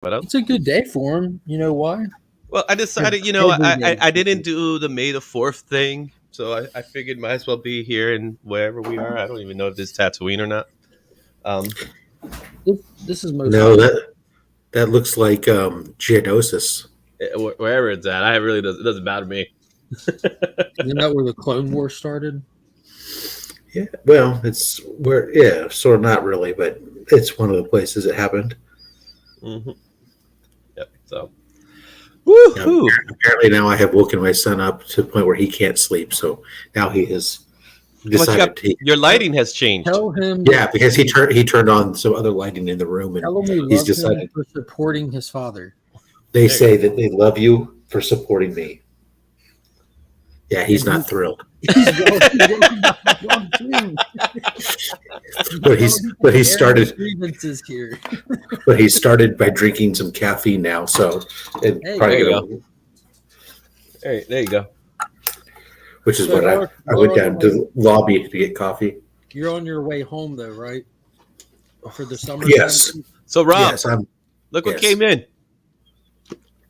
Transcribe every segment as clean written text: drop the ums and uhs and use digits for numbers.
But It's a good day for him. You know why? well, I decided, I didn't do the May the 4th thing, so I figured might as well be here and wherever we are. I don't even know if this is Tatooine or not. This is most No, that looks like Geonosis. Wherever it's at, it doesn't matter to me. Isn't that where the Clone Wars started? Yeah, well, it's where, yeah, sort of not really, but it's one of the places it happened. Mm-hmm. Yep. So, Yeah, apparently now I have woken my son up to the point where he can't sleep. So now he has decided your lighting has changed. Tell him. Yeah, because he turned on some other lighting in the room, and tell him we he's love decided him for supporting his father. They say that they love you for supporting me. Yeah, he's not thrilled. But he started grievances here. But he started by drinking some caffeine now, so there you go. There you go. Which is what I went down to the lobby to get coffee. You're on your way home though, right? For the summer. Yes. Time? So Rob, look what came in.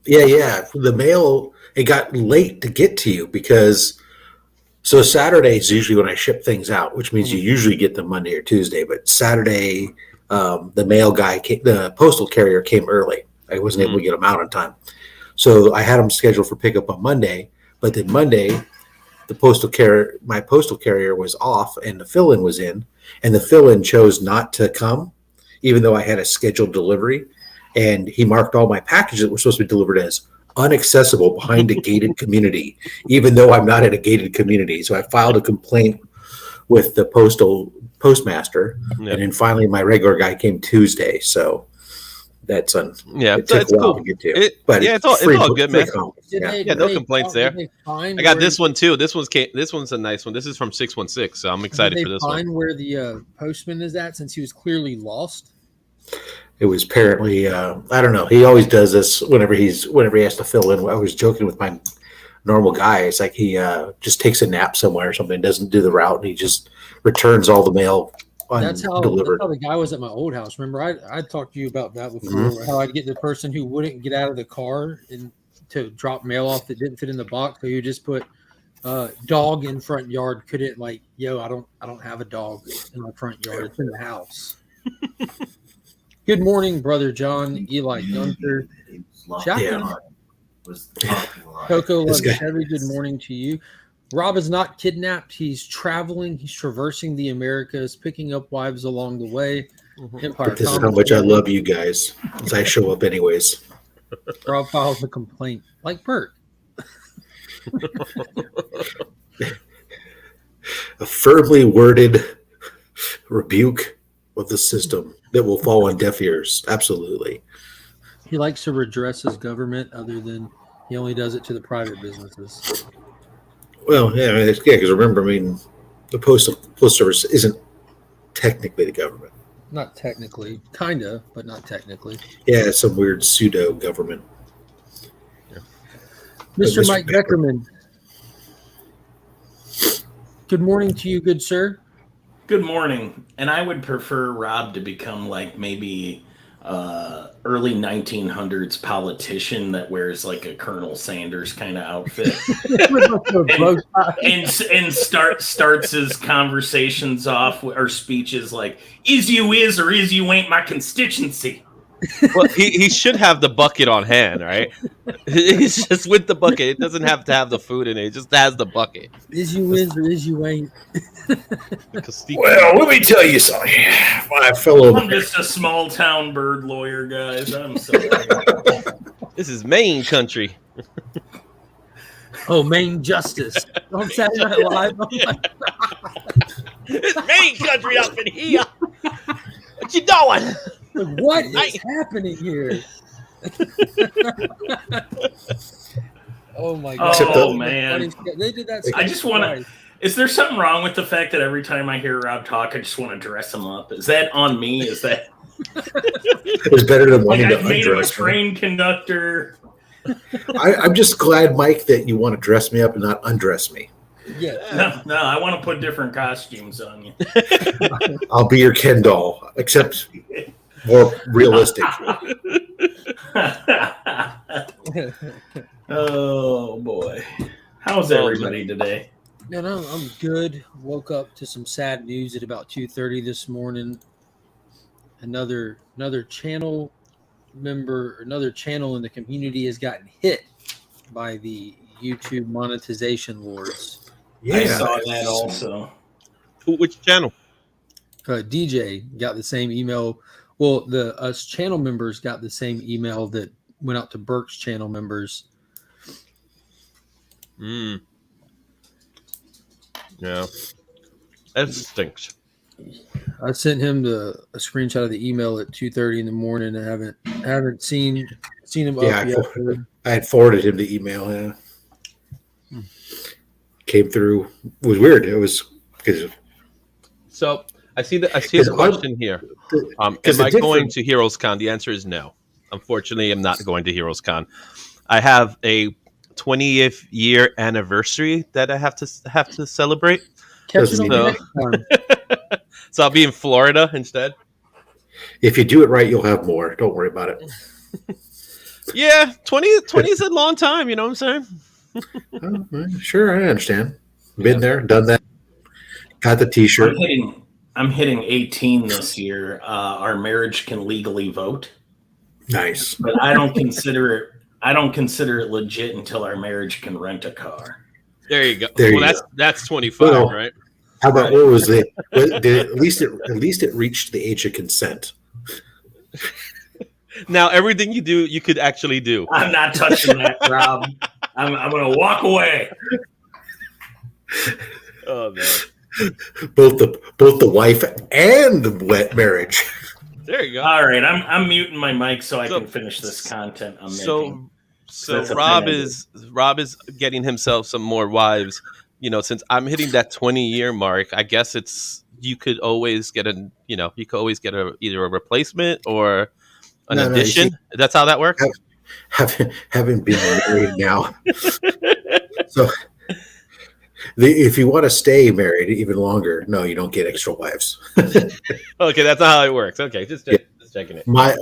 Yeah. The mail, it got late to get to you because so Saturday is usually when I ship things out, which means you usually get them Monday or Tuesday. But Saturday, the mail guy, the postal carrier came early. I wasn't able to get them out on time. So I had them scheduled for pickup on Monday. But then Monday, my postal carrier was off and the fill-in was in. And the fill-in chose not to come, even though I had a scheduled delivery. And he marked all my packages that were supposed to be delivered as unaccessible behind a gated community, even though I'm not in a gated community. So I filed a complaint with the postmaster, and then finally my regular guy came Tuesday. So that's it took a while to get to. It's all good, man. No complaints there. I got this one too. This one's a nice one. This is from 616, so I'm excited for this one. Did they find where the postman is at, since he was clearly lost? It was apparently, I don't know. He always does this whenever he has to fill in. I was joking with my normal guy. It's like he just takes a nap somewhere or something, doesn't do the route, and he just returns all the mail undelivered. That's how the guy was at my old house. Remember, I talked to you about that before, how I'd get the person who wouldn't get out of the car and to drop mail off that didn't fit in the box. So you just put dog in front yard. Couldn't I don't have a dog in my front yard. It's in the house. Good morning, Brother John, Eli Gunther, Coco Chevy. Good morning to you. Rob is not kidnapped. He's traveling. He's traversing the Americas, picking up wives along the way. But this is how much I love you guys, as I show up anyways. Rob files a complaint, like Bert. A firmly worded rebuke of the system that will fall on deaf ears. Absolutely. He likes to redress his government, other than he only does it to the private businesses. Well, yeah, because remember, the Postal Service isn't technically the government. Not technically. Kind of, but not technically. Yeah, it's some weird pseudo-government. Yeah. Mr. Mike Beckerman. Good morning to you, good sir. Good morning. And I would prefer Rob to become like maybe early 1900s politician that wears like a Colonel Sanders kind of outfit and starts his conversations off or speeches like, is you is or is you ain't my constituency. Well, he should have the bucket on hand, right? He's just with the bucket. It doesn't have to have the food in it. It just has the bucket. Is you is or is you ain't. Well, let me tell you something. My fellow, I'm just a small town bird lawyer, guys. I'm sorry. This is Maine country. Oh, Maine justice. On Saturday Night Live. It's Maine country up in here. What you doing? What is happening here? Oh my god! Oh man! They did that. I just want to. Is there something wrong with the fact that every time I hear Rob talk, I just want to dress him up? Is that on me? Is that? It's better than wanting to made him a train conductor. I'm just glad, Mike, that you want to dress me up and not undress me. Yeah. No, I want to put different costumes on you. I'll be your Ken doll, except more realistic. Oh boy, how's everybody today? No, I'm good. Woke up to some sad news at about 2:30 this morning. Another channel member, another channel in the community has gotten hit by the YouTube monetization lords. Yeah, I saw that also. Which channel? DJ got the same email. Well, us channel members got the same email that went out to Burke's channel members. Yeah, that stinks. I sent him a screenshot of the email at 2:30 in the morning. I haven't seen him up yet. I had forwarded him the email. Yeah, came through. It was weird. It was because. So I see the question here. Am I going to Heroes Con? The answer is no. Unfortunately, I'm not going to Heroes Con. I have a 20th year anniversary that I have to celebrate. So I'll be in Florida instead. If you do it right, you'll have more. Don't worry about it. Yeah, 20 is a long time. You know what I'm saying? Sure, I understand. Been there, done that. Got the T-shirt. I'm hitting 18 this year. Our marriage can legally vote. Nice, but I don't consider it legit until our marriage can rent a car. There you go. That's 25, well, right? How about what was it? At least it reached the age of consent. Now everything you do, you could actually do. I'm not touching that, Rob. I'm going to walk away. Oh man. Both the wife and the wet marriage. There you go. All right, I'm muting my mic so I can finish this content I'm making. So Rob is getting himself some more wives. You know, since I'm hitting that 20-year mark, I guess you could always get either a replacement or an addition. That's how that works. Haven't been married now. So if you want to stay married even longer, no, you don't get extra wives. Okay, that's not how it works. Okay, just checking it. My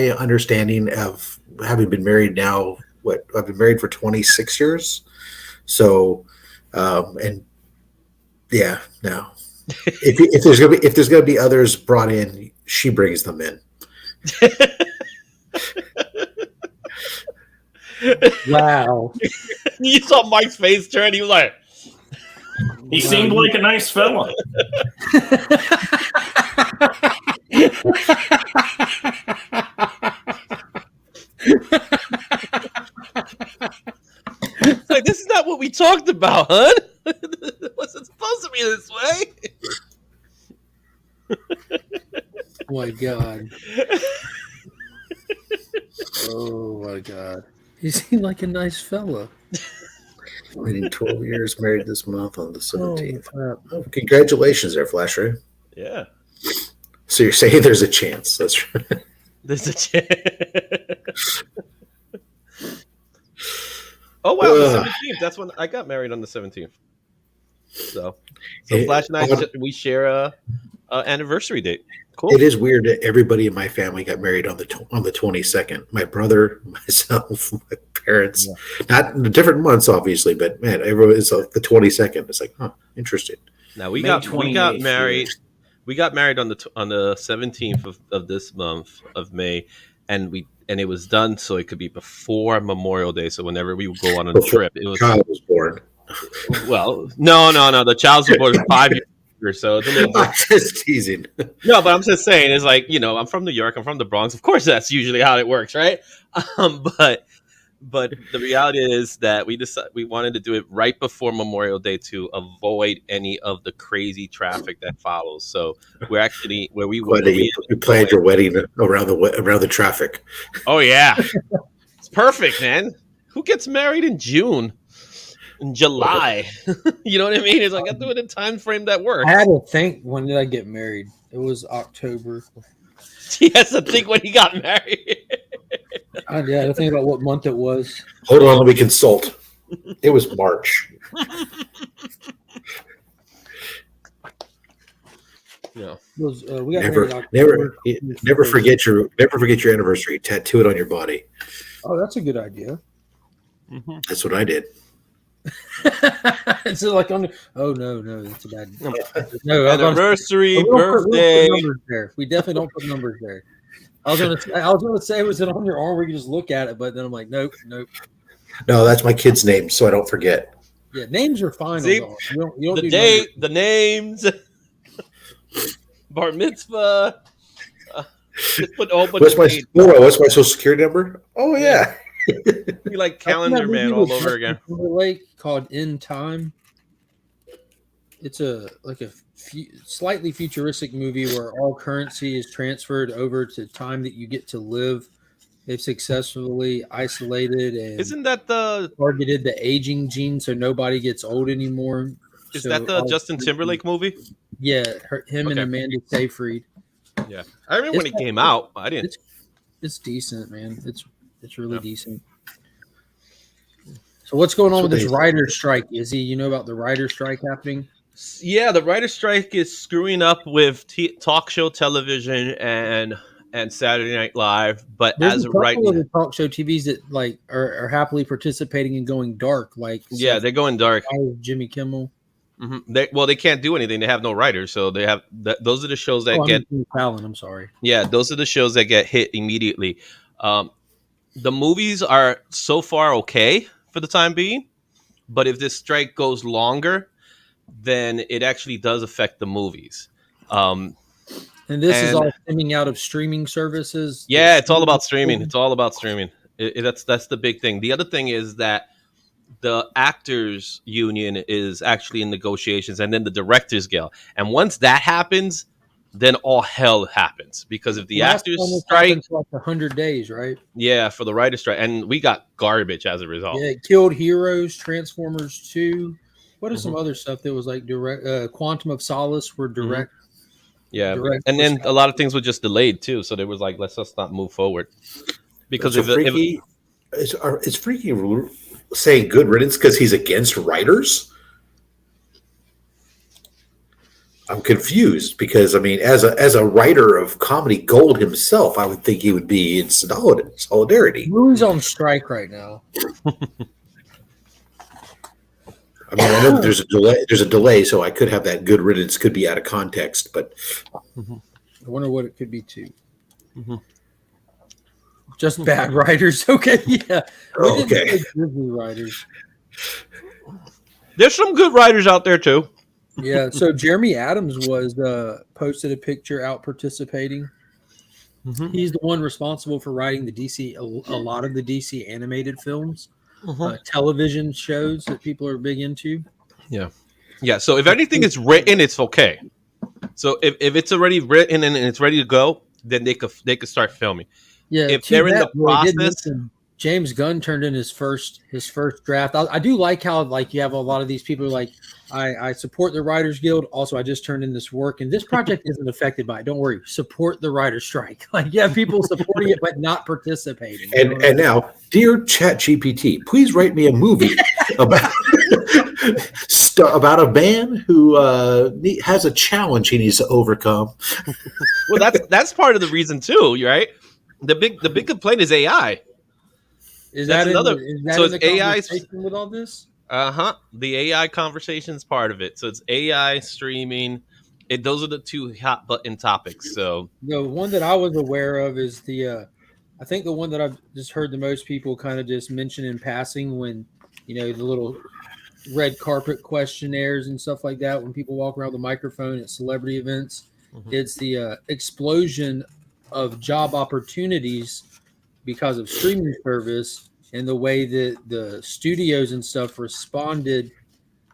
understanding of having been married now, I've been married for 26 years. So, and yeah, no. If there's gonna be others brought in, she brings them in. Wow. You saw Mike's face turn. He was like, he seemed like a nice fella. It's like, this is not what we talked about, huh? Was it supposed to be this way? Oh my god. Oh my god. He seemed like a nice fella. Waiting 12 years, married this month on the 17th. Oh, congratulations there, Flasher. Yeah. So you're saying there's a chance. That's right. There's a chance. Oh, wow. The 17th. That's when I got married, on the 17th. So Flash and I, we share a anniversary date. Cool. It is weird that everybody in my family got married on the 22nd. My brother, myself, my parents. Yeah. Not in different months, obviously, but man, everyone is the 22nd. It's like, huh, interesting. Now we got married. We got married on the 17th of this month of May, and it was done so it could be before Memorial Day. So whenever we would go on a trip, it was child was born. Well, no. The child was born 5 years. So it's a little I'm just teasing. No, but I'm just saying, it's like, I'm from New York, I'm from the Bronx. Of course, that's usually how it works, right? But the reality is that we wanted to do it right before Memorial Day to avoid any of the crazy traffic that follows. So we're actually you planned your wedding around the traffic. Oh yeah, it's perfect, man. Who gets married in June? In July? You know what I mean? It's like I do it in a time frame that works. I had to think, when did I get married? It was October. He has to think when he got married. I had to think about what month it was. Hold on, let me consult. It was March. Yeah. We got Never, married never forget your anniversary. Tattoo it on your body. Oh, that's a good idea. Mm-hmm. That's what I did. It's like oh no, that's a bad. No, Anniversary, birthday. Put numbers there. We definitely don't put numbers there. I was gonna say, was it on your arm where you can just look at it? But then I'm like, nope. No, that's my kid's name, so I don't forget. Yeah, names are fine. See, on the arm. You don't the do date, numbers. the names, bar mitzvah. Just put a whole bunch what's my social security number? Oh yeah. You like Calendar Man all over again. Lake called In Time. It's a slightly futuristic movie where all currency is transferred over to time that you get to live. They've successfully isolated and isn't that the targeted the aging gene so nobody gets old anymore. Is that the Justin Timberlake movie? Yeah, him and Amanda Seyfried. Yeah, I remember when it came out. I didn't. It's decent, man. It's really decent. So what's going on with this writer's strike? You know about the writer's strike happening? Yeah, the writer's strike is screwing up with talk show television and Saturday Night Live. But there's as of right now, the talk show TVs that like are happily participating and going dark. Like they're going dark. Jimmy Kimmel. Mm-hmm. They can't do anything. They have no writers, so they have those are the shows that get. I'm sorry. Yeah, those are the shows that get hit immediately. The movies are so far okay for the time being, but if this strike goes longer, then it actually does affect the movies. And this is all stemming out of streaming services. Yeah, it's all about streaming. It's all about streaming. That's the big thing. The other thing is that the actors union is actually in negotiations, and then the directors guild. And once that happens, then all hell happens, because if the actors strike for like 100 days, right? Yeah, for the writer's strike, and we got garbage as a result. Yeah, it killed Heroes, Transformers 2. What is some other stuff that was like direct? Quantum of Solace were direct. Yeah, and then a lot of things were just delayed too. So they was like, let's just not move forward, because is Freaky saying good riddance because he's against writers? I'm confused because, I mean, as a writer of comedy gold himself, I would think he would be in solidarity. Who's on strike right now? I mean, I know that there's a delay. There's a delay, so I could have that good riddance could be out of context, but I wonder what it could be too. Just bad writers. Okay, yeah. Okay. Disney writers. There's some good writers out there too. Yeah. So Jeremy Adams was posted a picture out participating. He's the one responsible for writing the DC, a lot of the DC animated films, television shows that people are big into. Yeah. So if anything is written, it's okay. So if it's already written and it's ready to go, then they could start filming. Yeah. If they're in the process. James Gunn turned in his first draft. I do like how like you have a lot of these people who are like, I support the Writers Guild. Also, I just turned in this work, and this project isn't affected by it. Don't worry. Support the writer's strike. Like, yeah, people supporting it but not participating. And now, dear ChatGPT, please write me a movie about a man who has a challenge he needs to overcome. Well, that's part of the reason too, right? The big complaint is AI. Is that another? So it's AI with all this? The AI conversation is part of it. So it's AI streaming. Those are the two hot button topics. So the one that I was aware of is I think the one that I've just heard the most people kind of just mention in passing when, the little red carpet questionnaires and stuff like that, when people walk around the microphone at celebrity events, it's the explosion of job opportunities because of streaming service, and the way that the studios and stuff responded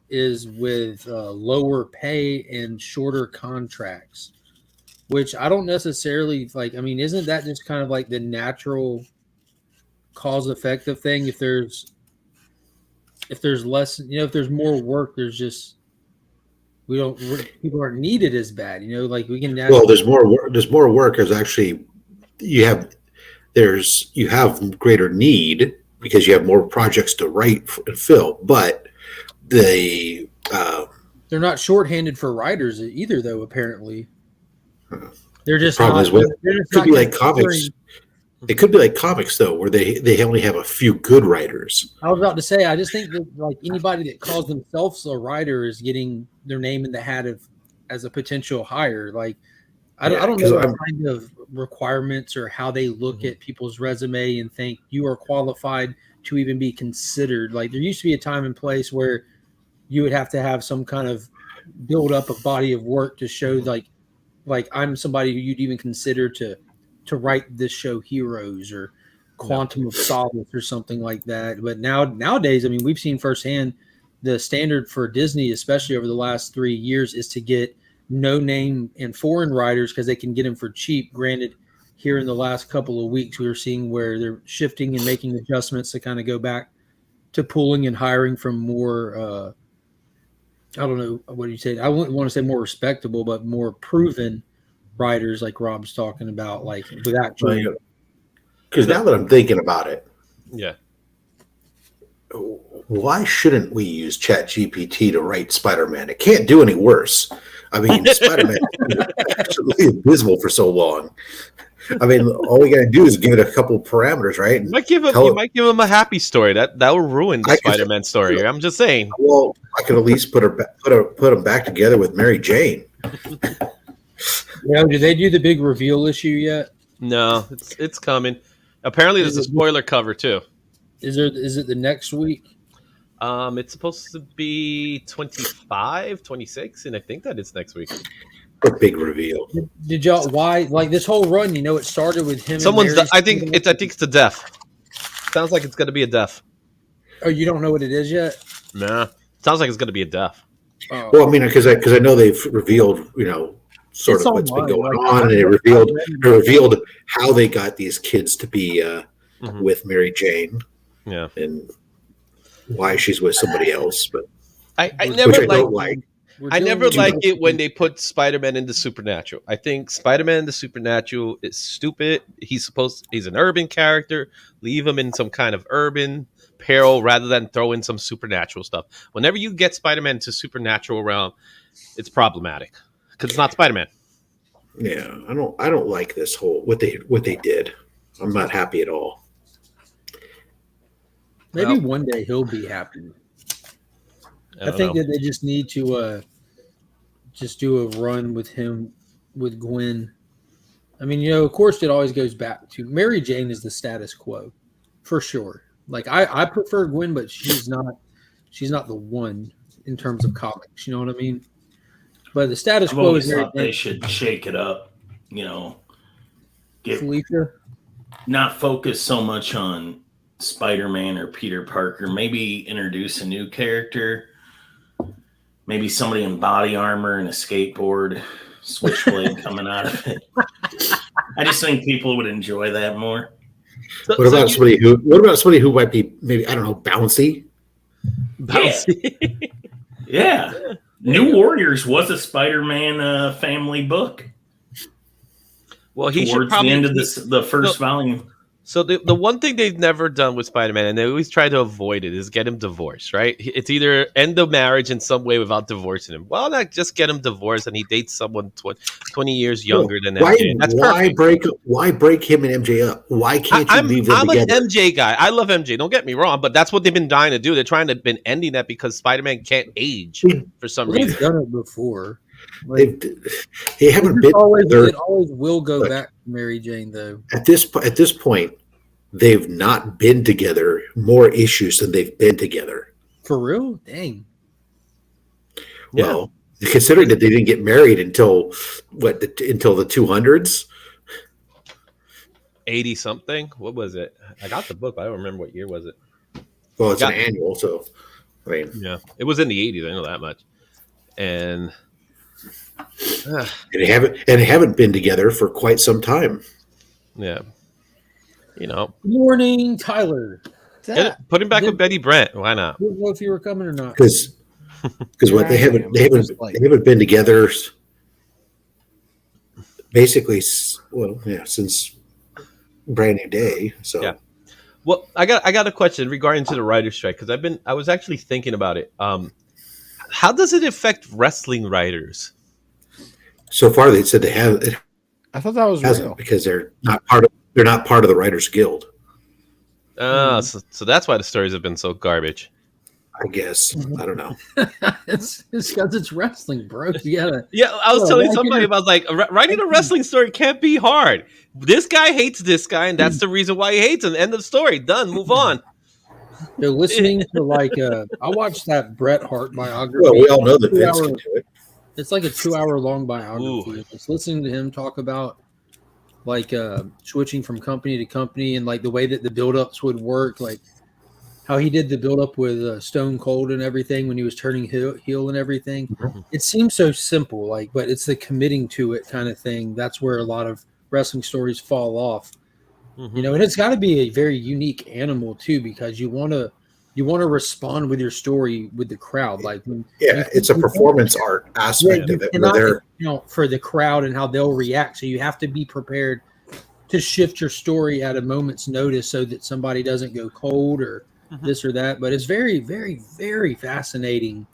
is with lower pay and shorter contracts, which I don't necessarily like. I mean, isn't that just kind of like the natural cause effective thing? If there's less, if there's more work, people aren't needed as bad, like we can. There's more work. There's more work. There's actually, you have greater need because you have more projects to write and fill, but they're not shorthanded for writers either, though. Apparently, They're just Problem not. is, what They're just could not be like considering- comics. It could be like comics though, where they only have a few good writers. I was about to say, I just think that like anybody that calls themselves a writer is getting their name in the hat of as a potential hire. Like I don't know what kind of requirements or how they look at people's resume and think you are qualified to even be considered. Like there used to be a time and place where you would have to have some kind of build up a body of work to show like I'm somebody who you'd even consider to write this show Heroes or Quantum of Solace or something like that. But nowadays, I mean, we've seen firsthand the standard for Disney, especially over the last 3 years, is to get no name and foreign writers because they can get them for cheap. Granted, here in the last couple of weeks, we were seeing where they're shifting and making adjustments to kind of go back to pooling and hiring from more, I don't know, what do you say? I wouldn't want to say more respectable, but more proven writers like Rob's talking about, like with actually. Because now that I'm thinking about it, Yeah. why shouldn't we use ChatGPT to write Spider-Man? It can't do any worse. I mean, Spider-Man is absolutely abysmal for so long. I mean, all we got to do is give it a couple parameters, right? You might give him a happy story. That will ruin the Spider-Man story. I'm just saying. Well, I could at least put them back together with Mary Jane. Yeah, did they do the big reveal issue yet? No, it's coming. Apparently, there's a spoiler cover too. Is it the next week? It's supposed to be 25, 26, and I think that it's next week. A big reveal. Did y'all why like this whole run? You know, it started with him. I think it's the death. Sounds like it's going to be a death. Oh, you don't know what it is yet? Nah, sounds like it's going to be a death. Oh. Well, I mean, because I know they've revealed, sort of what's been going on, and they revealed how they got these kids to be with Mary Jane, and why she's with somebody else. But I never like. I never liked it when they put Spider-Man into Supernatural. I think Spider-Man in the Supernatural is stupid. He's an urban character. Leave him in some kind of urban peril rather than throw in some supernatural stuff. Whenever you get Spider-Man to supernatural realm, it's problematic because it's not Spider-Man. Yeah, I don't like this whole what they did. I'm not happy at all. Maybe one day he'll be happy. I think that they just need to just do a run with him with Gwen. I mean, of course, it always goes back to Mary Jane is the status quo for sure. Like I prefer Gwen, but she's not the one in terms of comics. You know what I mean? But the status quo is they should shake it up. Get Felicia, not focus so much on Spider-Man or Peter Parker. Maybe introduce a new character. Maybe somebody in body armor and a skateboard, switchblade coming out of it. I just think people would enjoy that more. What about somebody who might be maybe, I don't know, bouncy? Bouncy. Yeah. New Warriors was a Spider-Man family book. Well, he towards should probably the end of the first volume. So the one thing they've never done with Spider-Man, and they always try to avoid it, is get him divorced, right? It's either end the marriage in some way without divorcing him. Well, not just get him divorced and he dates someone 20 years younger than MJ. That's why break him and MJ up? Why can't you leave them together? I'm an MJ guy. I love MJ. Don't get me wrong, but that's what they've been dying to do. They're trying to been ending that because Spider-Man can't age for some reason. They've done it before. Like, they haven't been. It always will go back to Mary Jane, though. At this point, they've not been together more issues than they've been together. For real? Dang. Well, considering that they didn't get married until until the 200s, 80 something. What was it? I got the book, but I don't remember what year was it. Well, it's an annual, so I mean, yeah, it was in the 80s. I know that much, and. They haven't been together for quite some time. Yeah, Good morning, Tyler. Put him back with Betty Brant. Why not? I didn't know if you were coming or not. Because what they haven't been together basically. Well, yeah, since Brand New Day. So yeah. Well, I got a question regarding to the writer's strike because I was actually thinking about it. How does it affect wrestling writers? So far, they said it I thought that was real because they're not part of the Writers Guild. So that's why the stories have been so garbage. I guess. I don't know. It's because it's wrestling, bro. You gotta. Yeah, I was telling somebody about writing a wrestling story can't be hard. This guy hates this guy, and that's the reason why he hates him. End of story. Done. Move on. They're listening to I watched that Bret Hart biography. Well, we all know that Vince can do it. It's like a 2-hour long biography. Just listening to him talk about switching from company to company and like the way that the build-ups would work, like how he did the build-up with Stone Cold and everything when he was turning heel and everything. Mm-hmm. It seems so simple, but it's the committing to it kind of thing. That's where a lot of wrestling stories fall off. Mm-hmm. And it's got to be a very unique animal too, because you want to respond with your story with the crowd. It's a performance art aspect of it. For the crowd and how they'll react. So you have to be prepared to shift your story at a moment's notice so that somebody doesn't go cold or this or that. But it's very, very, very fascinating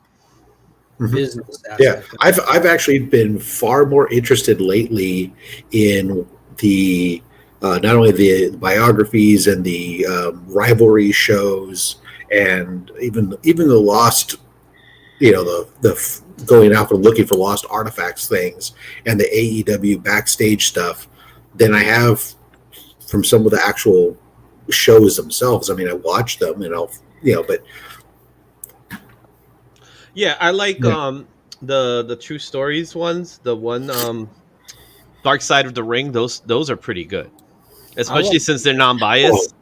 business aspect. Yeah, I've actually been far more interested lately in the not only the biographies and the rivalry shows, and even the lost, the going out and looking for lost artifacts things, and the AEW backstage stuff, than I have from some of the actual shows themselves. I mean, I watch them, and but yeah, I like the True Stories ones. The one Dark Side of the Ring. Those are pretty good, especially since they're non-biased.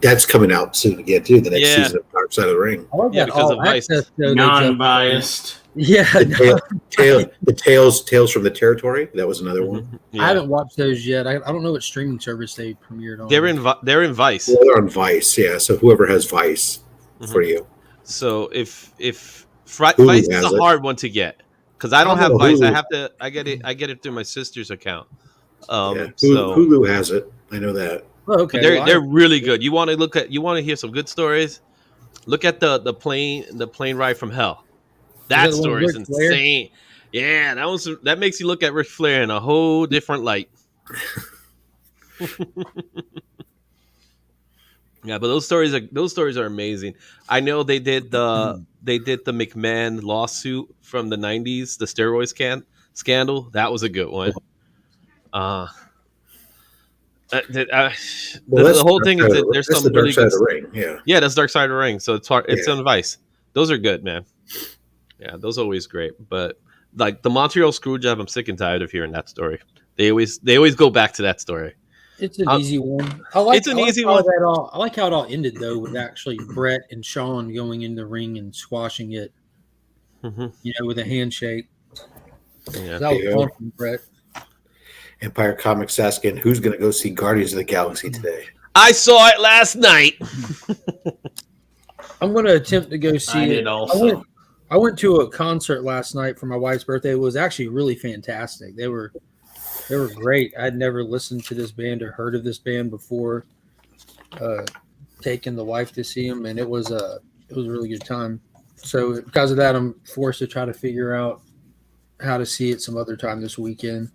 That's coming out soon again too. The next season of Dark Side of the Ring. Because of Vice. Non-biased. Yeah, the Tales from the Territory. That was another one. Yeah. I haven't watched those yet. I don't know what streaming service they premiered on. They're in Vice. Well, they're on Vice, yeah. So whoever has Vice for you. So if Vice is a hard one to get, because I don't have Vice. Hulu. I get it through my sister's account. Hulu has it. I know that. Oh, okay. They're really good. You want to hear some good stories? Look at the plane ride from hell. That story is insane. Yeah, that makes you look at Ric Flair in a whole different light. Yeah, but those stories are amazing. I know they did the McMahon lawsuit from the 90s, the steroids scandal. That was a good one. The whole thing is that there's some really good. Yeah, that's Dark Side of the Ring. So it's hard. It's on Vice. Those are good, man. Yeah, those are always great. But like the Montreal Screwjob, I'm sick and tired of hearing that story. They always go back to that story. It's an easy one. I like how it all ended though, with actually Bret and Shawn going in the ring and squashing it. With a handshake. Yeah, that was fun from Bret. Empire Comics asking who's going to go see Guardians of the Galaxy today. I saw it last night. I'm going to attempt to go see it. Also. I went to a concert last night for my wife's birthday. It was actually really fantastic. They were great. I'd never listened to this band or heard of this band before taking the wife to see them, and it was a really good time. So because of that, I'm forced to try to figure out how to see it some other time this weekend.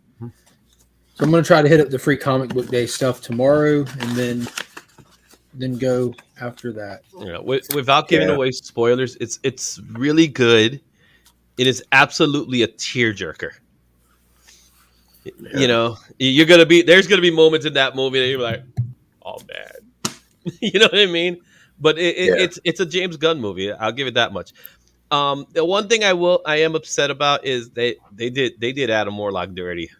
So I'm going to try to hit up the free comic book day stuff tomorrow, and then go after that. Yeah, without giving away spoilers, it's really good. It is absolutely a tearjerker. Yeah. There's gonna be moments in that movie that you're like, oh man, you know what I mean? But it's a James Gunn movie. I'll give it that much. The one thing I am upset about is they did Adam Warlock dirty.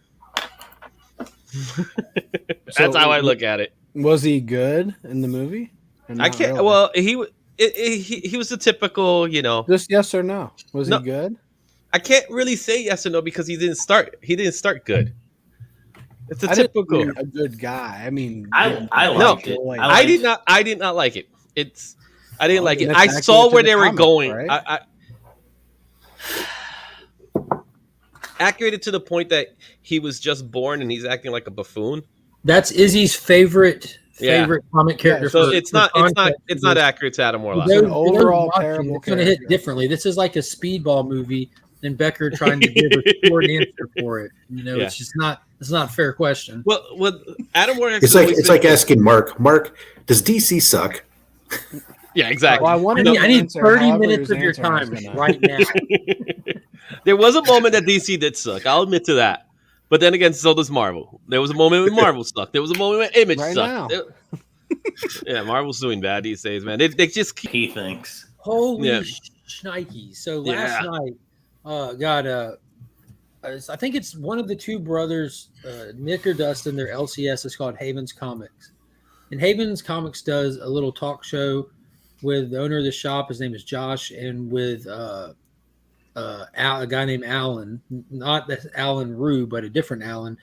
That's how I look at it. Was he good in the movie? I can't. Really? Well, he was the typical, Just yes or no. Was he good? I can't really say yes or no because he didn't start. He didn't start good. It's a typical a good guy. I mean, I liked it. I did not like it. I didn't like it. I saw where they were going. Right? I accurate to the point that he was just born and he's acting like a buffoon. That's Izzy's favorite comic character. So it's not accurate to Adam Warlock. Overall terrible. It's going to hit differently. This is like a Speedball movie and Becker trying to give a short answer for it. It's just not. It's not a fair question. Well, Adam Warlock. It's like asking Mark. Mark, does DC suck? Yeah, exactly. Well, I need 30 minutes of your time right now. There was a moment that DC did suck. I'll admit to that. But then again, so does Marvel. There was a moment when Marvel sucked. There was a moment when Image sucked. Yeah, Marvel's doing bad these days, man. They just keep... He thinks. Holy shnikes. So last night, I think it's one of the two brothers, Nick or Dustin, their LCS is called Havens Comics. And Havens Comics does a little talk show with the owner of the shop. His name is Josh, and with a guy named Alan, not Alan Rue, but a different Alan.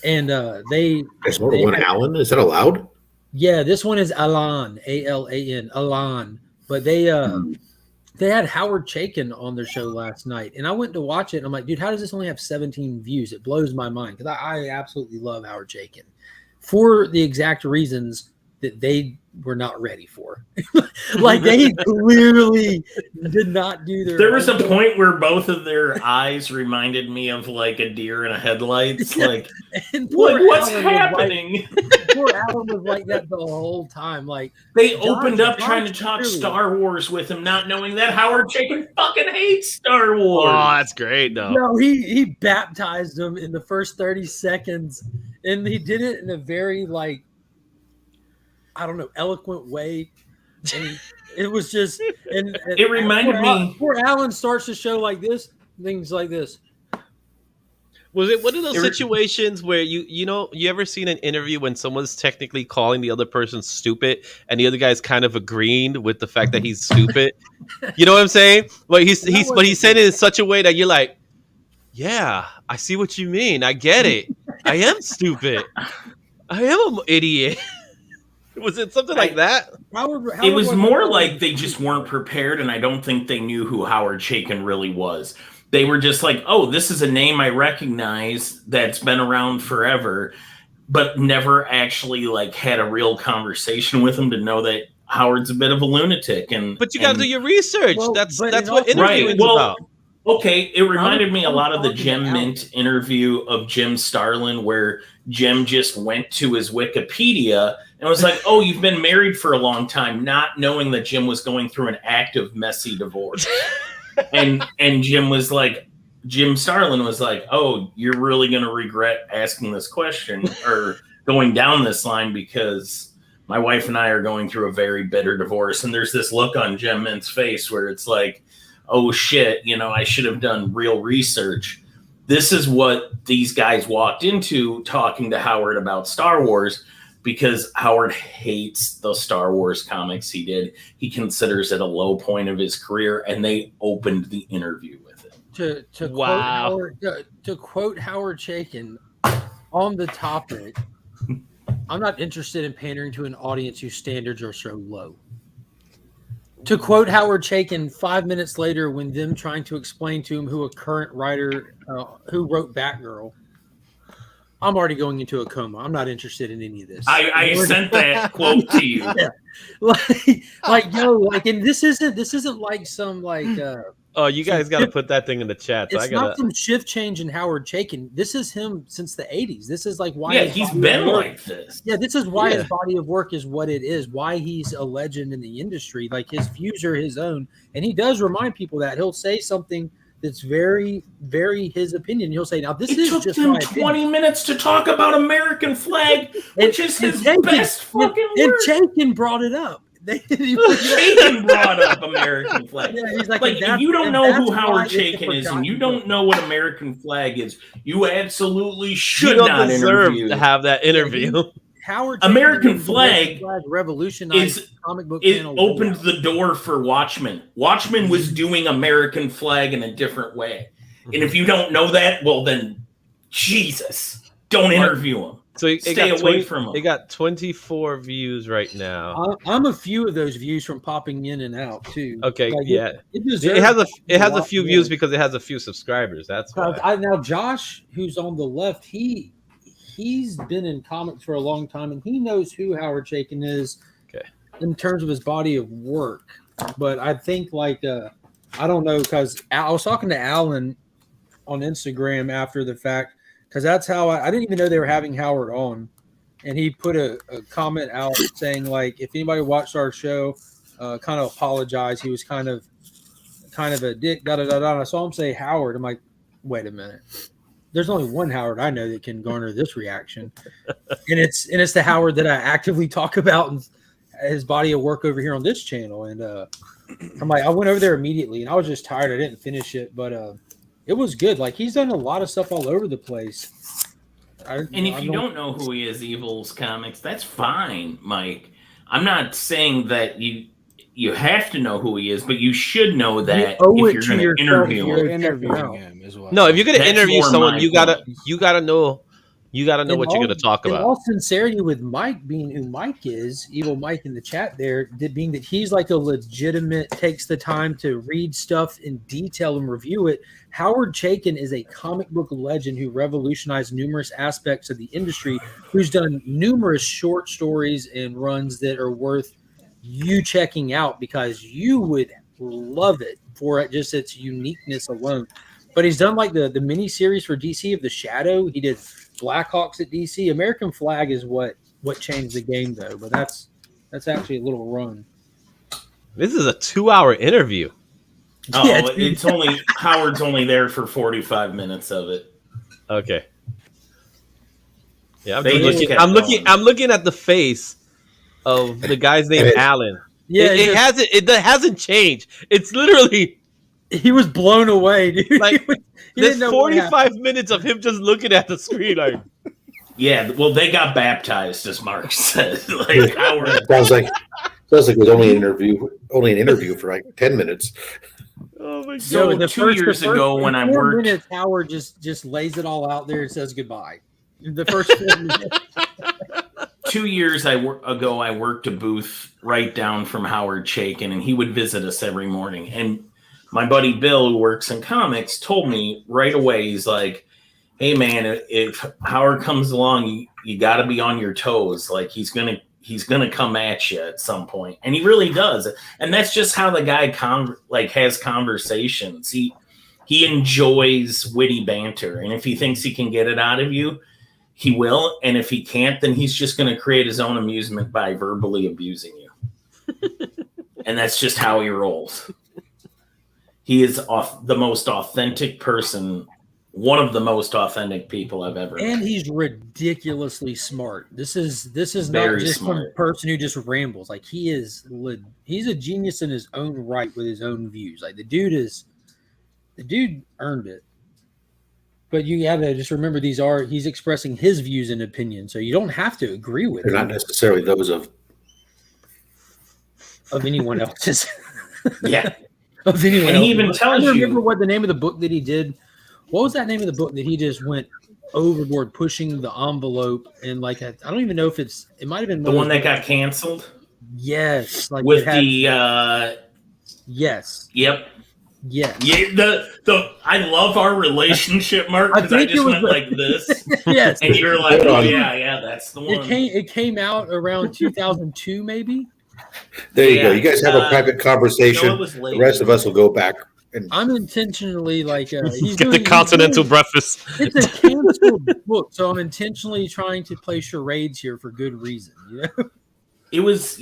And there's more than one Alan. Is that allowed? Yeah, this one is Alan, Alan, Alan. But they had Howard Chaykin on their show last night, and I went to watch it. And I'm like, dude, how does this only have 17 views? It blows my mind because I absolutely love Howard Chaykin for the exact reasons that they were not ready for. Like they clearly did not do their. There was a point where both of their eyes reminded me of like a deer in a headlights. Like, what's happening? Poor Alan was like that the whole time. Like they opened up trying to talk Star Wars with him, not knowing that Howard Chaykin fucking hates Star Wars. Oh, that's great, though. No, he baptized them in the first 30 seconds, and he did it in a very eloquent way. And it was just, and it reminded me. Poor Alan starts the show like this, things like this. Was it one of those situations where you ever seen an interview when someone's technically calling the other person stupid and the other guy's kind of agreeing with the fact that he's stupid? You know what I'm saying? But he said it in such a way that you're like, yeah, I see what you mean. I get it. I am stupid. I am an idiot. Was it something like that? It was more like they just weren't prepared, and I don't think they knew who Howard Chaykin really was. They were just like, oh, this is a name I recognize that's been around forever, but never actually had a real conversation with him to know that Howard's a bit of a lunatic. But you got to do your research. That's what interviewing is about. Okay, it reminded me a lot of the Jim Mint interview of Jim Starlin, where Jim just went to his Wikipedia and was like, oh, you've been married for a long time, not knowing that Jim was going through an active, messy divorce. and Jim Starlin was like, oh, you're really going to regret asking this question or going down this line because my wife and I are going through a very bitter divorce. And there's this look on Jim Mint's face where it's like, oh shit, I should have done real research. This is what these guys walked into talking to Howard about Star Wars, because Howard hates the Star Wars comics he did. He considers it a low point of his career, and they opened the interview with it. To quote Howard Chaykin on the topic, I'm not interested in pandering to an audience whose standards are so low. To quote Howard Chaykin 5 minutes later, when them trying to explain to him who a current writer who wrote Batgirl, I'm already going into a coma. I'm not interested in any of this. I sent that quote to you. Yeah. And this isn't like some oh, you guys got to put that thing in the chat. So it's not some shift change in Howard Chaykin. This is him since the 80s. This is why. Yeah, he's been like this. Yeah, this is why his body of work is what it is. Why he's a legend in the industry. His views are his own, and he does remind people that he'll say something that's very, very his opinion. He'll say, "Now this is just my opinion." It took him 20 minutes to talk about American flag, which is his best fucking and work. Chaykin brought it up. Chaykin brought up American flag. Yeah, he's like if you don't know who Howard Chaykin is and you don't know what American flag is, you absolutely should not deserve interview to have that interview. Howard American flag revolutionized comic book. It opened the door for Watchmen. Watchmen was doing American flag in a different way. And if you don't know that, well then, Jesus, don't interview him. So stay away from them. It got 24 views right now. I'm a few of those views from popping in and out too. Okay, it has a few views because it has a few subscribers. That's why. Now Josh, who's on the left, he's been in comics for a long time, and he knows who Howard Chaykin is in terms of his body of work. But I think I don't know, because I was talking to Alan on Instagram after the fact, because that's how I didn't even know they were having Howard on. And he put a comment out saying, like, if anybody watched our show, kind of apologize. He was kind of a dick, da-da-da-da. And I saw him say Howard. I'm like, wait a minute. There's only one Howard I know that can garner this reaction. And it's the Howard that I actively talk about and his body of work over here on this channel. And I'm like, I went over there immediately, and I was just tired. I didn't finish it, but it was good. Like, he's done a lot of stuff all over the place. And if you don't know who he is, Evil's Comics, that's fine, Mike. I'm not saying that you have to know who he is, but you should know that if you're going to interview him. Interviewing him as well. No, if you're going to interview someone, you gotta know what you're going to talk about. In all sincerity, with Mike being who Mike is, Evil Mike in the chat there, being that he's like a legitimate, takes the time to read stuff in detail and review it. Howard Chaykin is a comic book legend who revolutionized numerous aspects of the industry, who's done numerous short stories and runs that are worth you checking out because you would love it for it, just its uniqueness alone. But he's done like the mini series for DC of The Shadow. He did Blackhawks at DC. American Flag is what changed the game, though. But that's actually a little run. This is a 2-hour interview. Oh, yeah, it's only Howard's only there for 45 minutes of it. Okay. Yeah, I'm looking at the face of the guy's name, Alan. Yeah, it hasn't changed. It's literally, he was blown away, dude. Like, there's 45 minutes of him just looking at the screen, like. Yeah, well, they got baptized, as Mark said. Like Howard sounds like it was only an interview for like 10 minutes. Oh my god! So 2 years ago, when I worked, minutes, Howard just lays it all out there and says goodbye. The first 4 minutes. 2 years ago, I worked a booth right down from Howard Chaykin, and he would visit us every morning. And my buddy Bill, who works in comics, told me right away, he's like, hey man, if Howard comes along, you got to be on your toes. Like he's gonna come at you at some point, and he really does. And that's just how the guy has conversations. He enjoys witty banter, and if he thinks he can get it out of you, he will. And if he can't, then he's just going to create his own amusement by verbally abusing you. And that's just how he rolls. He is the most authentic person. One of the most authentic people I've ever met. And he's ridiculously smart. This is Very not just smart. some person who just rambles. Like he's a genius in his own right with his own views. Like the dude earned it. But you got to just remember he's expressing his views and opinions, so you don't have to agree with They're them. not necessarily those of anyone else's. Yeah. Of anyone And else. he even tells you. I remember what the name of the book that he did. What was that name of the book that he just went overboard, pushing the envelope, and like I don't even know if it might have been The one that got canceled? Yes. Like With yes. Yep. Yes. Yeah, I love our relationship, Mark, because I just went like this. Yes. And you're like, oh yeah, that's the one. It came out around 2002, maybe. There you go. You guys have a private conversation. No, the rest of us will go back. And I'm intentionally like he's Get the continental breakfast. It's a canceled book, so I'm intentionally trying to play charades here for good reason. You know? It was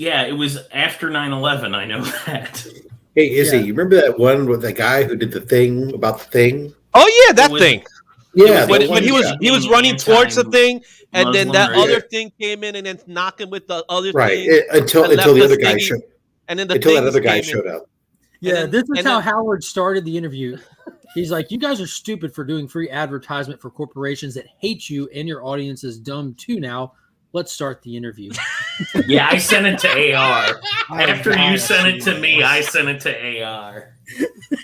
after 9/11. I know that. Hey, Izzy, you remember that one with the guy who did the thing about the thing? Oh yeah, that thing. Yeah, when he was running towards the thing, and then that other thing came in and then knocked him with the other thing. Until the other guy showed. And then until that other guy showed up. Yeah, this is how Howard started the interview. He's like, you guys are stupid for doing free advertisement for corporations that hate you, and your audience is dumb too now. Let's start the interview. Yeah, I sent it to AR. After you sent it to me, I sent it to AR.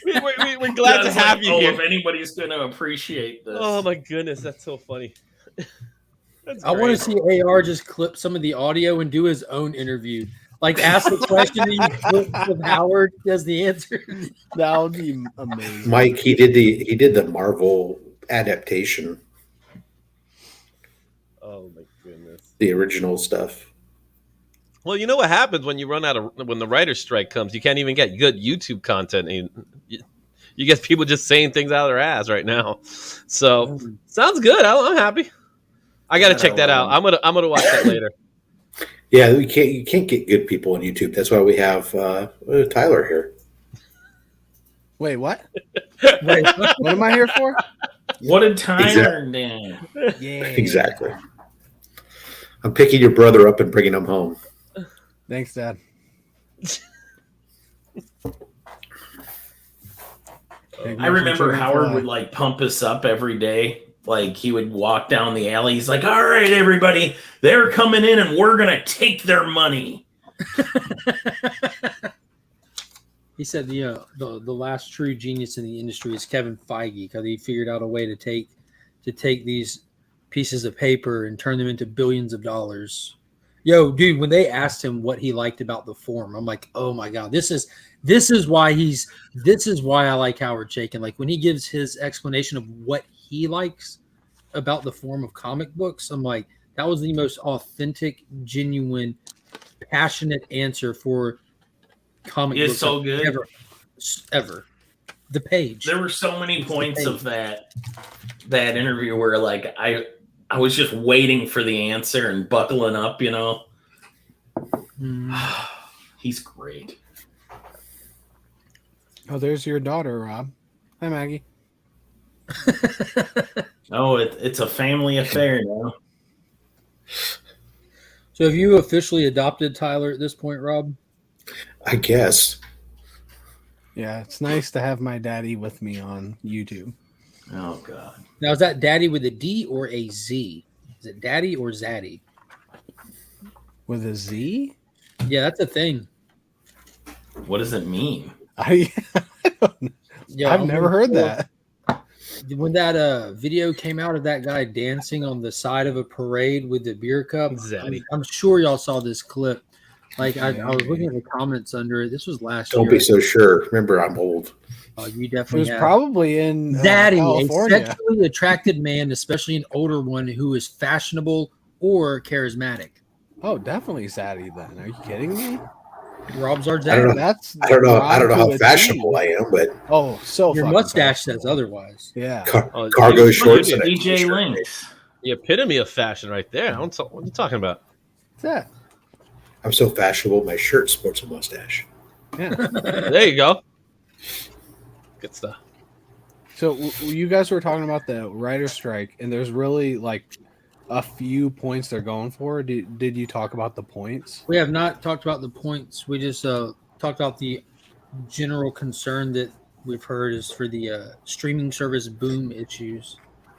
We're glad to have you here. If anybody's going to appreciate this. Oh my goodness, that's so funny. I want to see AR just clip some of the audio and do his own interview. Like ask the question and you clip with Howard as the answer. That would be amazing. Mike, he did the Marvel adaptation. Oh my goodness. The original stuff. Well, you know what happens when when the writer's strike comes? You can't even get good YouTube content. You get people just saying things out of their ass right now. So sounds good. I'm happy. I got to check that out. I'm gonna watch that later. Yeah, you can't get good people on YouTube. That's why we have Tyler here. Wait, what? Wait, What am I here for? What did Tyler do? Yeah. Exactly. I'm picking your brother up and bringing him home. Thanks, Dad. I remember Howard would like pump us up every day. Like he would walk down the alley. He's like, "All right, everybody, they're coming in and we're going to take their money." He said the last true genius in the industry is Kevin Feige, because he figured out a way to take these pieces of paper and turn them into billions of dollars. Yo, dude, when they asked him what he liked about the form, I'm like, oh my God, this is why I like Howard Chaykin. Like when he gives his explanation of what he likes about the form of comic books, I'm like, that was the most authentic, genuine, passionate answer for comic books so good ever. The page. There were so many points of that interview where like I was just waiting for the answer and buckling up, you know. He's great. Oh, there's your daughter, Rob. Hi, Maggie. Oh, it's a family affair now. So have you officially adopted Tyler at this point, Rob? I guess. Yeah, it's nice to have my daddy with me on YouTube. Oh God. Now is that daddy with a D or a Z? Is it daddy or zaddy? With a Z? Yeah, that's a thing. What does it mean? I've never heard that. When that video came out of that guy dancing on the side of a parade with the beer cup, I'm sure y'all saw this clip. Like I was looking at the comments under it. This was last year. Don't be so sure. Remember, I'm old. Oh, you It definitely was have. probably in Zaddy, California. a sexually attracted man, especially an older one who is fashionable or charismatic. Oh, definitely Zaddy then. Are you kidding me? Rob's our I don't know. Zaddy. I don't know how to a fashionable T. I am, but so Your fucking mustache fashionable. says otherwise. Yeah. Cargo shorts and a DJ t-shirt. Links. The epitome of fashion right there. What are you talking about? What's that? I'm so fashionable, my shirt sports a mustache. Yeah. There you go. Good stuff. So you guys were talking about the writer's strike, and there's really like a few points they're going for. Did you talk about the points? We have not talked about the points. We just talked about the general concern that we've heard is for the streaming service boom issues.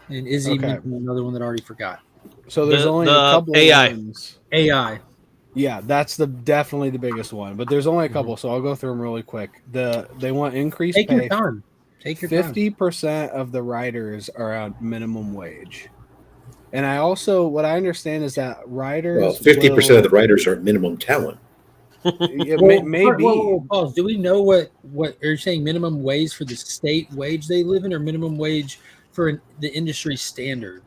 And Izzy mentioned another one that I already forgot. So there's only a couple AI. of ones. AI. Yeah, that's definitely the biggest one. But there's only a couple, so I'll go through them really quick. They want increased Take pay. your time. Take your time. 50% of the writers are at minimum wage. And what I understand is that writers. Well, 50% of the writers are minimum talent. Maybe. Pause. Do we know what are you saying? Minimum wage for the state wage they live in, or minimum wage for the industry standard?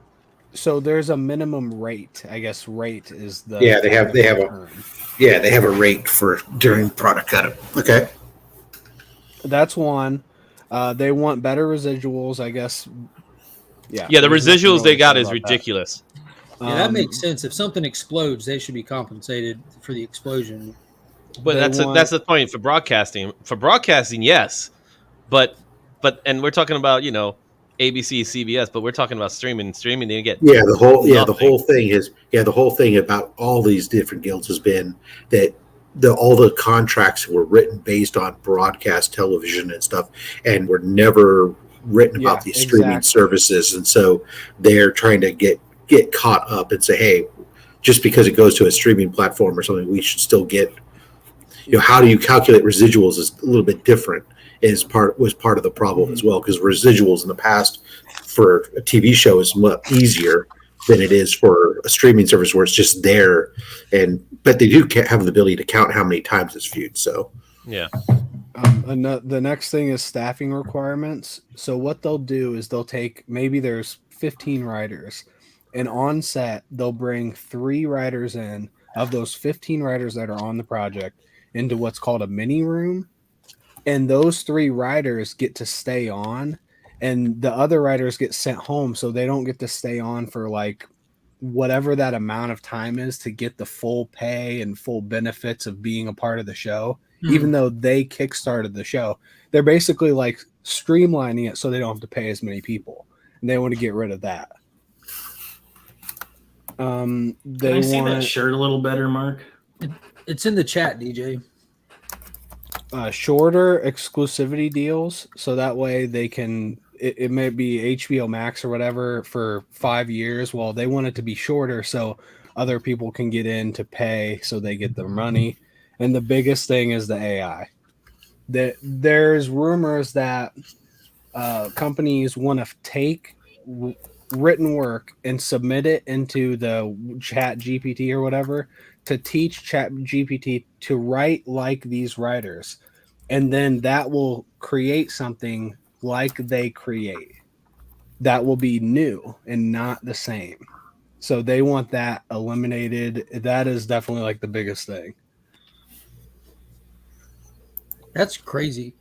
So there's a minimum rate. I guess rate is the They have a rate for during product cut. Okay. That's one. They want better residuals, I guess. Yeah, the residuals they got is ridiculous. Yeah, that makes sense. If something explodes, they should be compensated for the explosion. But that's the point for broadcasting. For broadcasting, yes, but and we're talking about ABC, CBS, but we're talking about streaming. Streaming, they get the whole thing about all these different guilds has been that all the contracts were written based on broadcast television and stuff, and were never written about these streaming services, and so they're trying to get caught up and say, hey, just because it goes to a streaming platform or something, we should still get. How do you calculate residuals is a little bit different. Was part of the problem as well, because residuals in the past for a TV show is much easier than it is for a streaming service where it's just there, but they do have the ability to count how many times it's viewed. So yeah. The next thing is staffing requirements. So what they'll do is they'll take, maybe there's 15 writers, and on set they'll bring 3 writers in of those 15 writers that are on the project into what's called a mini room. And those 3 writers get to stay on, and the other writers get sent home. So they don't get to stay on for like whatever that amount of time is to get the full pay and full benefits of being a part of the show, even though they kickstarted the show. They're basically like streamlining it so they don't have to pay as many people, and they want to get rid of that. Can I see that shirt a little better, Mark? It's in the chat, DJ. Shorter exclusivity deals, so that way they can. It may be HBO Max or whatever for 5 years. Well, they want it to be shorter so other people can get in to pay, so they get their money. And the biggest thing is the AI. There's rumors that companies want to take written work and submit it into the Chat GPT or whatever to teach Chat GPT to write like these writers, and then that will create something like they create that will be new and not the same. So they want that eliminated. That is definitely like the biggest thing. That's crazy.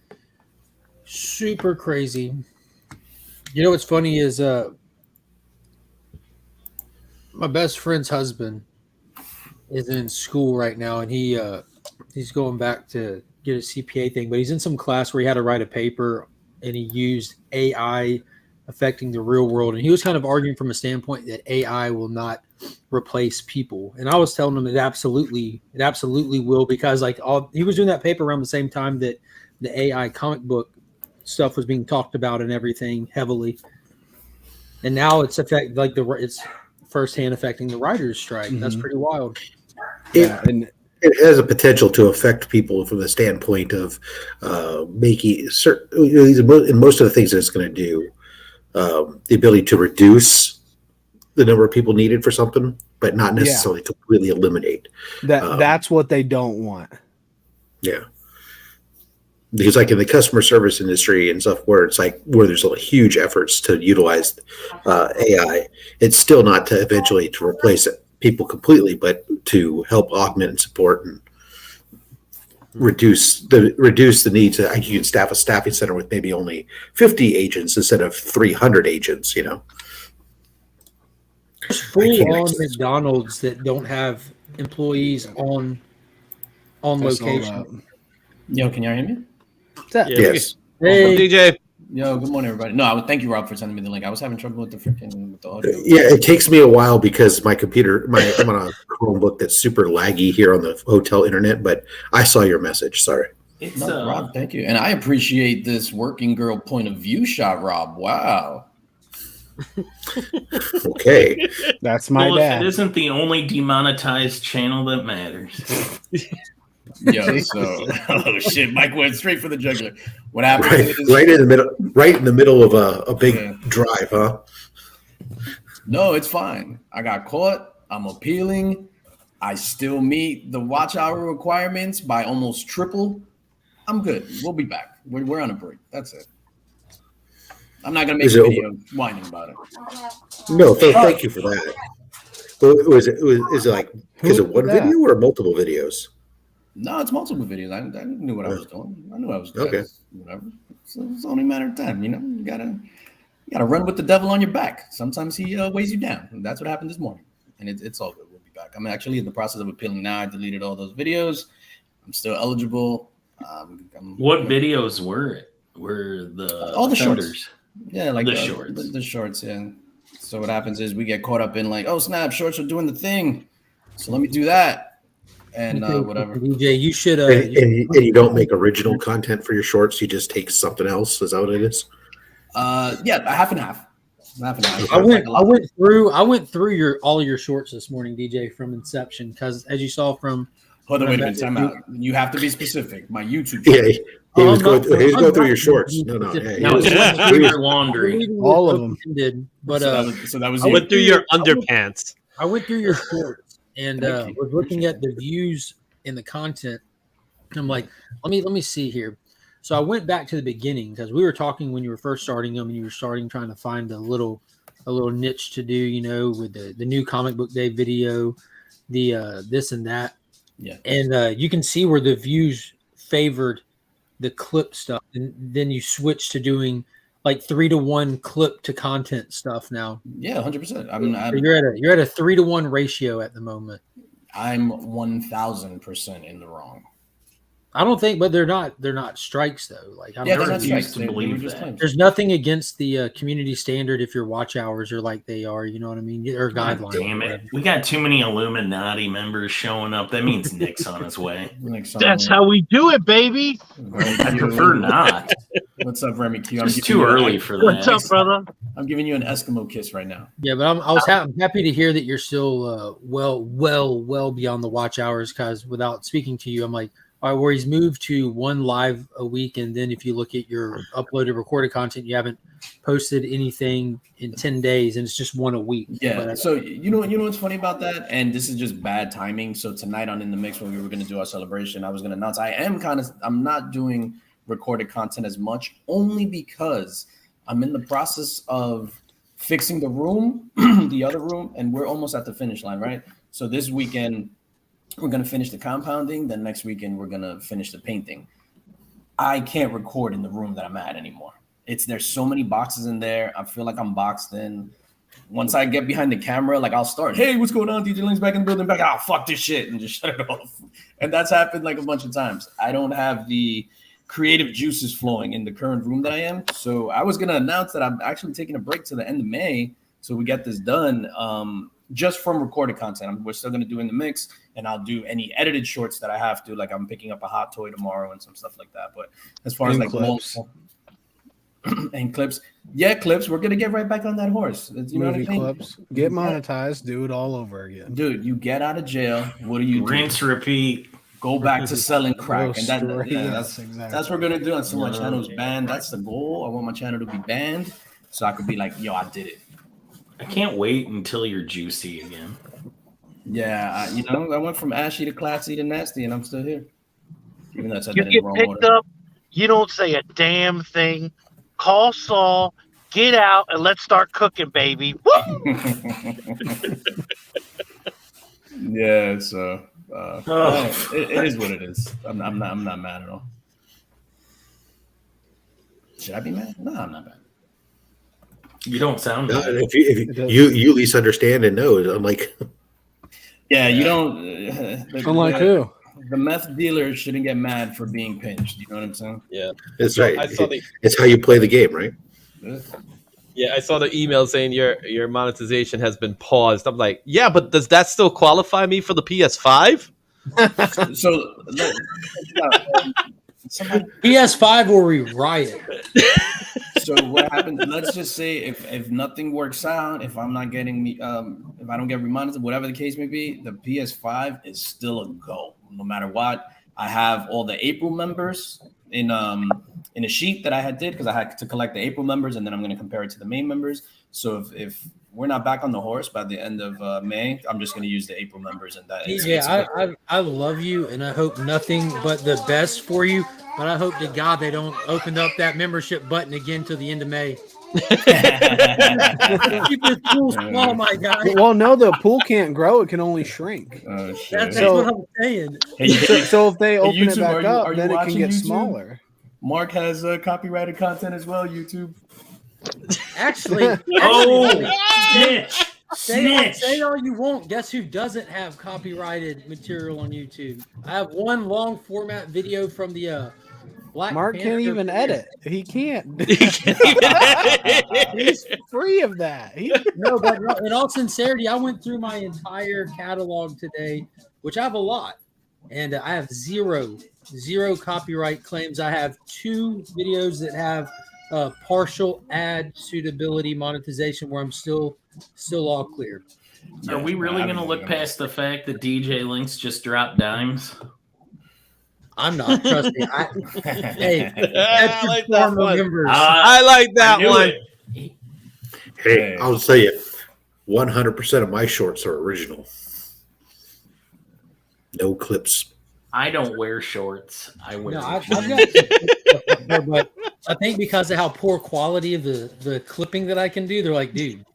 Super crazy. You know what's funny is my best friend's husband is in school right now, and he's going back to get a CPA thing, but he's in some class where he had to write a paper, and he used AI affecting the real world. And he was kind of arguing from a standpoint that AI will not replace people. And I was telling him it absolutely will, because like he was doing that paper around the same time that the AI comic book stuff was being talked about and everything heavily. And now it's it's firsthand affecting the writers' strike. That's pretty wild. And it has a potential to affect people from the standpoint of making certain, in most of the things that it's going to do, the ability to reduce the number of people needed for something, but not necessarily to completely eliminate. That's what they don't want. Yeah. Because like in the customer service industry and stuff where there's huge efforts to utilize AI, it's still not to eventually to replace people completely, but to help augment and support and reduce the need to, you can staff a staffing center with maybe only 50 agents instead of 300 agents, There's full-on McDonald's that don't have employees on location. Yo, can y'all hear me? Yes. Hey, DJ. Yo, good morning, everybody. No, thank you, Rob, for sending me the link. I was having trouble with the audio. Yeah, it takes me a while because my computer, I'm on a Chromebook that's super laggy here on the hotel internet, but I saw your message. Sorry. Rob, thank you. And I appreciate this working girl point of view shot, Rob. Wow. Okay. That's my dad. It isn't the only demonetized channel that matters. Yo, so oh shit, Mike went straight for the jugular. What happened? Right in the middle of a big drive, huh? No, it's fine. I got caught. I'm appealing. I still meet the watch hour requirements by almost triple. I'm good. We'll be back. We're on a break. That's it. I'm not gonna make a video whining about it. No, thank you for that. Is it one video or multiple videos? No, it's multiple videos. I knew what I was doing. I knew I was doing. Okay. Whatever. It's only a matter of time. You gotta run with the devil on your back. Sometimes he weighs you down. And that's what happened this morning. And it's all good. We'll be back. I'm actually in the process of appealing now. I deleted all those videos. I'm still eligible. What videos were it? Were all the offenders? shorts? Yeah, like the shorts. The shorts. Yeah. So what happens is we get caught up in like, oh snap, shorts are doing the thing. So let me do that. And whatever. DJ, you should. And you don't make original content for your shorts. You just take something else. Is that what it is? Yeah, half and half. I went through all your shorts this morning, DJ, from inception, because as you saw from. Hold on, wait a minute. Time out. You have to be specific. My YouTube. Yeah, he was going through your shorts. No. He was your laundry. All of them did, but so that was. I went through your underpants. I went through your shorts and was looking at the views and the content. I'm like, let me see here. So I went back to the beginning because we were talking when you were first starting them, and you were trying to find a little niche to do, with the new comic book day video. the this and that. Yeah. And you can see where the views favored the clip stuff, and then you switch to doing like 3-to-1 clip to content stuff now. Yeah, 100%. So you're at a 3-to-1 ratio at the moment. I'm 1,000% in the wrong. I don't think, but they're not strikes though. Like I don't They're not strikes. To believe that. There's nothing against the community standard if your watch hours are like they are. You know what I mean? Or guidelines. Damn it! We got too many Illuminati members showing up. That means Nick's on his way. That's how we do it, baby. I prefer not. What's up, Remy Q? It's too early for that. What's up, brother? I'm giving you an Eskimo kiss right now. Yeah, but I'm happy to hear that you're still well beyond the watch hours. Because without speaking to you, I'm like, all right, where he's moved to 1 live a week, and then if you look at your uploaded recorded content, you haven't posted anything in 10 days, and it's just 1 a week. Yeah. But so you know what's funny about that, and this is just bad timing. So tonight on In the Mix, when we were going to do our celebration, I was going to announce I'm not doing recorded content as much, only because I'm in the process of fixing the room, the other room, and we're almost at the finish line, right? So this weekend we're going to finish the compounding. Then next weekend, we're going to finish the painting. I can't record in the room that I'm at anymore. There's so many boxes in there. I feel like I'm boxed in. Once I get behind the camera, like I'll start, hey, what's going on? DJ Link's back in the building. Back, fuck this shit, and just shut it off. And that's happened like a bunch of times. I don't have the creative juices flowing in the current room that I am. So I was going to announce that I'm actually taking a break to the end of May so we get this done. Just from recorded content. We're still going to do In the Mix, and I'll do any edited shorts that I have to. Like I'm picking up a hot toy tomorrow and some stuff like that. But as far as like clips. and clips, clips, we're going to get right back on that horse. You know what I mean? Clips. Get monetized, do it all over again. Dude, you get out of jail. What do you do? Rinse, repeat. Go back to selling crack. And that's exactly. That's what we're going to do until my channel is banned. That's the goal. I want my channel to be banned so I could be like, yo, I did it. I can't wait until you're juicy again. Yeah, I went from ashy to classy to nasty, and I'm still here. Even though I said You that in get the wrong picked order. up, you don't say a damn thing. Call Saul, get out, and let's start cooking, baby. Woo! Yeah, so it is what it is. I'm not mad at all. Should I be mad? No, I'm not mad. You don't sound No, good. if you at least understand and know, I'm like, Yeah, you don't. Unlike who? The meth dealer shouldn't get mad for being pinched. You know what I'm saying? Yeah, that's So right. I saw the It's how you play the game, right? I saw the email saying your monetization has been paused. I'm like, yeah, but does that still qualify me for the PS5? So somebody, PS5 or we riot. so what happens? Let's just say if nothing works out, if I'm not getting if I don't get remonetized, whatever the case may be, the PS5 is still a go, no matter what. I have all the April members in a sheet that I did because I had to collect the April members, and then I'm going to compare it to the May members. So if we're not back on the horse by the end of May, I'm just going to use the April members, and that. I love you, and I hope nothing but the best for you. But I hope to God they don't open up that membership button again till the end of May. Keep your pool small, my guy. Well, no, the pool can't grow; it can only shrink. Oh, shit. That's So- what I'm saying. So if they open YouTube, it back up, are you then it can watching get YouTube? smaller. Mark has copyrighted content as well. YouTube. Actually, Snitch! say all you want. Guess who doesn't have copyrighted material on YouTube? I have one long format video from the Black Mark Panther can't even premiere. edit. He can't. He can't even edit. He's free of that. No, but in all sincerity, I went through my entire catalog today, which I have a lot, and I have zero copyright claims. I have 2 videos that have partial ad suitability monetization where I'm still all clear. Are we really going to look past the fact that DJ Links just dropped dimes? I'm not. Trust me. Hey, I like that one. members. I like that I knew one. it. Hey, I'll tell you, 100% of my shorts are original. No clips. I don't wear shorts. I wear. No, I've got but I think because of how poor quality of the clipping that I can do, they're like, dude,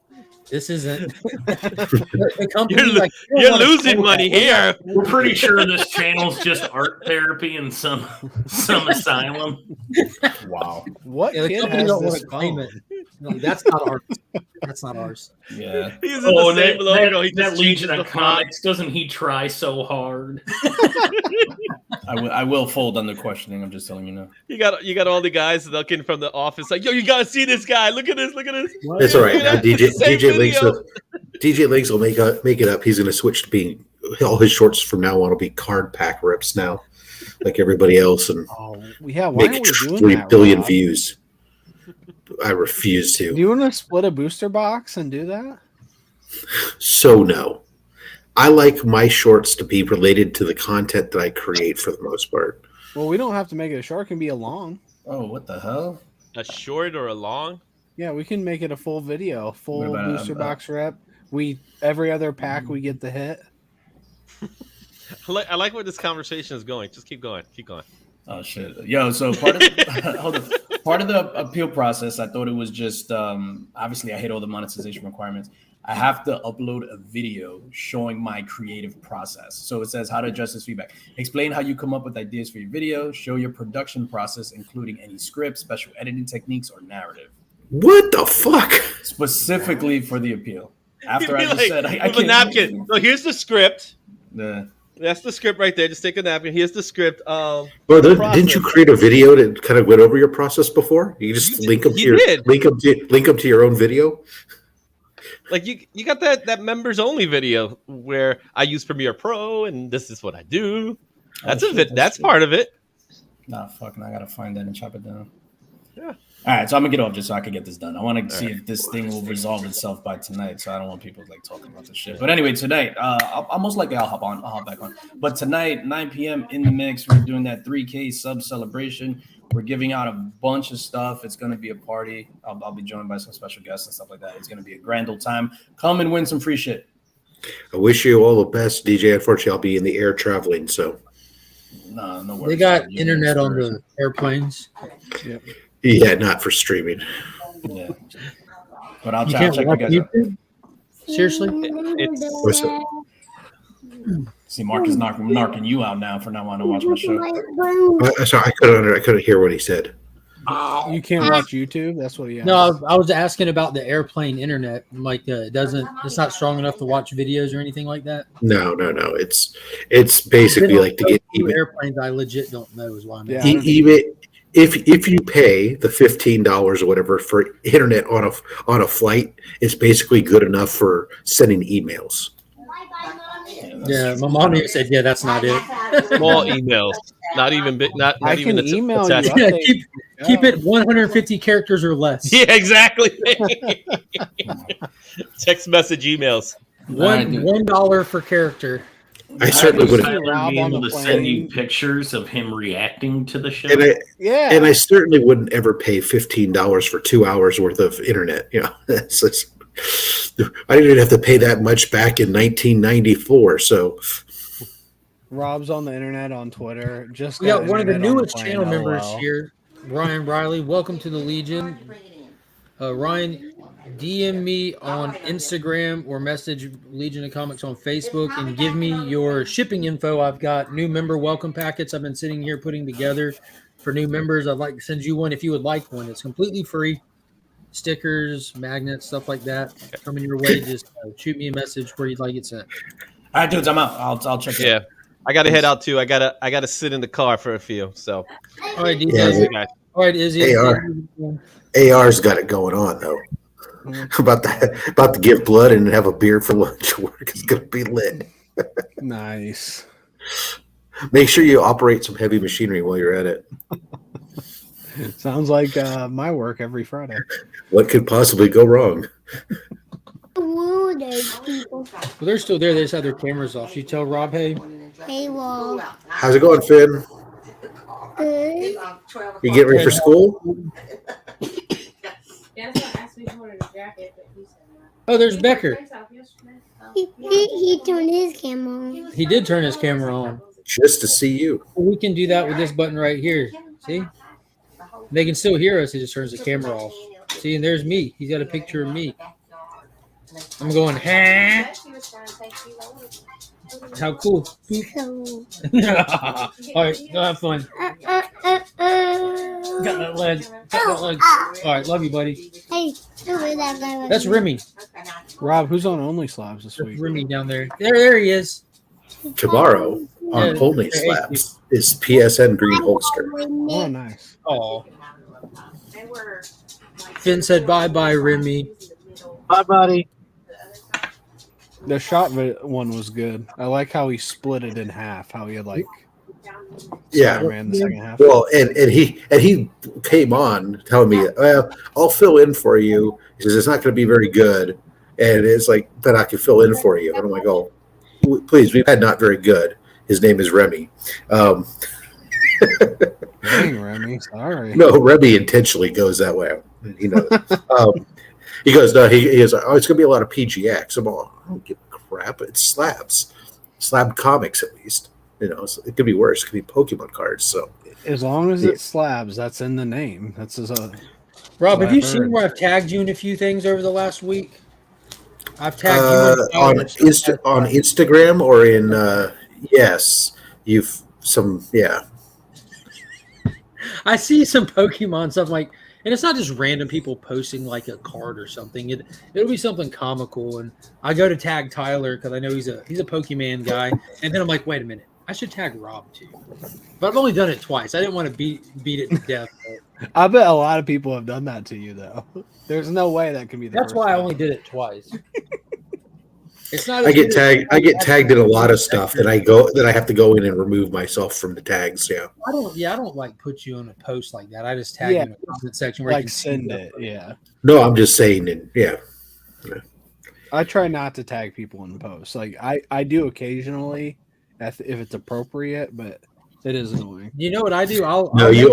This isn't. The company, You're losing money here. We're pretty sure this channel's just art therapy in some asylum. Wow. What Yeah, the kid company has don't want this to claim phone? it. Like, that's not ours. That's not ours. Yeah. He's in the same logo. He that just Legion changes of the font. Comics, doesn't he try so hard? I will fold under questioning. I'm just telling you now. You got all the guys looking from the office like, yo, you gotta see this guy. Look at this. Look at this. That's all right. Now, DJ Links video. DJ Links will make it up. He's going to switch to being all his shorts from now on will be card pack rips now, like everybody else, and Yeah, why make aren't we doing 3 that, billion Rob? views. I refuse Do to. you want to split a booster box and do that? So no, I like my shorts to be related to the content that I create for the most part. Well, we don't have to make it a short. It can be a long. Oh, what the hell? A short or a long? Yeah, we can make it a full video, full What about, booster box rep. Every other pack we get the hit. I like where this conversation is going. Just keep going. Keep going. Oh shit. Yo, so part of part of the appeal process, I thought it was just obviously I hate all the monetization requirements. I have to upload a video showing my creative process. So it says how to address this feedback. Explain how you come up with ideas for your video. Show your production process, including any script, special editing techniques, or narrative. What the fuck? Specifically for the appeal. After I You'd just be said, like, I with a can't. napkin. So here's the script. The, That's the script right there. Just take a napkin. Here's the script. Well, didn't you create a video that kind of went over your process before? You just link them to your own video. Like you got that members only video where I use Premiere Pro and this is what I do. That's That's part of it. Nah, fucking, I gotta find that and chop it down. Yeah. All right, so I'm gonna get off just so I can get this done. I want to see if this thing will resolve itself by tonight, so I don't want people like talking about this shit. But anyway, tonight, I'll most likely I'll hop back on. But tonight, 9 p.m. in the mix, we're doing that 3K sub celebration. We're giving out a bunch of stuff. It's gonna be a party. I'll be joined by some special guests and stuff like that. It's gonna be a grand old time. Come and win some free shit. I wish you all the best, DJ. Unfortunately, I'll be in the air traveling, so. No worries. They got internet on the airplanes. Yep. Yeah, not for streaming. Yeah. But I'll You check can't you watch guys out. YouTube? Seriously? What's that? See, Mark is knocking you out now for not wanting to watch my show. Sorry, I couldn't hear what he said. You can't watch YouTube. That's what he asked. No, I was asking about the airplane internet. Like, it's not strong enough to watch videos or anything like that. No. It's basically like to get even. Airplanes, I legit don't know is why I'm Yeah. asking. Even if you pay the $15 or whatever for internet on a flight, it's basically good enough for sending emails. Yeah, my mom even said, "Yeah, that's not it." Small emails. Not even big. Not I even can email you. attached. Yeah, keep it 150 characters or less. Yeah, exactly. Text message emails. $1 per character. I certainly would have. Rob Be on able the to send plane. you pictures of him reacting to the show. And I certainly wouldn't ever pay $15 for 2 hours worth of internet. You know, I didn't even have to pay that much back in 1994. So Rob's on the internet on Twitter. Just We got one of the internet on newest plane, channel members LOL. here, Ryan Riley. Welcome to the Legion. Ryan, DM me on Instagram or message Legion of Comics on Facebook and give me your shipping info. I've got new member welcome packets I've been sitting here putting together for new members. I'd like to send you one if you would like one. It's completely free. Stickers, magnets, stuff like that coming your way. Just shoot me a message where you'd like it sent. All right, dudes, I'm out. I'll check it. Yeah, I got to head out too. I gotta sit in the car for a few. So, All right, DJ. Yeah, All right, Izzy. AR's got it going on though. About to give blood and have a beer for lunch. Work is gonna be lit. Nice. Make sure you operate some heavy machinery while you're at it. Sounds like my work every Friday. What could possibly go wrong? Well, those people. Well, they're still there. They just have their cameras off. You tell Rob, hey. Hey, well, How's it going, Finn? good. You getting ready for school? Oh, there's Becker. He turned his camera on. He did turn his camera on. Just to see you. Well, we can do that with this button right here. See? They can still hear us. He just turns the camera off. See, and there's me. He's got a picture of me. I'm going, huh? How cool. So, All right, go have fun. Got that leg. Got that leg. All right, love you, buddy. hey, look at that guy. That's Remy. Rob, who's on Only Slabs this That's week? Remy down there. There he is. Tomorrow on Yeah. Only Slabs is PSN Green Holster. Oh, nice. Oh. Finn said bye-bye, Remy. Bye, buddy. The shot one was good. I like how he split it in half. How he had like Yeah. Spider-Man the second half. Well, and he came on telling me, well, I'll fill in for you. He says it's not going to be very good, and it's like, but I can fill in for you. And I'm like, oh, please, we've had not very good. His name is Remy. Dang, Remy, sorry. No, Remy intentionally goes that way. He knows. He goes, no, he is. Oh, it's going to be a lot of PGX. I'm all, I don't give a crap. It's slabs, slab comics at least. You know, so it could be worse. It could be Pokemon cards. So As long as it's slabs, that's in the name. That's his. Rob, have you I've seen heard. where I've tagged you in a few things over the last week? I've tagged you on Instagram or in yes, you've some I see some Pokemon stuff like, and it's not just random people posting like a card or something. It'll be something comical, and I go to tag Tyler because I know he's a Pokemon guy, and then I'm like, wait a minute, I should tag Rob too. But I've only done it twice. I didn't want to beat it to death. I bet a lot of people have done that to you, though. There's no way that can be. That's why I only did it twice. It's not. I get tagged in a lot of stuff that I have to go in and remove myself from the tags. Yeah. I don't like put you on a post like that. I just tag you in the comment section where you like can send it. Yeah. No, I'm just saying it. Yeah. I try not to tag people in posts. Like I do occasionally, if it's appropriate, but it is annoying. You know what I do? You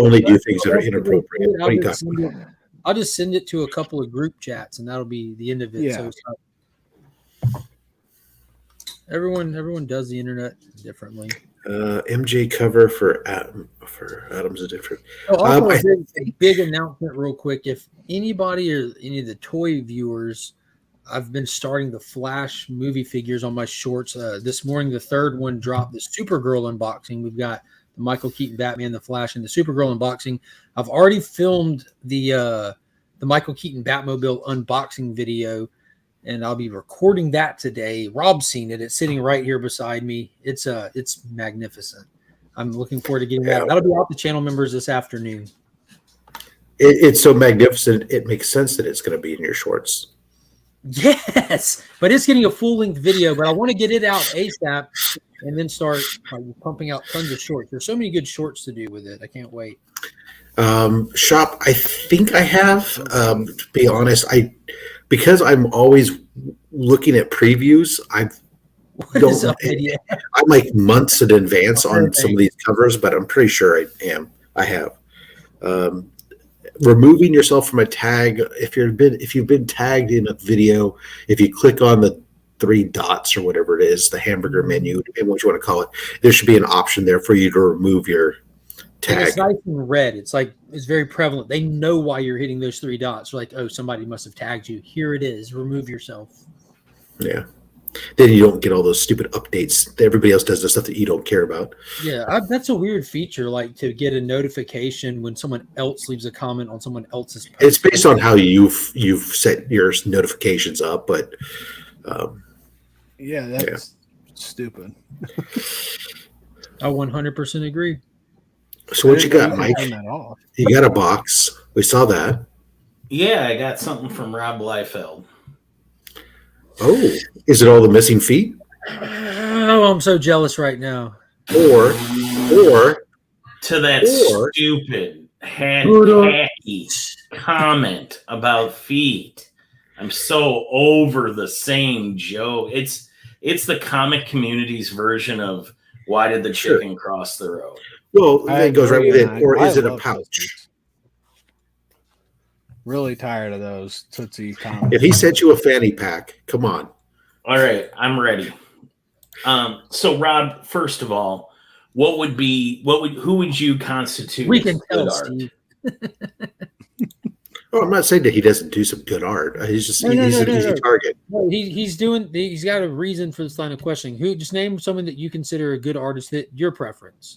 only do things that are inappropriate. What are you talking about? I'll just send it to a couple of group chats, and that'll be the end of it. Yeah. So it's not, everyone does the internet differently. MJ cover for Adams is different. Also, a big announcement, real quick. If anybody or any of the toy viewers, I've been starting the Flash movie figures on my shorts. This morning, the third one dropped. The Supergirl unboxing. We've got the Michael Keaton Batman, the Flash, and the Supergirl unboxing. I've already filmed the Michael Keaton Batmobile unboxing video, and I'll be recording that today. Rob's seen it. It's sitting right here beside me. It's magnificent. I'm looking forward to getting that. That'll be out to channel members this afternoon. It's so magnificent. It makes sense that it's going to be in your shorts. Yes, but it's getting a full-length video. But I want to get it out ASAP and then start pumping out tons of shorts. There's so many good shorts to do with it. I can't wait. Shop, I think I have. To be honest, because I'm always looking at previews. I'm like months in advance on some of these covers, but I'm pretty sure I have. Removing yourself from a tag. If you've been tagged in a video, if you click on the 3 dots or whatever it is, the hamburger menu, and what you want to call it, there should be an option there for you to remove your tag. And it's nice and red. It's very prevalent. They know why you're hitting those 3 dots. They're like, oh, somebody must have tagged you. Here it is. Remove yourself. Yeah. Then you don't get all those stupid updates. Everybody else does the stuff that you don't care about. Yeah, that's a weird feature, like to get a notification when someone else leaves a comment on someone else's post. It's based on how you've set your notifications up, but that's stupid. I 100% agree. So what you got, Mike? You got a box. We saw that. Yeah, I got something from Rob Liefeld. Oh, is it all the missing feet? Oh, I'm so jealous right now. Or to that stupid hacky comment about feet. I'm so over the same joke. It's the comic community's version of why did the chicken cross the road? Well, it goes right with it. Or is it a pouch? Really tired of those Tootsie comments. If he sent you a fanny pack, come on. All right, I'm ready. So Rob, first of all, who would you constitute? We can tell, Steve. Oh, I'm not saying that he doesn't do some good art. He's just he's an easy target. No, he's got a reason for this line of questioning. Who just name someone that you consider a good artist that your preference?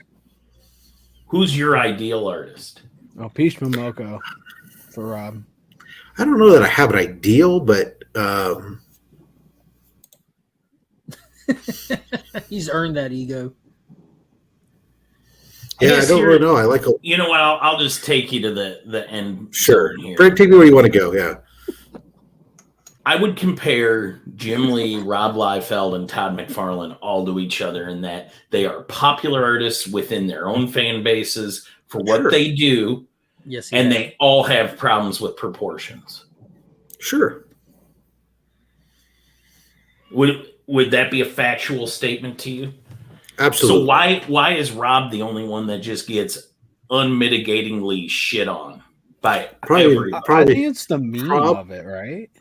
Who's your ideal artist? Oh, Peach Momoko for Rob. I don't know that I have an ideal, but he's earned that ego. Yeah, I don't really know. I like. You know what? I'll just take you to the end. Sure, here. Brent, take me where you want to go. Yeah, I would compare Jim Lee, Rob Liefeld, and Todd McFarlane all to each other in that they are popular artists within their own fan bases for what they do. Yes, and they all have problems with proportions. Sure. Would that be a factual statement to you? Absolutely. So why is Rob the only one that just gets unmitigatingly shit on by everybody? I think it's the meme of it, right?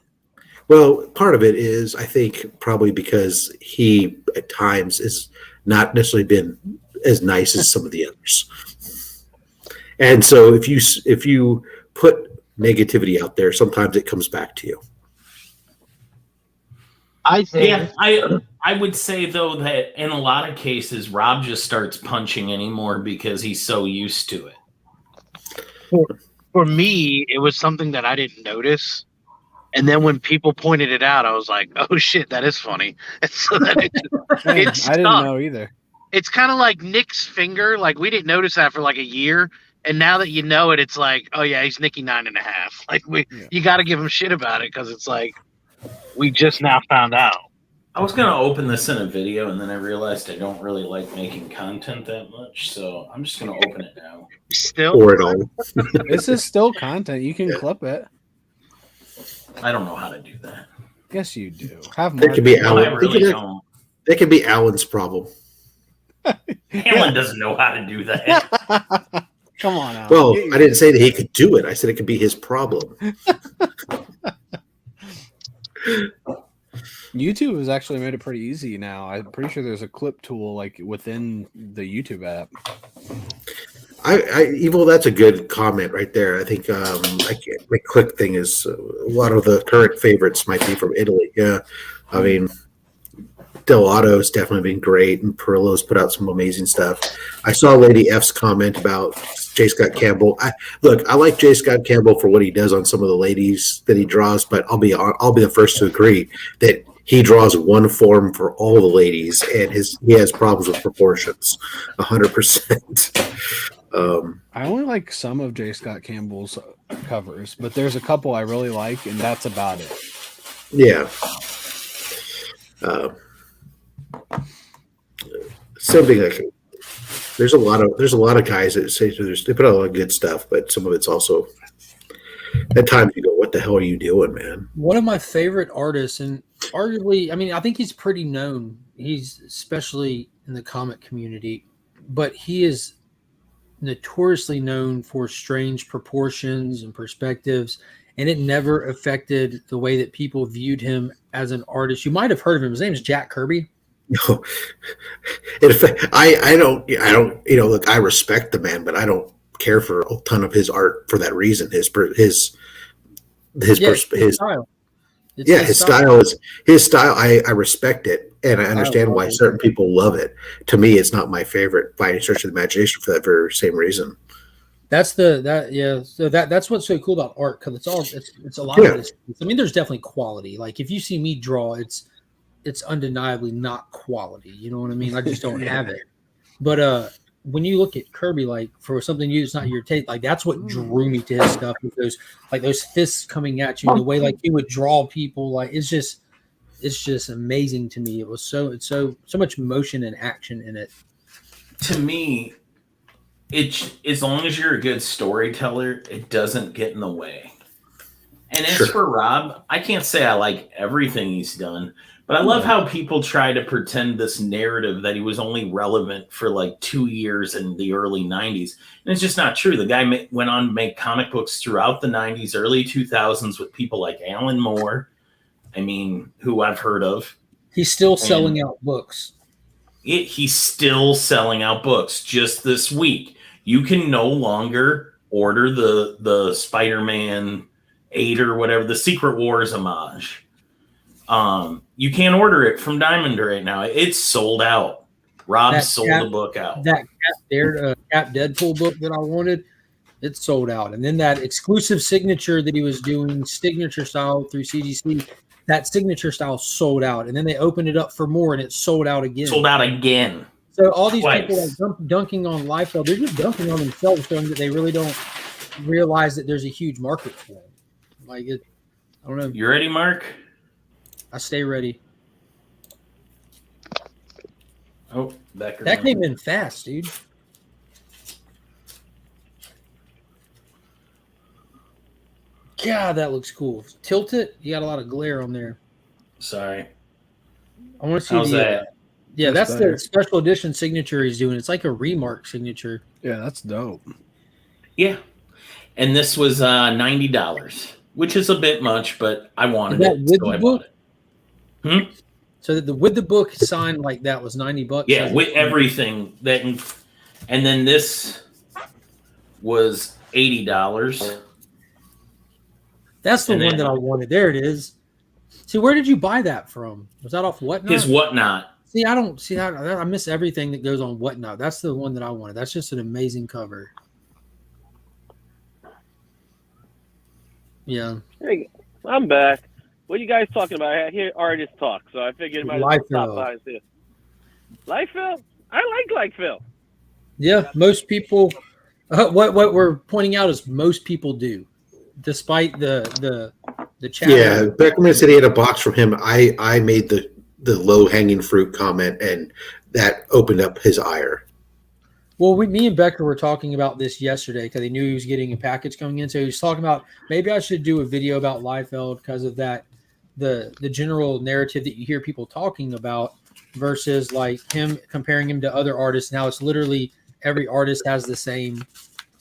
Well, part of it is, I think, probably because he at times is not necessarily been as nice as some of the others, and so if you put negativity out there, sometimes it comes back to you. I think. Yeah, I would say though that in a lot of cases, Rob just starts punching anymore because he's so used to it. For me, it was something that I didn't notice. And then when people pointed it out, I was like, oh shit, that is funny. And so then I didn't know either. It's kind of like Nick's finger. Like we didn't notice that for like a year. And now that you know it, it's like, oh yeah, he's Nicky 9.5. Like you got to give him shit about it. Cause it's like, we just now found out. I was going to open this in a video, and then I realized I don't really like making content that much, so I'm just going to open it now. Still? Or it all. This is still content. You can clip it. I don't know how to do that. Yes, you do. Have It could be Alan. I really don't. It could be Alan's problem. Alan doesn't know how to do that. Come on, Alan. Well, I didn't say that he could do it. I said it could be his problem. YouTube has actually made it pretty easy now. I'm pretty sure there's a clip tool like within the YouTube app. Evil, that's a good comment right there. I think my quick thing is a lot of the current favorites might be from Italy. Yeah, I mean, Delato's definitely been great, and Perillo's put out some amazing stuff. I saw Lady F's comment about J. Scott Campbell. I like J. Scott Campbell for what he does on some of the ladies that he draws, but I'll be the first to agree that he draws one form for all the ladies, and he has problems with proportions, 100%. I only like some of J. Scott Campbell's covers, but there's a couple I really like, and that's about it. Yeah. Something like there's a lot of guys that say they put out a lot of good stuff, but some of it's also at times you go, what the hell are you doing, man? One of my favorite artists, and arguably, I mean, I think he's pretty known. He's especially in the comic community, but he is notoriously known for strange proportions and perspectives, and it never affected the way that people viewed him as an artist. You might have heard of him. His name is Jack Kirby. No, I don't. Look, I respect the man, but I don't care for a ton of his art for that reason. His style. His style. I respect it, and I understand why certain people love it. To me, it's not my favorite by any stretch of the imagination for that very same reason. That's So that's what's so cool about art, because it's a lot of this. I mean, there's definitely quality. Like if you see me draw, it's undeniably not quality. You know what I mean? I just don't have it. But when you look at Kirby, like for something it's not your taste, like that's what drew me to his stuff, with those fists coming at you, and the way like he would draw people, like it's just amazing to me. It was so much motion and action in it. To me, as long as you're a good storyteller, it doesn't get in the way. And as for Rob, I can't say I like everything he's done, but I love how people try to pretend this narrative that he was only relevant for like 2 years in the early 90s. And it's just not true. The guy went on to make comic books throughout the 90s, early 2000s with people like Alan Moore, who I've heard of. He's still selling out books. He's still selling out books. Just this week, you can no longer order the Spider-Man 8 or whatever, the Secret Wars homage. You can't order it from Diamond right now. It's sold out. Rob sold the book out. That Cap Deadpool book that I wanted, it's sold out. And then that exclusive signature that he was doing, signature style through CGC, that signature style sold out. And then they opened it up for more, and it sold out again. Sold out again. So all these people are dunking on Liefeld. They're just dunking on themselves, showing that they really don't realize that there's a huge market for them. Like it, I don't know. You ready, Mark? I stay ready. Oh, that came in fast, dude. God, that looks cool. Tilt it. You got a lot of glare on there. Sorry. I want to see How's that? Yeah, that's the special edition signature he's doing. It's like a remark signature. Yeah, that's dope. Yeah. And this was $90, which is a bit much, but I wanted it, so I bought it. So with the book signed like that was $90. Yeah, with everything that, and then this was $80. That's the one that I wanted. There it is. See, where did you buy that from? Was that off Whatnot? His Whatnot. See, I don't see how I miss everything that goes on Whatnot. That's the one that I wanted. That's just an amazing cover. Yeah. Hey, I'm back. What are you guys talking about? I hear artists talk, so I figured I might as well stop by and see it. Liefeld? I like Liefeld. Yeah, most people. What we're pointing out is most people do, despite the chat. Yeah, Beckerman said he had a box from him. I made the low hanging fruit comment, and that opened up his ire. Well, me and Becker were talking about this yesterday because he knew he was getting a package coming in. So he was talking about maybe I should do a video about Liefeld because of that, the general narrative that you hear people talking about versus like him comparing him to other artists. Now it's literally every artist has the same.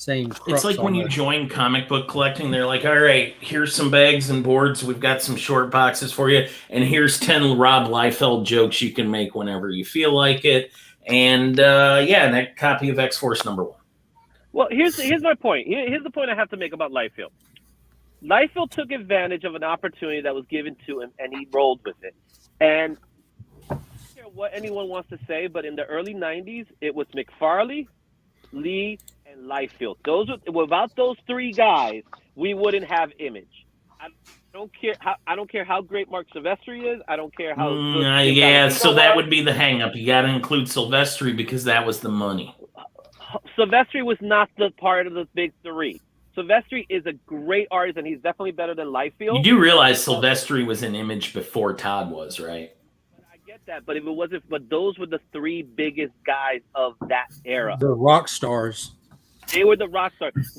It's like when you join comic book collecting, they're like, all right, here's some bags and boards. We've got some short boxes for you. And here's 10 Rob Liefeld jokes you can make whenever you feel like it. And that copy of X-Force #1. Well, here's my point. Here's the point I have to make about Liefeld. Liefeld took advantage of an opportunity that was given to him, and he rolled with it. And I don't care what anyone wants to say, but in the early 90s, it was McFarlane, Lee, and Liefeld. Without those three guys, we wouldn't have Image. I don't care how great Mark Silvestri is. I don't care how good so that would be the hang-up. You got to include Silvestri because that was the money. Silvestri was not the part of the big three. Silvestri is a great artist, and he's definitely better than Liefeld. You do realize Silvestri was an Image before Todd was, right? I get that, but if it wasn't, but those were the three biggest guys of that era. The rock stars. They were the rock stars.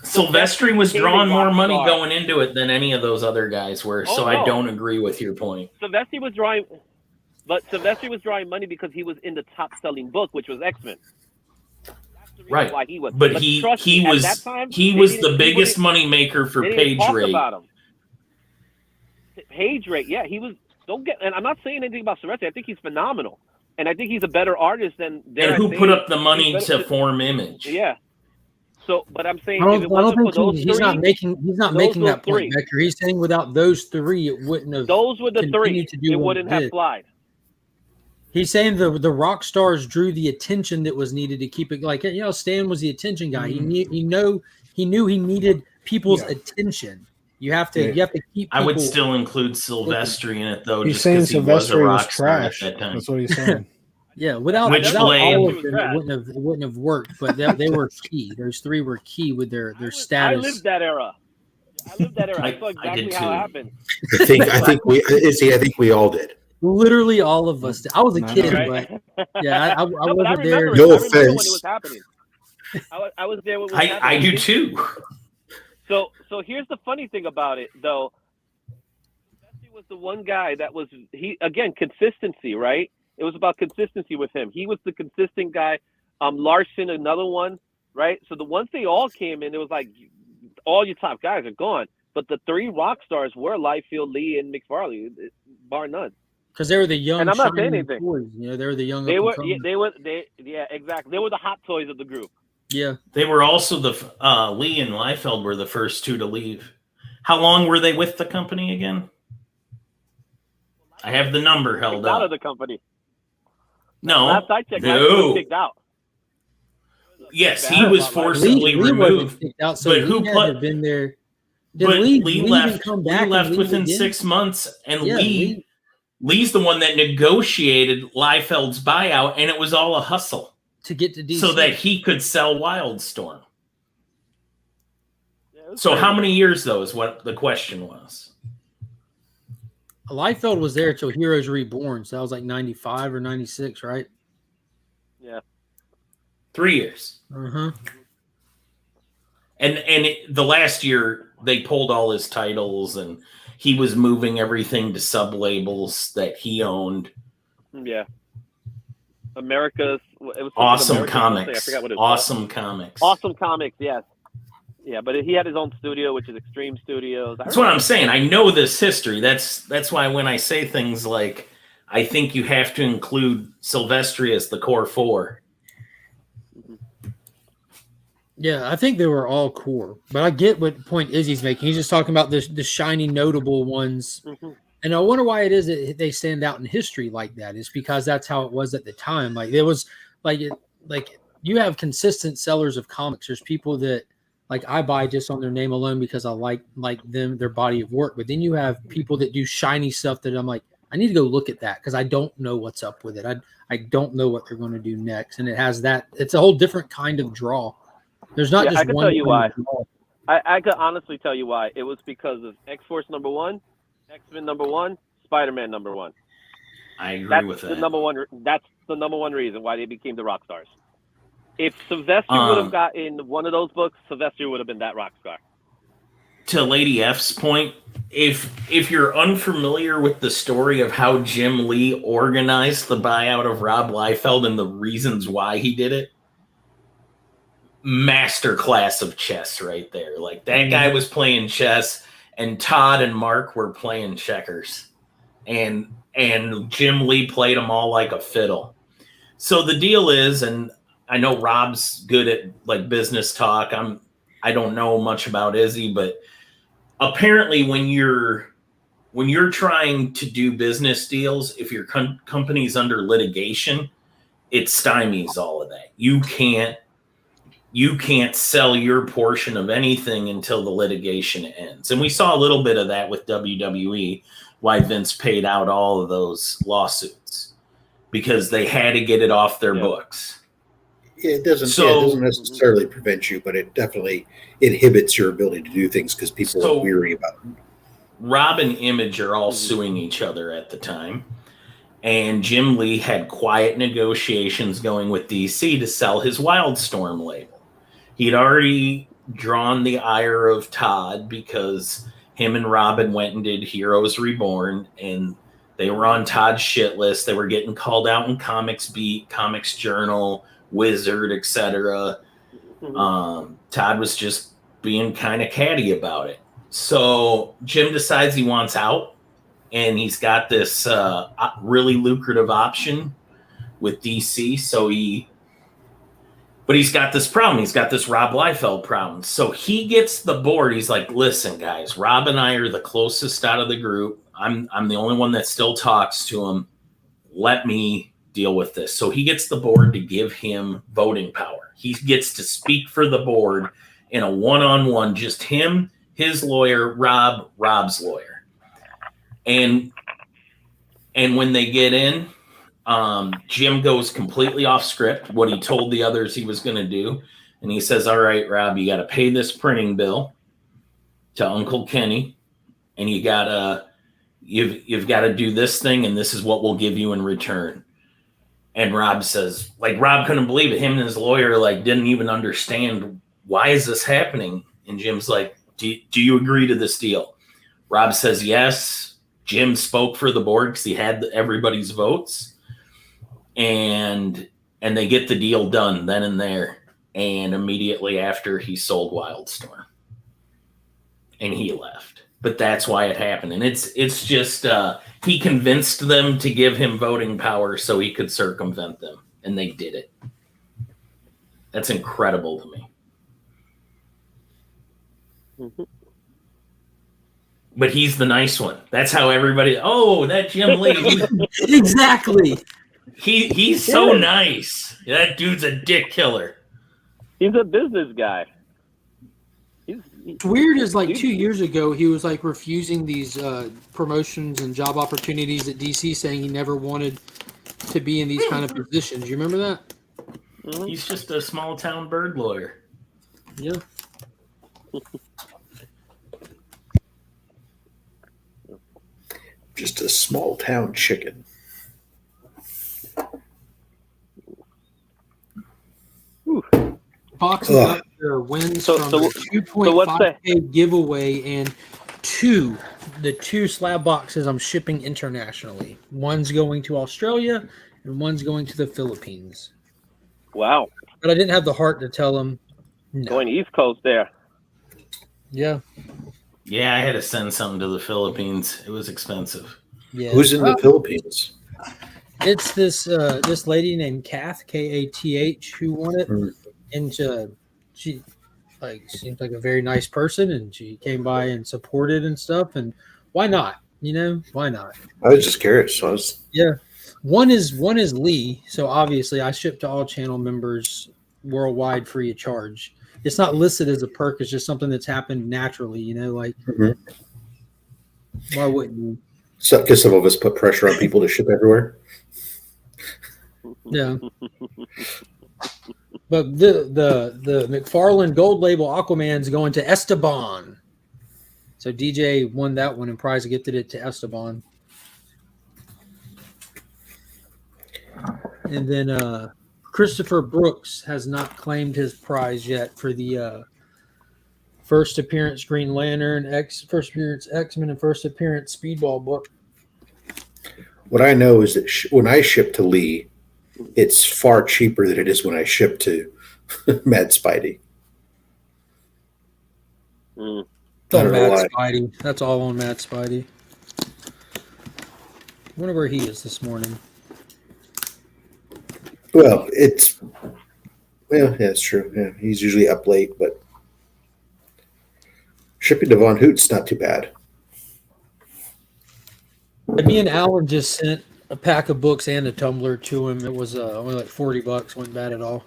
Silvestri was drawing more money going into it than any of those other guys were, I don't agree with your point. Silvestri was drawing money because he was in the top-selling book, which was X-Men. Right, why he was. but he was the biggest money maker for Page Rate. Page Rate, yeah, he was. And I'm not saying anything about Silvestri. I think he's phenomenal, and I think he's a better artist than. And who put up the money to form Image? Yeah. So, but I'm saying he's not making that point, Becker. He's saying without those three, it wouldn't have. Those were the three. It wouldn't have flied. He's saying the rock stars drew the attention that was needed to keep it like Stan was the attention guy. He knew he needed people's attention. You have to keep. People. I would still include Silvestri in it though. He's saying Silvestri was trash. That's what he's saying. Yeah, without all of them, it wouldn't have worked. But they were key. Those three were key with their status. I lived that era. I saw exactly how it happened. I think we all did. Literally all of us did. I was a kid, but yeah, I wasn't there. No offense. When it was happening. I was there when it was happening. I do too. So here's the funny thing about it, though. He was the one guy that was consistency, right? It was about consistency with him. He was the consistent guy. Larson, another one, right? So once they all came in, it was like all your top guys are gone. But the three rock stars were Liefeld, Lee, and McFarlane, bar none. Because they were the young. And I'm not saying anything. Boys, they were the young. They were exactly. They were the hot toys of the group. Yeah. They were also Lee and Liefeld were the first two to leave. How long were they with the company again? I have the number held up. Out of the company. No. Last I checked, Liefeld was kicked out. Yes, he was forcibly removed. Kicked out, so but who had been there? But Lee left. Come back Lee left within again? 6 months, and Lee's the one that negotiated Liefeld's buyout, and it was all a hustle to get to DC so that he could sell Wildstorm. So how many years, though, is what the question was. Liefeld was there till Heroes Reborn, so that was like 95 or 96, right? Yeah. 3 years. Uh-huh. And the last year, they pulled all his titles, and he was moving everything to sub-labels that he owned. Yeah. America's... It was Awesome America's Comics. I forgot what it was Awesome called. Comics. Awesome Comics, yes. Yeah, but he had his own studio, which is Extreme Studios. That's what I'm saying. I know this history. That's why when I say things like, I think you have to include Silvestri as the core four. Yeah, I think they were all core. But I get what point Izzy's making. He's just talking about the shiny, notable ones. Mm-hmm. And I wonder why it is that they stand out in history like that. It's because that's how it was at the time. Like, it was like you have consistent sellers of comics. There's people that, like, I buy just on their name alone because I like them, their body of work. But then you have people that do shiny stuff that I'm like, I need to go look at that because I don't know what's up with it. I don't know what they're going to do next. And it has that. It's a whole different kind of draw. There's not just I can one. tell you why. I could honestly tell you why. It was because of X-Force #1, X-Men #1, Spider-Man #1. I agree with that. That's the number one reason why they became the rock stars. If Silvestri would have gotten one of those books, Silvestri would have been that rock star. To Lady F's point, if you're unfamiliar with the story of how Jim Lee organized the buyout of Rob Liefeld and the reasons why he did it, masterclass of chess right there. Like, that guy was playing chess, and Todd and Mark were playing checkers, and Jim Lee played them all like a fiddle. So the deal is, and I know Rob's good at like business talk. I don't know much about Izzy, but apparently when you're trying to do business deals, if your company's under litigation, it stymies all of that. You can't sell your portion of anything until the litigation ends. And we saw a little bit of that with WWE, why Vince paid out all of those lawsuits, because they had to get it off their books. It doesn't necessarily prevent you, but it definitely inhibits your ability to do things because people are weary about it. Rob and Image are all suing each other at the time. And Jim Lee had quiet negotiations going with DC to sell his Wildstorm label. He'd already drawn the ire of Todd because him and Robin went and did Heroes Reborn, and they were on Todd's shit list. They were getting called out in Comics Beat, Comics Journal, Wizard, etc. Todd was just being kind of catty about it. So Jim decides he wants out, and he's got this really lucrative option with DC. But he's got this problem. He's got this Rob Liefeld problem. So he gets the board. He's like, listen, guys, Rob and I are the closest out of the group. I'm the only one that still talks to him. Let me deal with this. So he gets the board to give him voting power. He gets to speak for the board in a one-on-one, just him, his lawyer, Rob's lawyer. And when they get in, Jim goes completely off script, what he told the others he was going to do. And he says, all right, Rob, you got to pay this printing bill to Uncle Kenny, and you've got to do this thing, and this is what we'll give you in return. And Rob says, like, Rob couldn't believe it. Him and his lawyer, like, didn't even understand, why is this happening? And Jim's like, do you agree to this deal? Rob says, yes. Jim spoke for the board because he had everybody's votes. And they get the deal done then and there. And immediately after, he sold Wildstorm. And he left. But that's why it happened. And it's just he convinced them to give him voting power so he could circumvent them. And they did it. That's incredible to me. Mhm. But he's the nice one. That's how everybody. Oh, that Jim Lee. Exactly. He's so nice. That dude's a dick killer. He's a business guy. It's weird is like 2 years ago, he was like refusing these promotions and job opportunities at DC, saying he never wanted to be in these kind of positions. You remember that? Mhm. He's just a small town bird lawyer. Yeah. Just a small town chicken. Boxes up their wins from the 2.5K giveaway, and the two slab boxes I'm shipping internationally. One's going to Australia and one's going to the Philippines. Wow. But I didn't have the heart to tell them no. Going East Coast there. Yeah. Yeah, I had to send something to the Philippines. It was expensive. Yeah. Who's in the Philippines? It's this lady named Kath, Kath, who won it. And she seems like a very nice person, and she came by and supported and stuff. And why not? Why not? I was just curious. Yeah. One is Lee, so obviously I ship to all channel members worldwide free of charge. It's not listed as a perk; it's just something that's happened naturally. Why wouldn't you? So, because some of us put pressure on people to ship everywhere. Yeah. But the McFarlane Gold Label Aquaman's going to Esteban. So DJ won that one and prize gifted it to Esteban. And then Christopher Brooks has not claimed his prize yet for the first appearance Green Lantern, first appearance X-Men, and first appearance Speedball book. What I know is that when I ship to Lee, it's far cheaper than it is when I ship to Mad Spidey. It's on Mad Spidey. That's all on Mad Spidey. I wonder where he is this morning. Well, yeah, it's true. Yeah, he's usually up late, but shipping to Von Hoot's not too bad. Me and Alan just sent a pack of books and a tumbler to him. It was only like $40. Wasn't bad at all.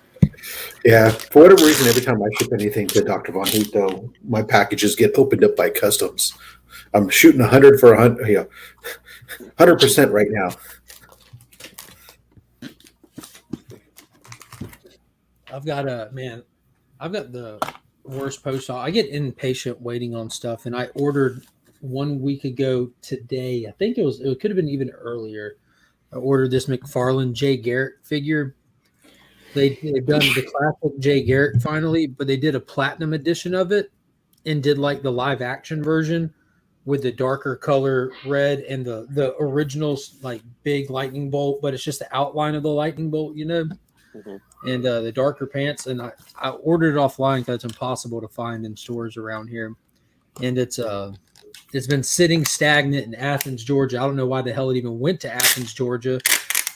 Yeah, for whatever reason, every time I ship anything to Dr. Von Hoot, though, my packages get opened up by customs. I'm shooting 100 for 100, 100% right now. I've got the worst post. I get impatient waiting on stuff, and I ordered 1 week ago today. I think it could have been even earlier. I ordered this McFarlane Jay Garrett figure. They've done the classic Jay Garrett finally, but they did a platinum edition of it and did like the live action version with the darker color red and the original like big lightning bolt, but it's just the outline of the lightning bolt, Mm-hmm. And the darker pants. And I ordered it offline because it's impossible to find in stores around here. And it's been sitting stagnant in Athens, Georgia. I don't know why the hell it even went to Athens, Georgia,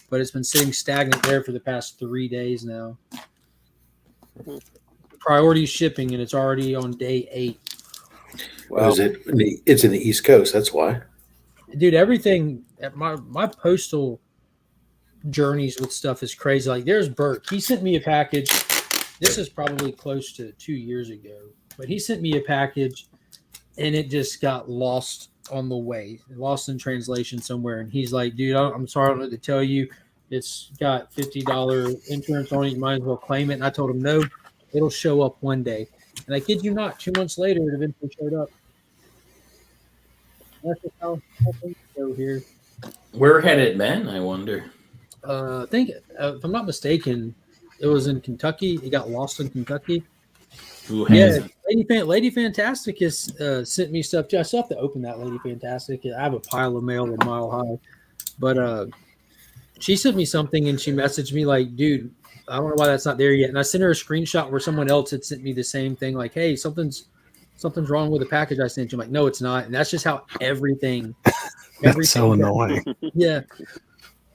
but it's been sitting stagnant there for the past 3 days now. Priority shipping, and it's already on day 8. Wow. It's in the East Coast. That's why. Dude, everything at my postal journeys with stuff is crazy. Like there's Burke. He sent me a package. This is probably close to 2 years ago, but he sent me a package and it just got lost on the way, lost in translation somewhere. And he's like, dude, I'm sorry, I don't know what to tell you. It's got $50 insurance on it. You might as well claim it. And I told him, no, it'll show up one day. And I kid you not, 2 months later, it eventually showed up. That's just how things go here. Where had it been, I wonder? I think, if I'm not mistaken, it was in Kentucky. It got lost in Kentucky. Yeah, Lady Fantastic has sent me stuff too. I still have to open that Lady Fantastic. I have a pile of mail a mile high. But she sent me something and she messaged me like, dude, I don't know why that's not there yet. And I sent her a screenshot where someone else had sent me the same thing, like, hey, something's wrong with the package I sent you. I'm like, no, it's not. And that's just how everything That's so annoying. Yeah.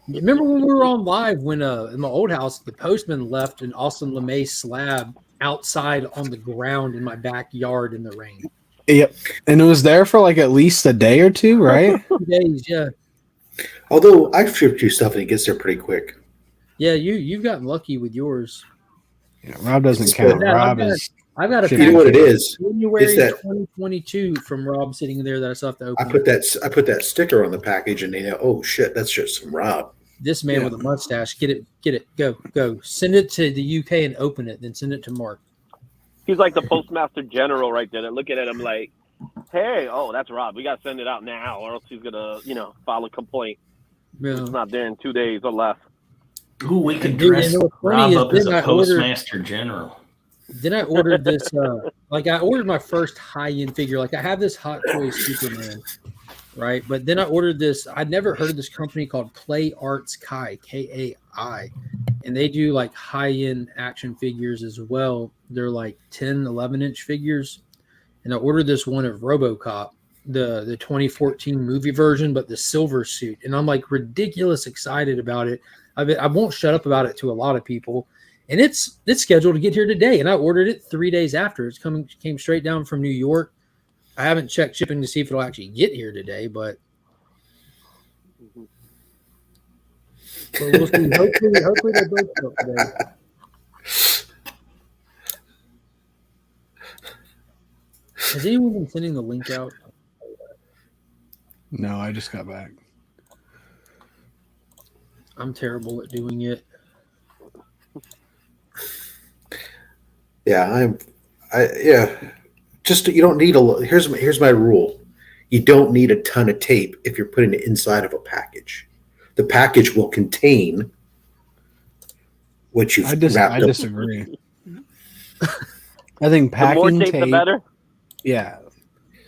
Remember when we were on live when in my old house, the postman left an Austin LeMay slab outside on the ground in my backyard in the rain. Yep. And it was there for like at least a day or two, right? 2 days, yeah. Although I've shipped you stuff and it gets there pretty quick. Yeah, you've gotten lucky with yours. Yeah, Rob doesn't count. I've got a you know what it is. January It's that 2022 from Rob sitting there that I still have to open. I put that sticker on the package and they know, oh shit, that's just from Rob. This man with a mustache, get it, go. Send it to the UK and open it, then send it to Mark. He's like the postmaster general right there. Looking at him like, hey, oh, that's Rob. We got to send it out now, or else he's gonna, file a complaint. Yeah. It's not there in 2 days or less. Ooh, we could dress Rob up as a postmaster general. Then I ordered this. I ordered my first high-end figure. Like I have this Hot Toys Superman, right? But then I ordered this. I'd never heard of this company called Play Arts Kai, Kai, and they do like high-end action figures as well. They're like 10, 11-inch figures, and I ordered this one of RoboCop, the 2014 movie version, but the silver suit, and I'm like ridiculous excited about it. I won't shut up about it to a lot of people. And it's scheduled to get here today, and I ordered it 3 days after. Came straight down from New York. I haven't checked shipping to see if it'll actually get here today, but we'll see. Hopefully they both go today. Has anyone been sending the link out? No, I just got back. I'm terrible at doing it. Yeah, Just you don't need here's my rule. You don't need a ton of tape if you're putting it inside of a package. The package will contain what you've wrapped up. I disagree. I think packing the more tape, tape, the better. Yeah,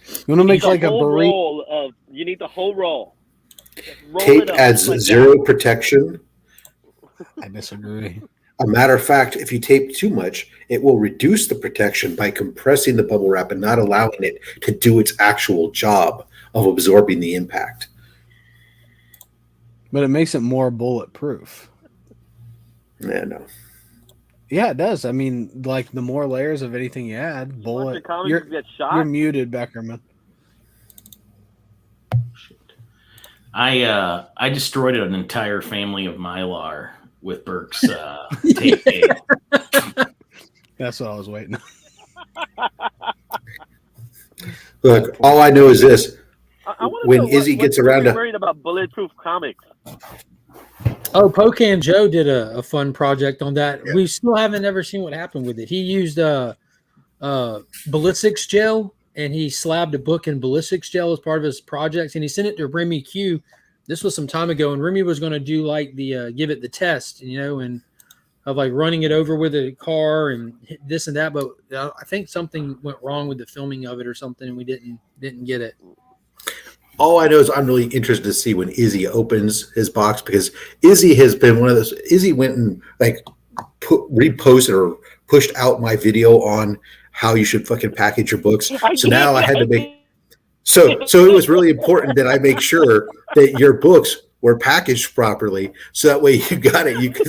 you want to make like a burrito. You need the whole roll. Tape adds like zero protection. I disagree. A matter of fact, if you tape too much, it will reduce the protection by compressing the bubble wrap and not allowing it to do its actual job of absorbing the impact. But it makes it more bulletproof. Yeah, no. Yeah, it does. I mean, like the more layers of anything you add, bullet. You're muted, Beckerman. I destroyed an entire family of Mylar with Burke's tape. That's what I was waiting on. Look, all I know is this. When Izzy gets around to worried about bulletproof comics. Oh, Pocan Joe did a fun project on that. Yeah. We still haven't ever seen what happened with it. He used ballistics gel, and he slabbed a book in ballistics gel as part of his projects, and he sent it to Remy Q. This was some time ago, and Remy was going to do like the give it the test, and of like running it over with a car and this and that. But I think something went wrong with the filming of it or something, and we didn't get it. All I know is I'm really interested to see when Izzy opens his box, because Izzy has been one of those. Izzy went and like reposted or pushed out my video on how you should fucking package your books. So now I had to make. So it was really important that I make sure that your books were packaged properly, so that way you got it. You could.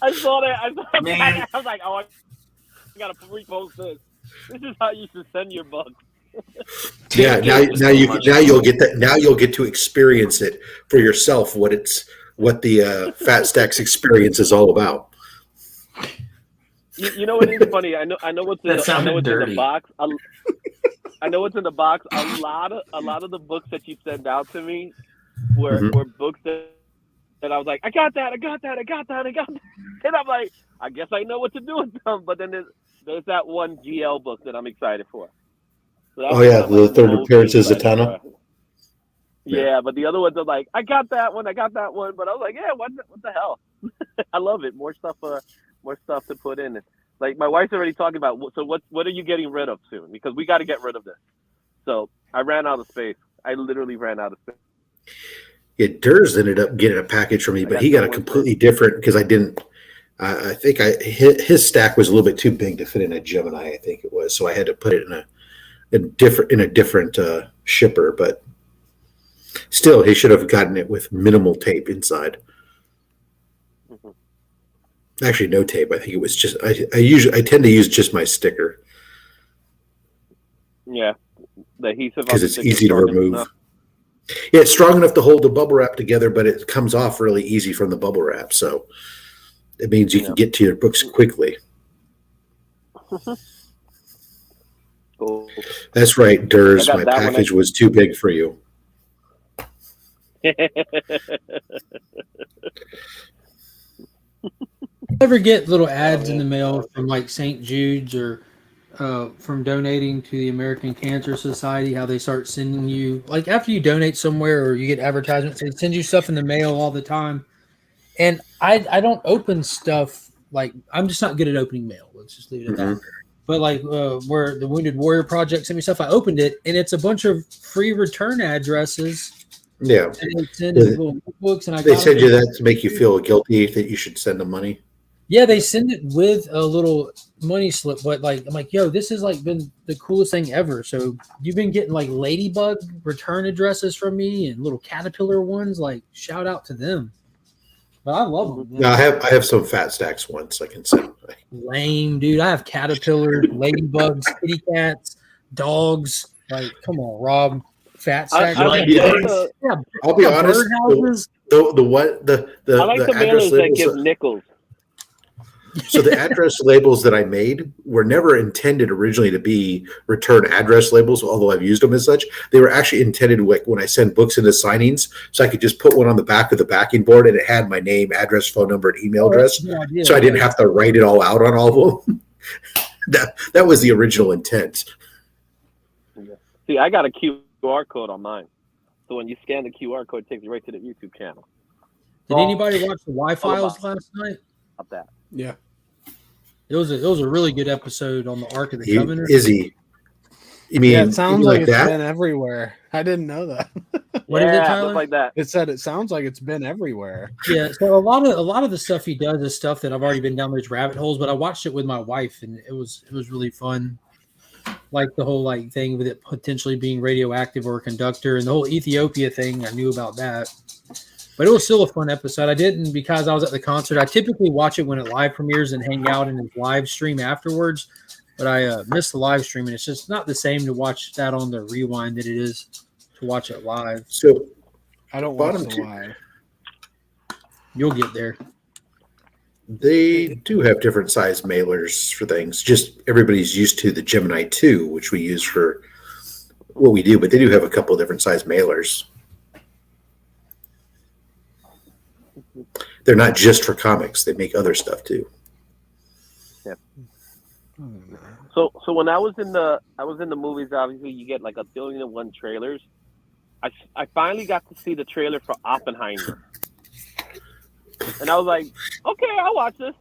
I saw that. I was like, oh, I gotta repost this. This is how you should send your books. Yeah, now you'll get that. Now you'll get to experience it for yourself. What the Fat Stacks experience is all about. You know what is funny? I know what's in the box. I know what's in the box. A lot of the books that you send out to me were books that I was like, I got that. And I'm like, I guess I know what to do with them. But then there's that one GL book that I'm excited for. So the third appearance is Zatanna. Yeah, but the other ones are like, I got that one. But I was like, yeah, what the hell? I love it. More stuff to put in. Like my wife's already talking about. So what are you getting rid of soon? Because we got to get rid of this. So I ran out of space. I literally ran out of space. Yeah, Durs ended up getting a package from me, but he got a completely different, because I didn't. I think his stack was a little bit too big to fit in a Gemini. I think it was, so I had to put it in a different shipper. But Still, he should have gotten it with minimal tape inside. Mhm. Actually, no tape. I think it was just. I tend to use just my sticker Yeah, the adhesive because on the it's stick easy is to strong remove. enough. Yeah, it's strong enough to hold the bubble wrap together, but it comes off really easy from the bubble wrap. So it means you can get to your books quickly. Cool. That's right, Durs. I got My that one. package was too big for you. Ever get little ads in the mail from like St. Jude's or from donating to the American Cancer Society? How they start sending you, like, after you donate somewhere or you get advertisements, they send you stuff in the mail all the time. And I don't open stuff, like, I'm just not good at opening mail. Let's just leave it at that. But like where the Wounded Warrior Project sent me stuff, I opened it and it's a bunch of free return addresses. Yeah, and they send little books, and they send you that to make you feel guilty that you should send them money. Yeah, they send it with a little money slip, but like I'm like, yo, this has like been the coolest thing ever. So you've been getting like ladybug return addresses from me and little caterpillar ones. Like, shout out to them. But I love them. No, I have some Fat Stacks ones I can send. Lame, dude. I have caterpillars, ladybugs, kitty cats, dogs. Like, come on, Rob. Fat Stacks. I'll be honest. The I like the mailers that give nickels. So the address labels that I made were never intended originally to be return address labels, although I've used them as such. They were actually intended, like, when I send books into signings, so I could just put one on the back of the backing board and it had my name, address, phone number, and email address. So I didn't have to write it all out on all of them. That was the original intent. See, I got a QR code on mine. So when you scan the QR code, it takes you right to the YouTube channel. Did anybody watch the Y-Files last night? About that. Yeah. It was a really good episode on the Ark of the Covenant. Izzy. You mean, yeah, it sounds like it's that? been everywhere. I didn't know that. What is it, Tyler? Like that. It said it sounds like it's been everywhere. Yeah, so a lot of the stuff he does is stuff that I've already been down those rabbit holes, but I watched it with my wife and it was really fun. Like the whole like thing with it potentially being radioactive or a conductor, and the whole Ethiopia thing. I knew about that. But it was still a fun episode. I didn't, because I was at the concert. I typically watch it when it live premieres and hang out in his live stream afterwards. But I missed the live stream, and it's just not the same to watch that on the rewind that it is to watch it live. So I don't watch the live. You'll get there. They do have different size mailers for things. Just everybody's used to the Gemini 2, which we use for what we do, but they do have a couple of different size mailers. They're not just for comics; they make other stuff too. Yeah. So when I was in the movies, obviously you get like 1,000,001 trailers. I finally got to see the trailer for Oppenheimer, and I was like, okay, I'll watch this.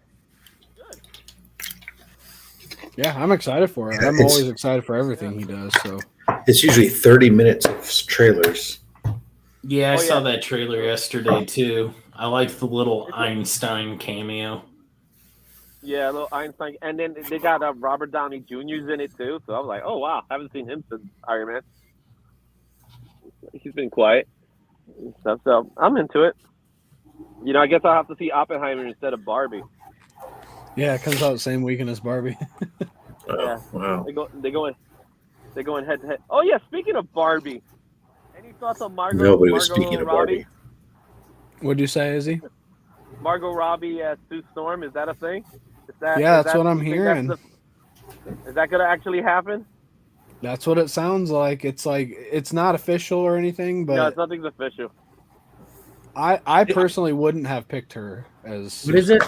Good. Yeah, I'm excited for it. I'm always excited for everything he does. So it's usually 30 minutes of trailers. Yeah, I saw that trailer yesterday too. I like the little Einstein cameo. Yeah, a little Einstein, and then they got Robert Downey Jr.'s in it too. So I was like, oh wow, I haven't seen him since Iron Man. He's been quiet. So I'm into it. You know, I guess I'll have to see Oppenheimer instead of Barbie. yeah, it comes out the same weekend as Barbie. Yeah. Wow. They're going head to head. Oh yeah, speaking of Barbie, any thoughts on Margot? Nobody was speaking of Barbie. What'd you say, Izzy? Margot Robbie as Sue Storm, is that a thing? That's what I'm hearing. Is that going to actually happen? That's what it sounds like. It's not official or anything, but No, nothing's official. I personally wouldn't have picked her as What is it?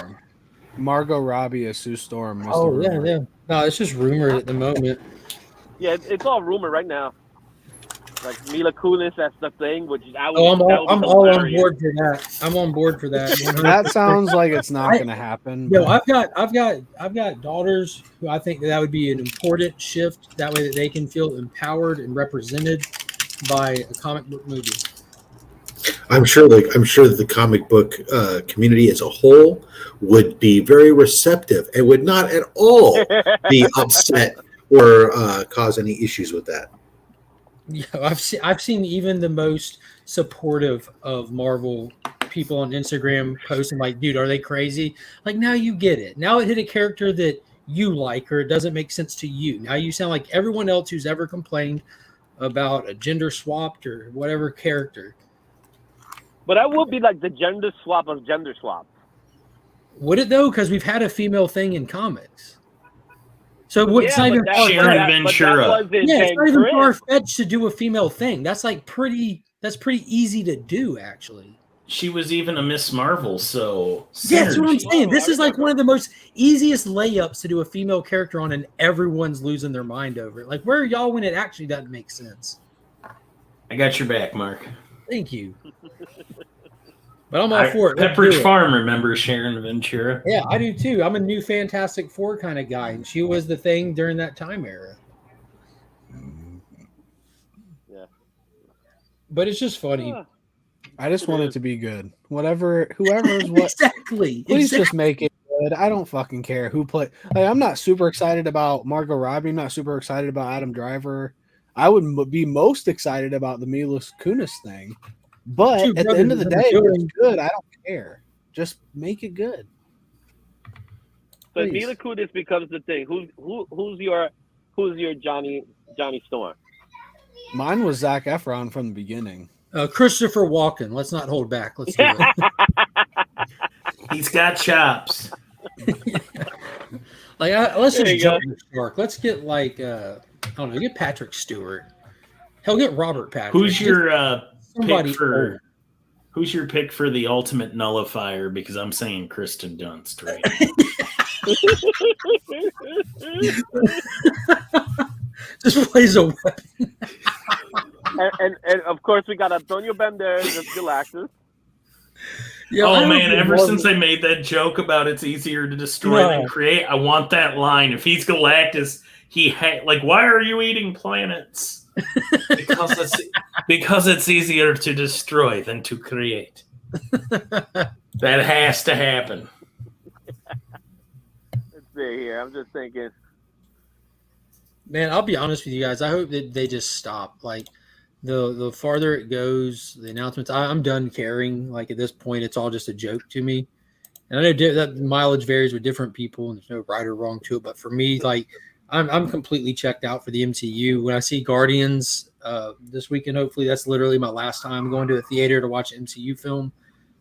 Margot Robbie as Sue Storm. Oh yeah. No, it's just rumored at the moment. Yeah, it's all rumor right now. Like Mila Kunis, that's the thing. Which I'm all on board for that. I'm on board for that. That sounds like it's not going to happen. No, I've got daughters who I think that would be an important shift. That way that they can feel empowered and represented by a comic book movie. I'm sure that the comic book community as a whole would be very receptive and would not at all be upset or cause any issues with that. Yeah, I've seen even the most supportive of Marvel people on Instagram posting like, dude, are they crazy? Like, now you get it. Now it hit a character that you like, or it doesn't make sense to you. Now you sound like everyone else who's ever complained about a gender swapped or whatever character. But that would be like the gender swap of gender swap. Would it though? Because we've had a female thing in comics. So it's not even Sharon Ventura. It's not even far-fetched to do a female thing. That's like pretty easy to do, actually. She was even a Miss Marvel, so yeah, that's what I'm saying. This is like one of the most easiest layups to do a female character on, and everyone's losing their mind over it. Like, where are y'all when it actually doesn't make sense? I got your back, Mark. Thank you. But I'm all for it. Pepperidge Farm remembers Sharon Ventura. Yeah, I do too. I'm a new Fantastic Four kind of guy, and she was the thing during that time era. Yeah. But it's just funny. I just want it to be good. Whoever's what. Exactly. Please just make it good. I don't fucking care who play. Like, I'm not super excited about Margot Robbie. I'm not super excited about Adam Driver. I would be most excited about the Mila Kunis thing. But at the end of the day, if it's good, I don't care. Just make it good. So Mila Kunis becomes the thing. Who's your Johnny Storm? Mine was Zac Efron from the beginning. Christopher Walken. Let's not hold back. Let's do it. He's got chops. Let's just jump the shark. Let's get get Patrick Stewart. Hell, get Robert Patrick. Who's your Who's your pick for the ultimate nullifier? Because I'm saying Kristen Dunst right now. Just plays a weapon. and of course we got Antonio Banderas as Galactus. Yeah, oh man! Ever since I made that joke about it's easier to destroy than create, I want that line. If he's Galactus, why are you eating planets? because it's easier to destroy than to create. That has to happen. Let's see here. I'm just thinking. Man, I'll be honest with you guys. I hope that they just stop. Like, the farther it goes, the announcements, I'm done caring. Like, at this point, it's all just a joke to me. And I know that mileage varies with different people, and there's no right or wrong to it. But for me, like, I'm completely checked out for the MCU. When I see Guardians this weekend, hopefully that's literally my last time going to a theater to watch an MCU film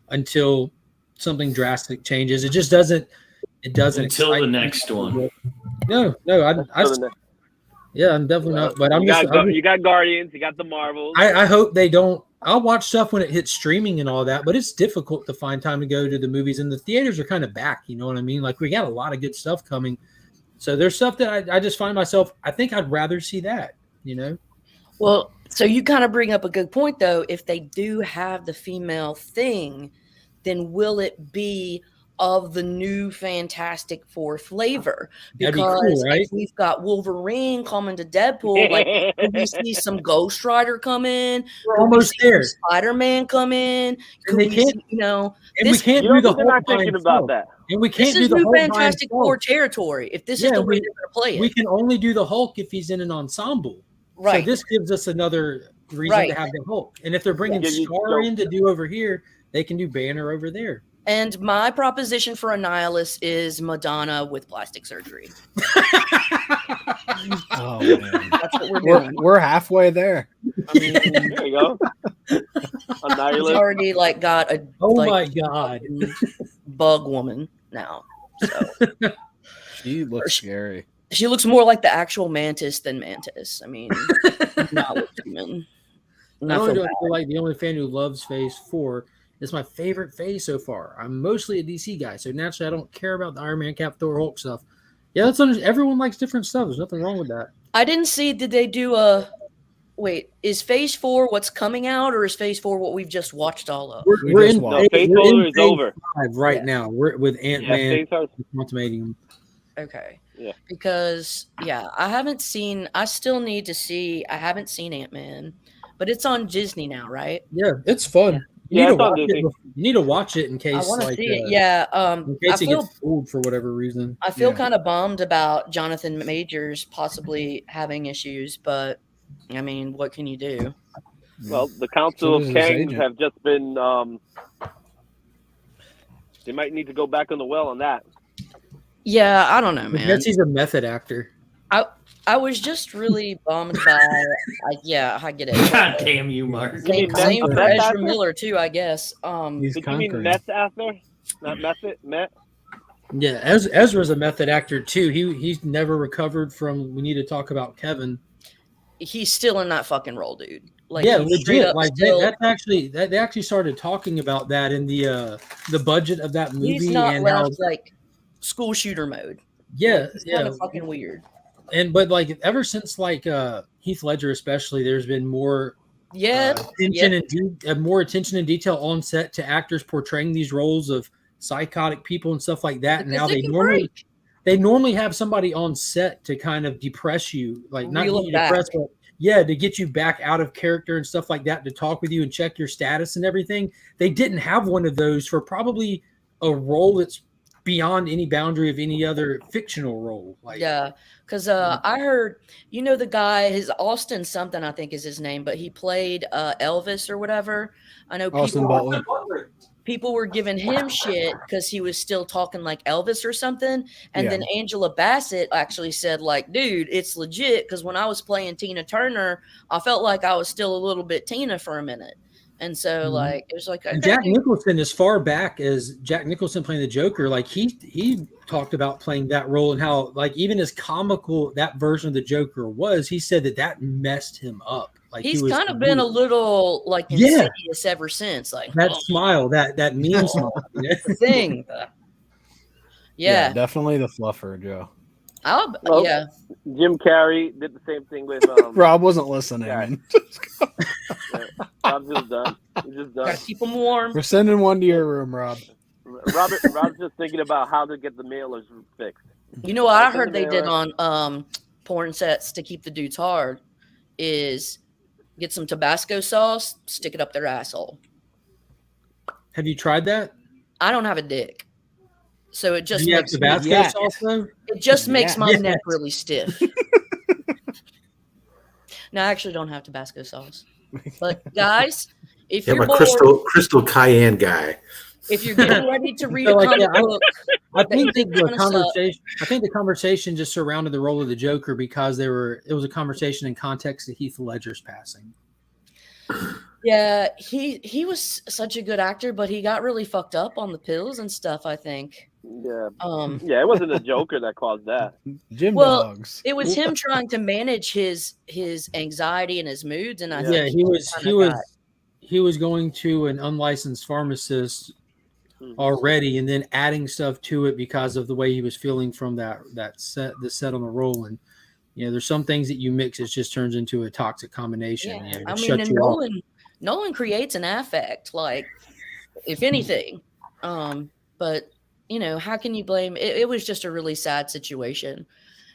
until something drastic changes. It just doesn't. It doesn't until the next one. No, I'm definitely not. But you got Guardians, you got the Marvels. I hope they don't. I'll watch stuff when it hits streaming and all that, but it's difficult to find time to go to the movies, and the theaters are kind of back. You know what I mean? Like, we got a lot of good stuff coming. So there's stuff that I just find myself, I think I'd rather see that, you know? Well, so you kind of bring up a good point, though. If they do have the female thing, then will it be of the new Fantastic Four flavor? Because cool, right? if we've got Wolverine coming to Deadpool, like, could we see some Ghost Rider come in? We're almost there. Spider-Man come in? And we can't, we can't do the whole. Not thinking about that. And we can't do the new whole Fantastic Four territory. If this is the way they're going to play it, we can only do the Hulk if he's in an ensemble. Right. So this gives us another reason to have the Hulk. And if they're bringing Scar in to do over here, they can do Banner over there. And my proposition for Annihilus is Madonna with plastic surgery. Oh man, that's what we're doing. We're halfway there. I mean, there you go. Annihilus already got a my god bug woman now. So she looks scary. She looks more like the actual Mantis than Mantis. I mean, not human. I feel like the only fan who loves Phase 4. It's my favorite phase so far. I'm mostly a DC guy, so naturally I don't care about the Iron Man, Cap, Thor, Hulk stuff. Yeah, everyone likes different stuff. There's nothing wrong with that. I didn't see. Did they do is Phase 4 what's coming out, or is Phase 4 what we've just watched all of? We're in Phase 4 is over 5 right now. We're with Ant-Man, Quantumanium. Okay. Yeah. Because I haven't seen Ant-Man, but it's on Disney now, right? Yeah, it's fun. You need to watch it in case I want to see it. In case it gets old for whatever reason. I feel kind of bummed about Jonathan Majors possibly having issues, but I mean, what can you do? Well, the Council So of does his Kangs agent. have just been. They might need to go back on the well on that. Yeah, I don't know, I man. guess he's a method actor. I was just really bummed by. I get it. God damn you, Mark. You mean Same meth for Ezra actor? Miller too, I guess. He's Did you mean conquering. meth actor? Not method? Meth? Yeah, Ezra's a method actor too. He's never recovered from. We need to talk about Kevin. He's still in that fucking role, dude. Like, Yeah, he's straight legit. up Like still. they actually started talking about that in the budget of that movie. He's not and left how, like school shooter mode. yeah, It's yeah. kind of fucking weird. But like ever since like Heath Ledger especially, there's been more Yeah, more attention and detail on set to actors portraying these roles of psychotic people and stuff like that. And because now they normally have somebody on set to kind of depress you, like not Reel get it you back. depressed, but yeah, to get you back out of character and stuff like that, to talk with you and check your status and everything. They didn't have one of those for probably a role that's beyond any boundary of any other fictional role. Like, Yeah, because I heard, the guy, his Austin something, I think is his name, but he played Elvis or whatever. I know Austin Butler. people were giving him shit because he was still talking like Elvis or something. And Yeah. then Angela Bassett actually said, like, dude, it's legit. Because when I was playing Tina Turner, I felt like I was still a little bit Tina for a minute. And so, like, it was like, and okay, Jack dude. Nicholson, as far back as Jack Nicholson playing the Joker, like he talked about playing that role and how, like, even as comical that version of the Joker was, he said that messed him up. Like, He's he was kind of been a little like Yeah. insidious ever since. Like that smile, that mean smile. You know? thing. Yeah. Definitely the fluffer, Joe. Well, yeah. Jim Carrey did the same thing with Rob wasn't listening. Yeah. man. Rob's just done. He's just done. Gotta keep them warm. We're sending one to your room, Rob. Rob's just thinking about how to get the mailers fixed. You know what I Open heard the they did mirror. on porn sets to keep the dudes hard is get some Tabasco sauce, stick it up their asshole. Have you tried that? I don't have a dick. So it just Do you have makes Tabasco Yeah. sauce though? it just makes my Yes. neck really stiff. No, I actually don't have Tabasco sauce. But guys, if Yeah, you're my bored, crystal cayenne guy. if you're getting ready to read So, a like, comic yeah, book, I that you think think the kinda suck. conversation. I think the conversation just surrounded the role of the Joker because it was a conversation in context of Heath Ledger's passing. Yeah, he was such a good actor, but he got really fucked up on the pills and stuff, I think. Yeah. Um Yeah, it wasn't the Joker that caused that. Gym Well, dogs. it was him trying to manage his anxiety and his moods, and I Yeah, think he was going to an unlicensed pharmacist already, and then adding stuff to it because of the way he was feeling from the set on the roll. And there's some things that you mix, it just turns into a toxic combination. Yeah, It I mean, shuts and you off. Nolan creates an affect, like if anything. But how can you blame? It was just a really sad situation.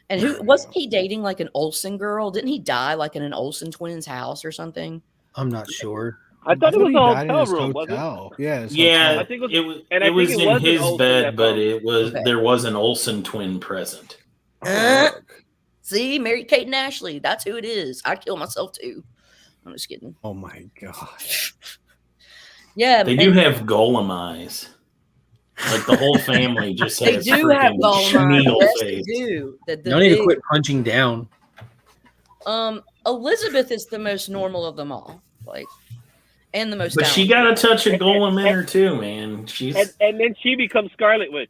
And who wasn't he dating like an Olsen girl? Didn't he die like in an Olsen twins house or something? I'm not sure. I thought it was he a died in hotel his room, wasn't it? hotel. Yeah, his Yeah, hotel. I think it was. and I It think was it in was an his Olsen bed, that but found it was Okay. there was an Olsen twin present. See, Mary Kate and Ashley. That's who it is. I'd kill myself too. I'm just kidding. Oh my gosh. Yeah, They do have golem eyes. Like the whole family just They has do have freaking golem eyes. Schmeal Yes, they face. do. The You don't need to big- quit punching down. Elizabeth is the most normal of them all, like, and the most. But she talented. got a touch of golem in her too, man. She's and then she becomes Scarlet Witch.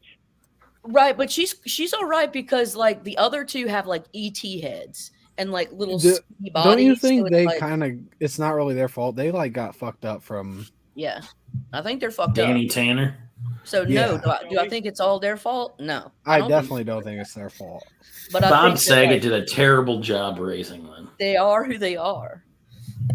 Right, but she's all right because like the other two have like ET heads and like little Do- skinny bodies. Don't you so think it's they like, kind of? It's not really their fault. They like got fucked up from. Yeah, I think they're fucked Danny up. Tanner. So Yeah. no, do I think it's all their fault? No, I don't definitely don't think it's their fault. think- But I Bob think that, Saget like, did a terrible job raising them. they are who they are,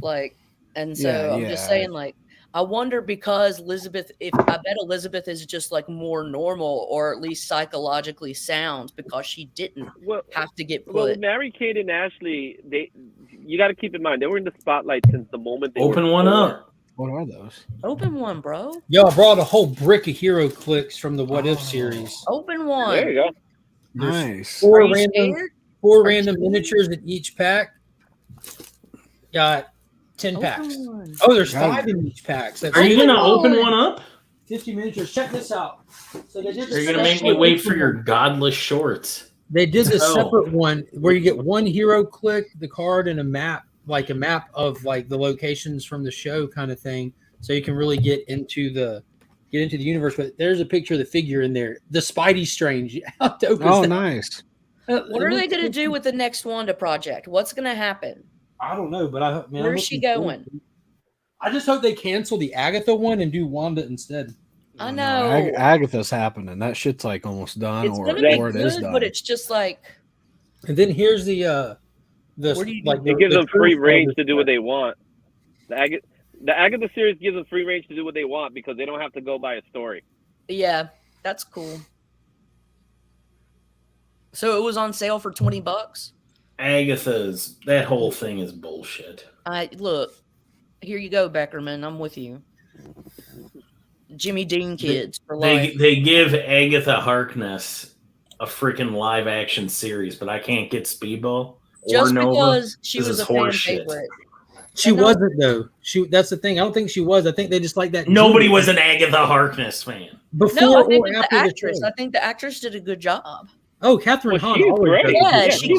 like, and so Yeah, I'm yeah. just saying, like, I wonder because Elizabeth, I bet Elizabeth is just like more normal or at least psychologically sound because she didn't Well, have to get well, put. Mary Kate and Ashley, you got to keep in mind they were in the spotlight since the moment they Open were one born. up. What are those? Open one, bro. Yo, I brought a whole brick of hero clicks from the What If series. Open one. There you go. Nice. Are Four you random scared? four Are you random scared? miniatures in each pack. Got 10 packs. on. Oh, there's 5 in each pack. So Are you going to open one up? 50 miniatures. Check this out. So they did. Are you going to make me wait for your godless shorts? They did the separate one where you get one hero click, the card, and a map, like a map of like the locations from the show kind of thing. So you can really get into the universe. But there's a picture of the figure in there. The Spidey Strange. How dope is that? Nice. What are they going to do with the next Wanda project? What's going to happen? I don't know, but where's she going? I just hope they cancel the Agatha one and do Wanda instead. I know. Agatha's happening. That shit's like almost done, it's gonna be it is good, done. but it's just like. And then here's the it gives them free range to do what they want. The Agatha series gives them free range to do what they want because they don't have to go by a story. Yeah, that's cool. So it was on sale for $20. Agatha's, that whole thing is bullshit. Look, here you go, Beckerman. I'm with you. Jimmy Dean kids for life. They give Agatha Harkness a freaking live action series, but I can't get Speedball just or Nova. Because she was a fan favorite. She wasn't though. That's the thing. I don't think she was. I think they just like that. Nobody was an Agatha Harkness fan. No, I think it's the actress. I think the actress did a good job. Oh, Catherine Hahn. Yeah, she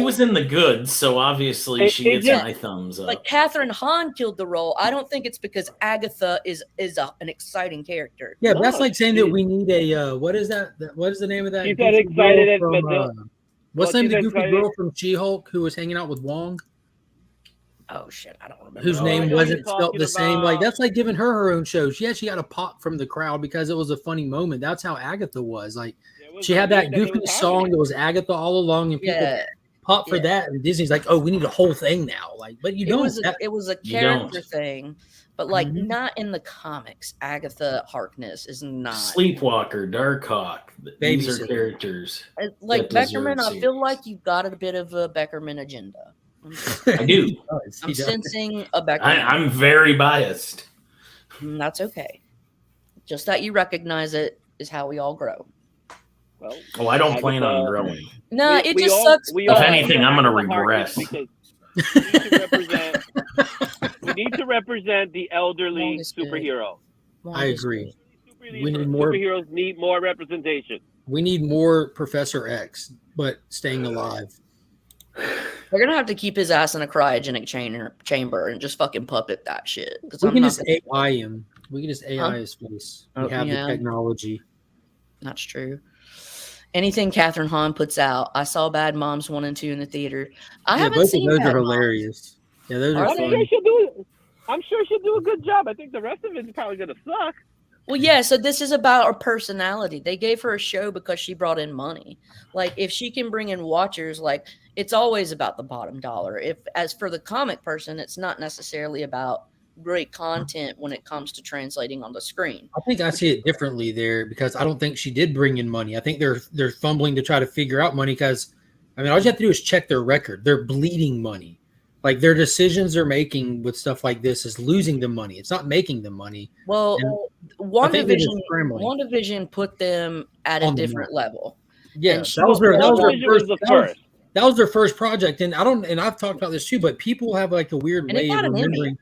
was in the good, so obviously she gets my thumbs up. Like Catherine Hahn killed the role. I don't think it's because Agatha is an exciting character. Yeah, but that's like saying that we need a what is that? What is the name of that? She's that excited what's the name of the goofy girl from She-Hulk who was hanging out with Wong? Oh shit, I don't remember. Whose name wasn't spelled the same. Like that's like giving her own show. She got a pop from the crowd because it was a funny moment. That's how Agatha was. Like she had that goofy song that was Agatha all along, and people pop for that. And Disney's like, "Oh, we need a whole thing now." Like, but you don't. It was a character thing, but like not in the comics. Agatha Harkness is not. Sleepwalker, Darkhawk. These are characters. Like Beckerman, I feel like you've got a bit of a Beckerman agenda. I do. I'm sensing a Beckerman. I'm very biased. That's okay. Just that you recognize it is how we all grow. Well, I don't plan on growing. No, it just sucks. If anything, I'm going to regress. We need to represent the elderly superhero. I agree. We need more superheroes. Need more representation. We need more Professor X, but staying alive. They're gonna have to keep his ass in a cryogenic chamber and just fucking puppet that shit. We can just AI him. We can just AI his face. We have the technology. That's true. Anything Catherine Hahn puts out, I saw Bad Moms 1 and 2 in the theater. I haven't seen those. Bad Are hilarious. Moms. Yeah, those are fun. I'm sure she'll do a good job. I think the rest of it's probably gonna suck. Well, yeah, so this is about her personality. They gave her a show because she brought in money. Like, if she can bring in watchers, like, it's always about the bottom dollar. As for the comic person, it's not necessarily about great content when it comes to translating on the screen. I think I see it differently there because I don't think she did bring in money. I think they're fumbling to try to figure out money because, I mean, all you have to do is check their record. They're bleeding money. Like their decisions they're making with stuff like this is losing them money. It's not making them money. Well, WandaVision put them at a different level. Yeah, that was their first project. And I've talked about this too, but people have like a weird way of remembering.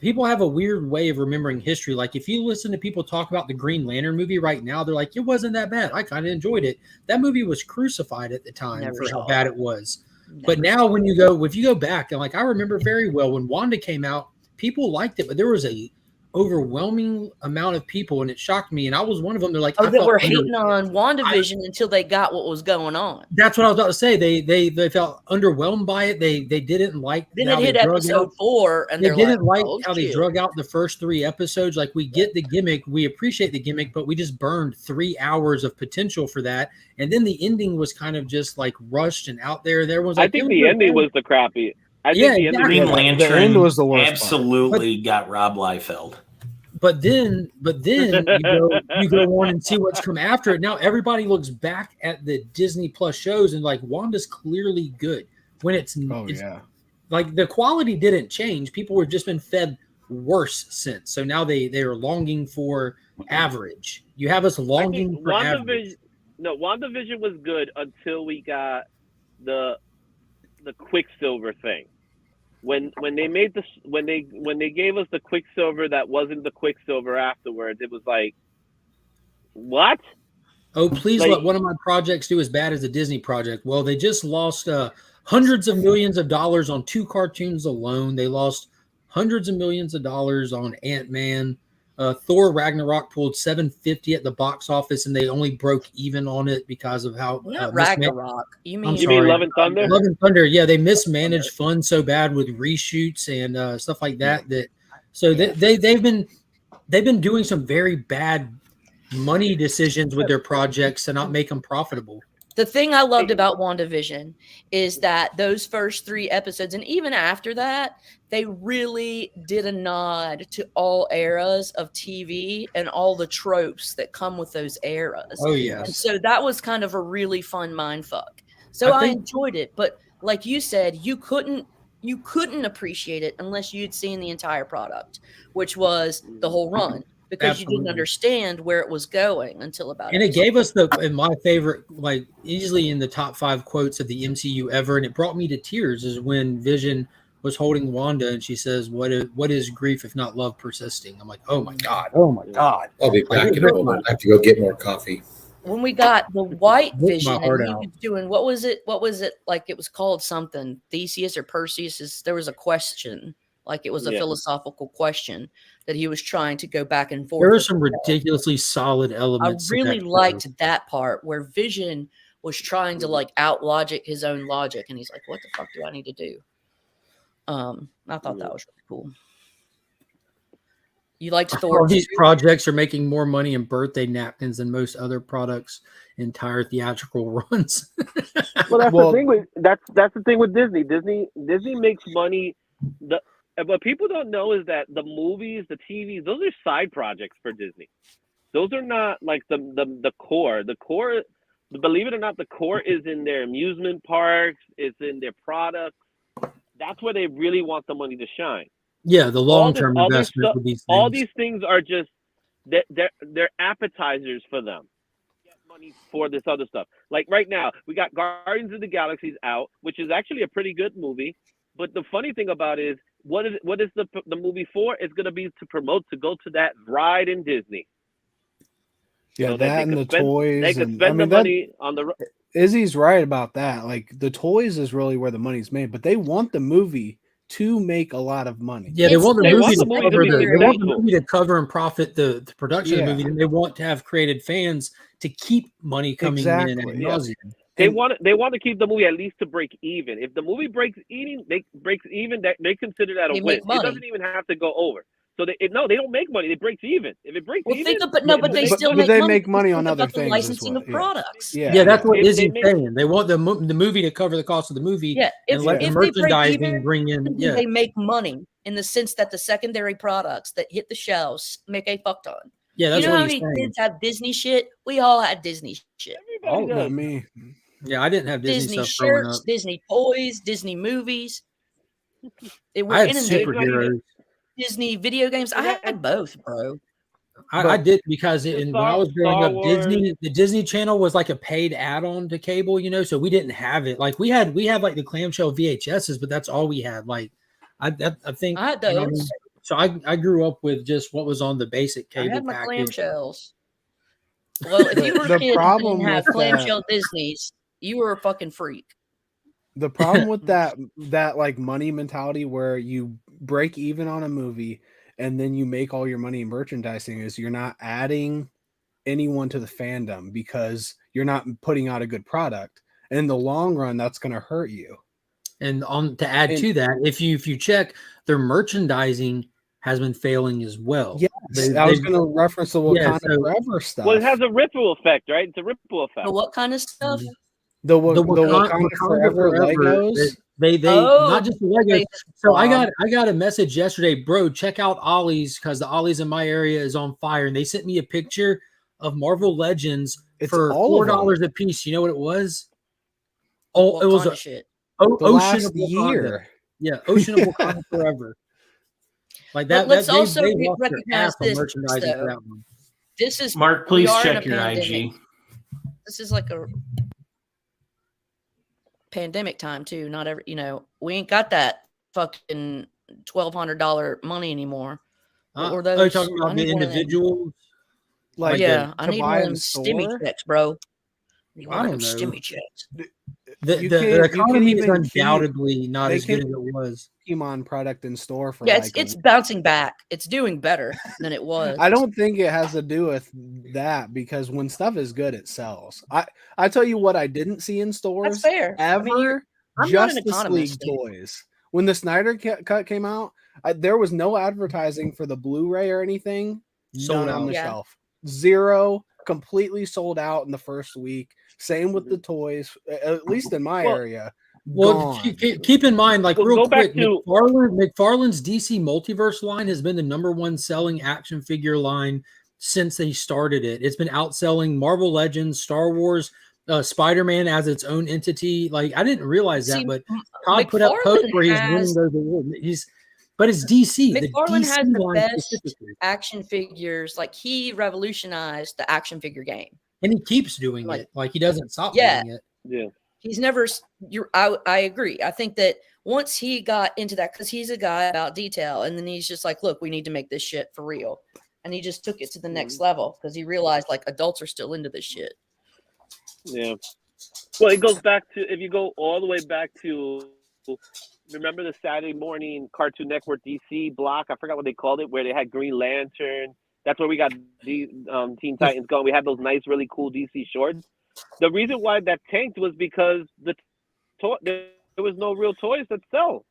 People have a weird way of remembering history. Like if you listen to people talk about the Green Lantern movie right now, they're like, it wasn't that bad. I kind of enjoyed it. That movie was crucified at the time for how bad it was. But now if you go back, and like I remember very well when Wanda came out, people liked it, but there was a overwhelming amount of people, and it shocked me. And I was one of them. They're like, they were hating on WandaVision until they got what was going on. That's what I was about to say. They felt underwhelmed by it. They didn't like. Then it hit episode 4, and they didn't like how they drug out the first 3 episodes. Like we get the gimmick, we appreciate the gimmick, but we just burned 3 hours of potential for that. And then the ending was kind of just like rushed and out there. I think the ending was the crappy. I think the Green Lantern was the worst. Absolutely got Rob Liefeld. But then you go on and see what's come after it. Now everybody looks back at the Disney Plus shows and like Wanda's clearly good when it's like the quality didn't change. People were just been fed worse since. So now they are longing for average. You have us longing for average. No, WandaVision was good until we got the Quicksilver thing. when they made this when they gave us the Quicksilver that wasn't the Quicksilver afterwards, it was like, what? Oh, please Like- let one of my projects do as bad as a Disney project. Well, they just lost hundreds of millions of dollars on 2 cartoons alone. They lost hundreds of millions of dollars on Ant-Man. Thor Ragnarok pulled $750 at the box office, and they only broke even on it because of how Not Ragnarok. You mean Love and Thunder? Love and Thunder. Yeah, they mismanaged funds so bad with reshoots and stuff like that. They've been doing some very bad money decisions with their projects to not make them profitable. The thing I loved about WandaVision is that those first 3 episodes, and even after that, they really did a nod to all eras of TV and all the tropes that come with those eras. Oh, yes. And so that was kind of a really fun mind fuck. So I enjoyed it, but like you said, you couldn't appreciate it unless you'd seen the entire product, which was the whole run. Because you didn't understand where it was going until about. And it gave us in my favorite, like easily in the top 5 quotes of the MCU ever, and it brought me to tears. Is when Vision was holding Wanda and she says, "What is grief if not love persisting?" I'm like, "Oh my god, oh my god!" I'll be back in a moment. I have to go get more coffee. When we got the White Vision, and he out. was doing what was it? Like it was called something Theseus or Perseus. There was a question. Like it was a philosophical question that he was trying to go back and forth. There were some ridiculously solid elements. I really liked that part where Vision was trying to like out logic his own logic, and he's like, "What the fuck do I need to do?" I thought that was really cool. You liked Thor? These projects are making more money in birthday napkins than most other products' entire theatrical runs. Well, that's the thing with Disney. Disney makes money. What people don't know is that the movies, the TVs, those are side projects for Disney. Those are not like the core. The core, believe it or not, the core is in their amusement parks. It's in their products. That's where they really want the money to shine. Yeah, the long-term investment with these things. All these things are just they're appetizers for them. Get money for this other stuff. Like right now, we got Guardians of the Galaxy out, which is actually a pretty good movie. But the funny thing about it is, what is the movie for? It's going to be to promote to go to that ride in Disney. Yeah, so that and the toys. They could spend the money on the. Izzy's right about that. Like the toys is really where the money's made, but they want the movie to make a lot of money. Yeah, they want the movie to cover and profit the production of the movie, and they want to have created fans to keep money coming in. They want to keep the movie at least to break even. If the movie breaks even, they consider that a win. It doesn't even have to go over. So they don't make money. It breaks even. If it breaks even, but they still make money on other things. Licensing of products. Yeah, that's what Izzy's saying. They want the movie to cover the cost of the movie. Yeah, and let the merchandising bring in. Yeah, they make money in the sense that the secondary products that hit the shelves make a fuck ton. Yeah, that's what he's saying. You know how many kids have Disney shit? We all had Disney shit. Oh, not me. Yeah, I didn't have Disney stuff growing shirts, up. Disney toys, Disney movies. I had superheroes. Disney video games. I had both, bro. I did because when I was growing up, the Disney Channel was like a paid add-on to cable, so we didn't have it. Like we had like the clamshell VHSs, but that's all we had. Like I think I had those. So I grew up with just what was on the basic cable I had my package. Clamshells. Well, if you were a kid and didn't have clamshell Disneys, you were a fucking freak. The problem with that like money mentality where you break even on a movie and then you make all your money in merchandising is you're not adding anyone to the fandom because you're not putting out a good product. And in the long run, that's going to hurt you. And to add to that, if you check, their merchandising has been failing as well. Yes, I was going to reference the Wakanda Forever stuff. Well, it has a ripple effect, right? It's a ripple effect. But what kind of stuff? The Wakanda Forever Legos. They not just the Legos. So I got a message yesterday, bro. Check out Ollie's because the Ollie's in my area is on fire, and they sent me a picture of Marvel Legends for $4 a piece. You know what it was? Oh, it was Ocean of Wakanda. Yeah, Ocean of Wakanda Forever. Like that. Let's also they recognize this. Merchandising for that one. This is Mark. Please check your IG. This is like a pandemic time too. Not every, we ain't got that fucking $1,200 money anymore. What were Are you those? talking I about the need one of them. individuals? Like, Yeah, I to need buy one of in them stimmy store? checks, bro. Need I one of don't them know. stimmy checks. The economy is even keep- undoubtedly not they as good as can't- it was. Pokemon product in store for Yeah, like it's bouncing back. It's doing better than it was. I don't think it has to do with that because when stuff is good, it sells. I tell you what, I didn't see in stores That's fair. I ever. mean, I'm not an Justice economist, League toys. When the Snyder Cut came out, there was no advertising for the Blu-ray or anything. Sold None on out. the Yeah. shelf. Zero. Completely sold out in the first week. Same with the toys, at least in my area. Well, Gone. keep in mind, like Go real back quick, to- McFarlane's DC Multiverse line has been the #1 selling action figure line since they started it. It's been outselling Marvel Legends, Star Wars, Spider-Man as its own entity. Like I didn't realize See, that, but Todd put up McFarlane posts where he's winning has- those awards. But it's DC. The McFarlane DC has the line best specifically, action figures. Like he revolutionized the action figure game. and he keeps doing Like- it. Like he doesn't stop Yeah. doing it. Yeah. He's never. I agree. I think that once he got into that, because he's a guy about detail, and then he's just like, look, we need to make this shit for real, and he just took it to the next level because he realized like adults are still into this shit. Yeah. Well, it goes back to, if you go all the way back to, remember the Saturday morning Cartoon Network DC block? I forgot what they called it, where they had Green Lantern. That's where we got the Teen Titans going. We had those nice, really cool DC shorts. The reason why that tanked was because there was no real toys that sell.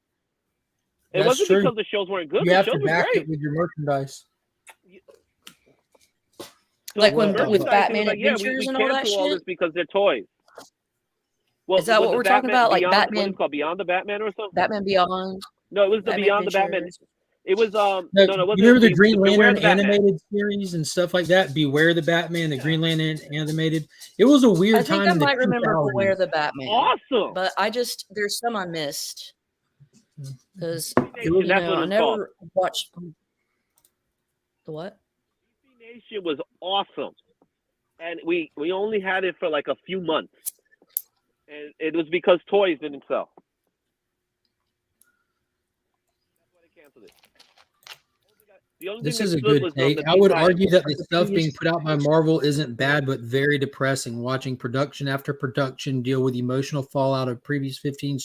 It That's wasn't true. because the shows weren't good. You The have shows to were back great. it with your merchandise. Like when- The with merchandise, Batman it was like, Adventures we and all that cancel all shit? this because they're toys. Well, Is that was what the we're talking about? Like Beyond, what Batman- is it called, Beyond the Batman or something? Batman Beyond. No, it was the Batman Beyond the Batman. Adventures. It was No, no, it wasn't. you remember the Green Beware Lantern the Batman. animated series and stuff like that? Beware the Batman, the Green Lantern animated. It was a weird I think time I in the might remember 2000s. Beware the Batman. Awesome. But there's some I missed because Nation, that's what I it's called. never watched the what? DC Nation was awesome, and we only had it for like a few months, and it was because toys didn't sell. That's why they canceled it. The only This thing is that a stood good was take. the I would Teen argue Titans. that the stuff being put out by Marvel isn't bad, but very depressing. Watching production after production deal with emotional fallout of previous 15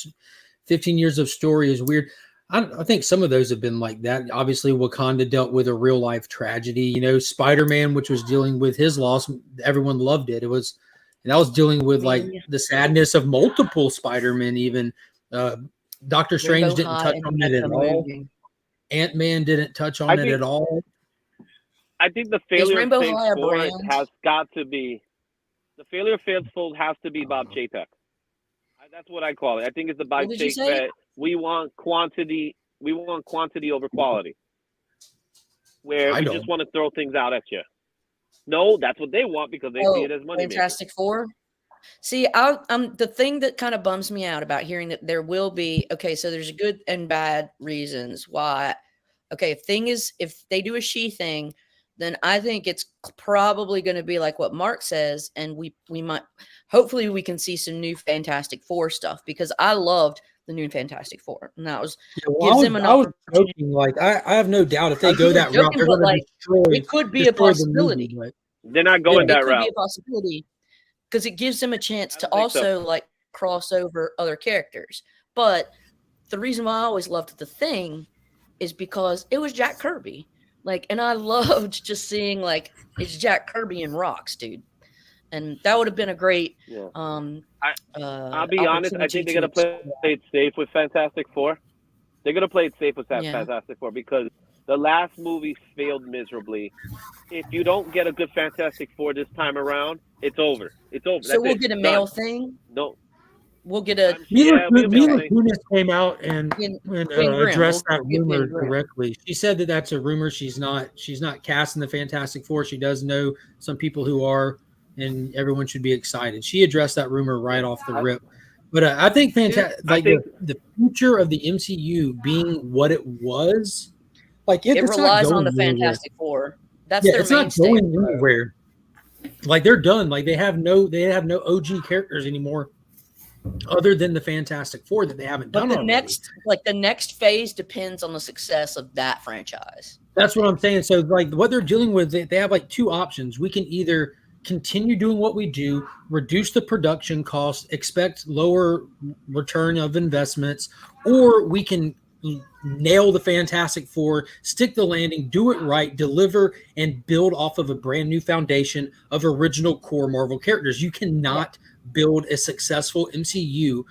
years of story is weird. I think some of those have been like that. Obviously, Wakanda dealt with a real life tragedy. You know, Spider-Man, which was dealing with his loss, everyone loved it. And that was dealing with like the sadness of multiple Spider-Men. Even Doctor Strange Rainbow didn't High touch and on it at Mecca all. movie. Ant-Man didn't touch on it at all. I think the failure of Rainbow Phase High a 4 brand? has got to be the failure of Phase 4 has to be Bob Chapek. That's what I call it. I think it's the Bob What did you Chapek say? that we want quantity over quality. Where I we don't. just want to throw things out at you. No, that's what they want because they see it as money. Fantastic Four. See, the thing that kind of bums me out about hearing that there will be so there's good and bad reasons why. Okay, if they do a she thing, then I think it's probably going to be like what Mark says, and we might hopefully we can see some new Fantastic Four stuff because I loved the new Fantastic Four, and that was gives them an I was opportunity. joking. Like I have no doubt if they go that route, joking, they're but, going to like, destroy. it could be a destroy the movie, possibility. but- They're not going It that could route. be a possibility because it gives them a chance to I don't think so. also like cross over other characters. But the reason why I always loved the Thing is because it was Jack Kirby. Like, and I loved just seeing like it's Jack Kirby and rocks, dude. And that would have been a great. Yeah. I'll be honest. I think they're gonna play it safe with Fantastic Four. They're gonna play it safe with Yeah. Fantastic Four because the last movie failed miserably. If you don't get a good Fantastic Four this time around, it's over. It's over. So That's we'll it. get a Done. male thing. No. We'll get a Yeah, we'll be Mila okay. Kunis came out and Queen addressed Grim. that We'll get rumor Queen Grim. directly. She said that that's a rumor. She's not casting the Fantastic Four. She does know some people who are, and everyone should be excited. She addressed that rumor right off the rip. But I think the future of the MCU being what it was, like It it's not relies on going the anywhere. Fantastic Four. That's Yeah, their it's not mainstay. going anywhere. Like they're done. Like they have no OG characters anymore. other than the Fantastic Four that they haven't done But already. the next phase depends on the success of that franchise. That's what I'm saying. So like what they're dealing with, they have like two options. We can either continue doing what we do, reduce the production costs, expect lower return of investments, or we can nail the Fantastic Four, stick the landing, do it right, deliver, and build off of a brand new foundation of original core Marvel characters. You cannot build a successful MCU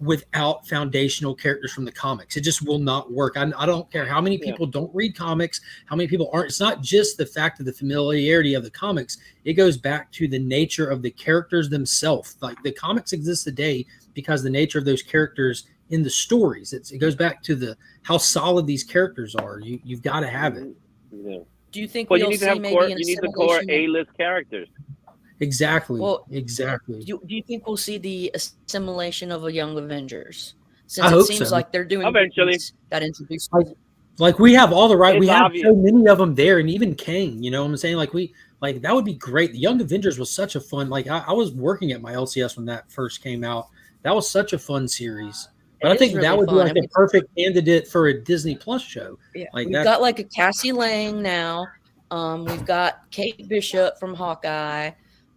without foundational characters from the comics. It just will not work. I don't care how many people don't read comics, how many people aren't. It's not just the fact of the familiarity of the comics. It goes back to the nature of the characters themselves. Like the comics exist today because the nature of those characters in the stories. It goes back to how solid these characters are. You've got to have it. Yeah. Do you think Well, we'll you need to see have maybe core. an You need the core assimilation? A-list characters. Exactly. Well, exactly. Do you think we'll see the assimilation of a Young Avengers? Since I it hope seems so. like they're doing Eventually. things that introduce. Like we have all the right. It's We have obvious. so many of them there, and even Kang. You know what I'm saying? Like that would be great. The Young Avengers was such a fun. Like I was working at my LCS when that first came out. That was such a fun series. But I think really that would fun. be like And a perfect candidate for a Disney Plus show. Yeah, Like we've that. got like a Cassie Lang now. We've got Kate Bishop from Hawkeye.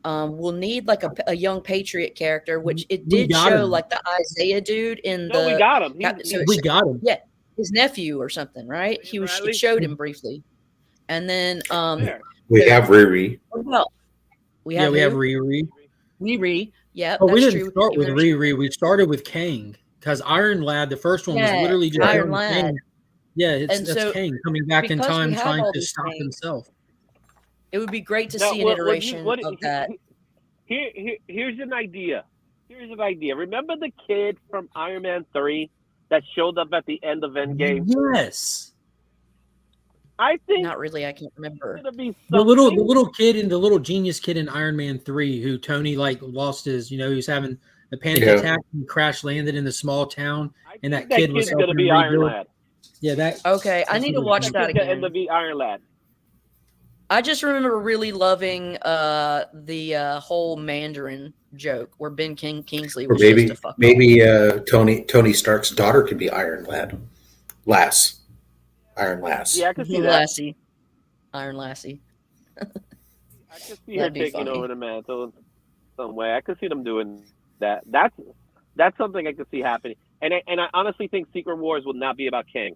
We'll need like a young Patriot character, which it We did got show him. like the Isaiah dude in No, the. we got him. We got him. Yeah, his nephew or something, right? It showed him briefly, and then We have Riri. what about- we have Riri. Riri. Yeah, But we that's didn't true. start with Even though she- Riri. We started with Kang because Iron Lad, the first one, was Yeah, literally just Iron young Lad. Kang. Yeah, And that's so, Kang coming back in because we time, have trying all to these stop things, himself. It would be great to Now, see an iteration of that. Here's an idea. Remember the kid from Iron Man 3 that showed up at the end of Endgame? Yes. I think Not really. I can't remember. it's gonna be The something. little kid and the little genius kid in Iron Man 3 who Tony like lost his, he was having a panic attack and crash landed in the small town, and that kid was kid's gonna helping be him Iron rebuild. Lad. Yeah, that. Okay, I need to watch that Kid's gonna end again. up being Iron Lad. I just remember really loving the whole Mandarin joke where Ben Kingsley Or was just a fuck. maybe Tony Stark's daughter could be Iron Lad. Iron Lass. Yeah, I can see that. Lassie. Iron Lassie. I can see her That'd be taking funny. over the mantle in some way. I could see them doing that. That's something I could see happening. And I honestly think Secret Wars will not be about Kang.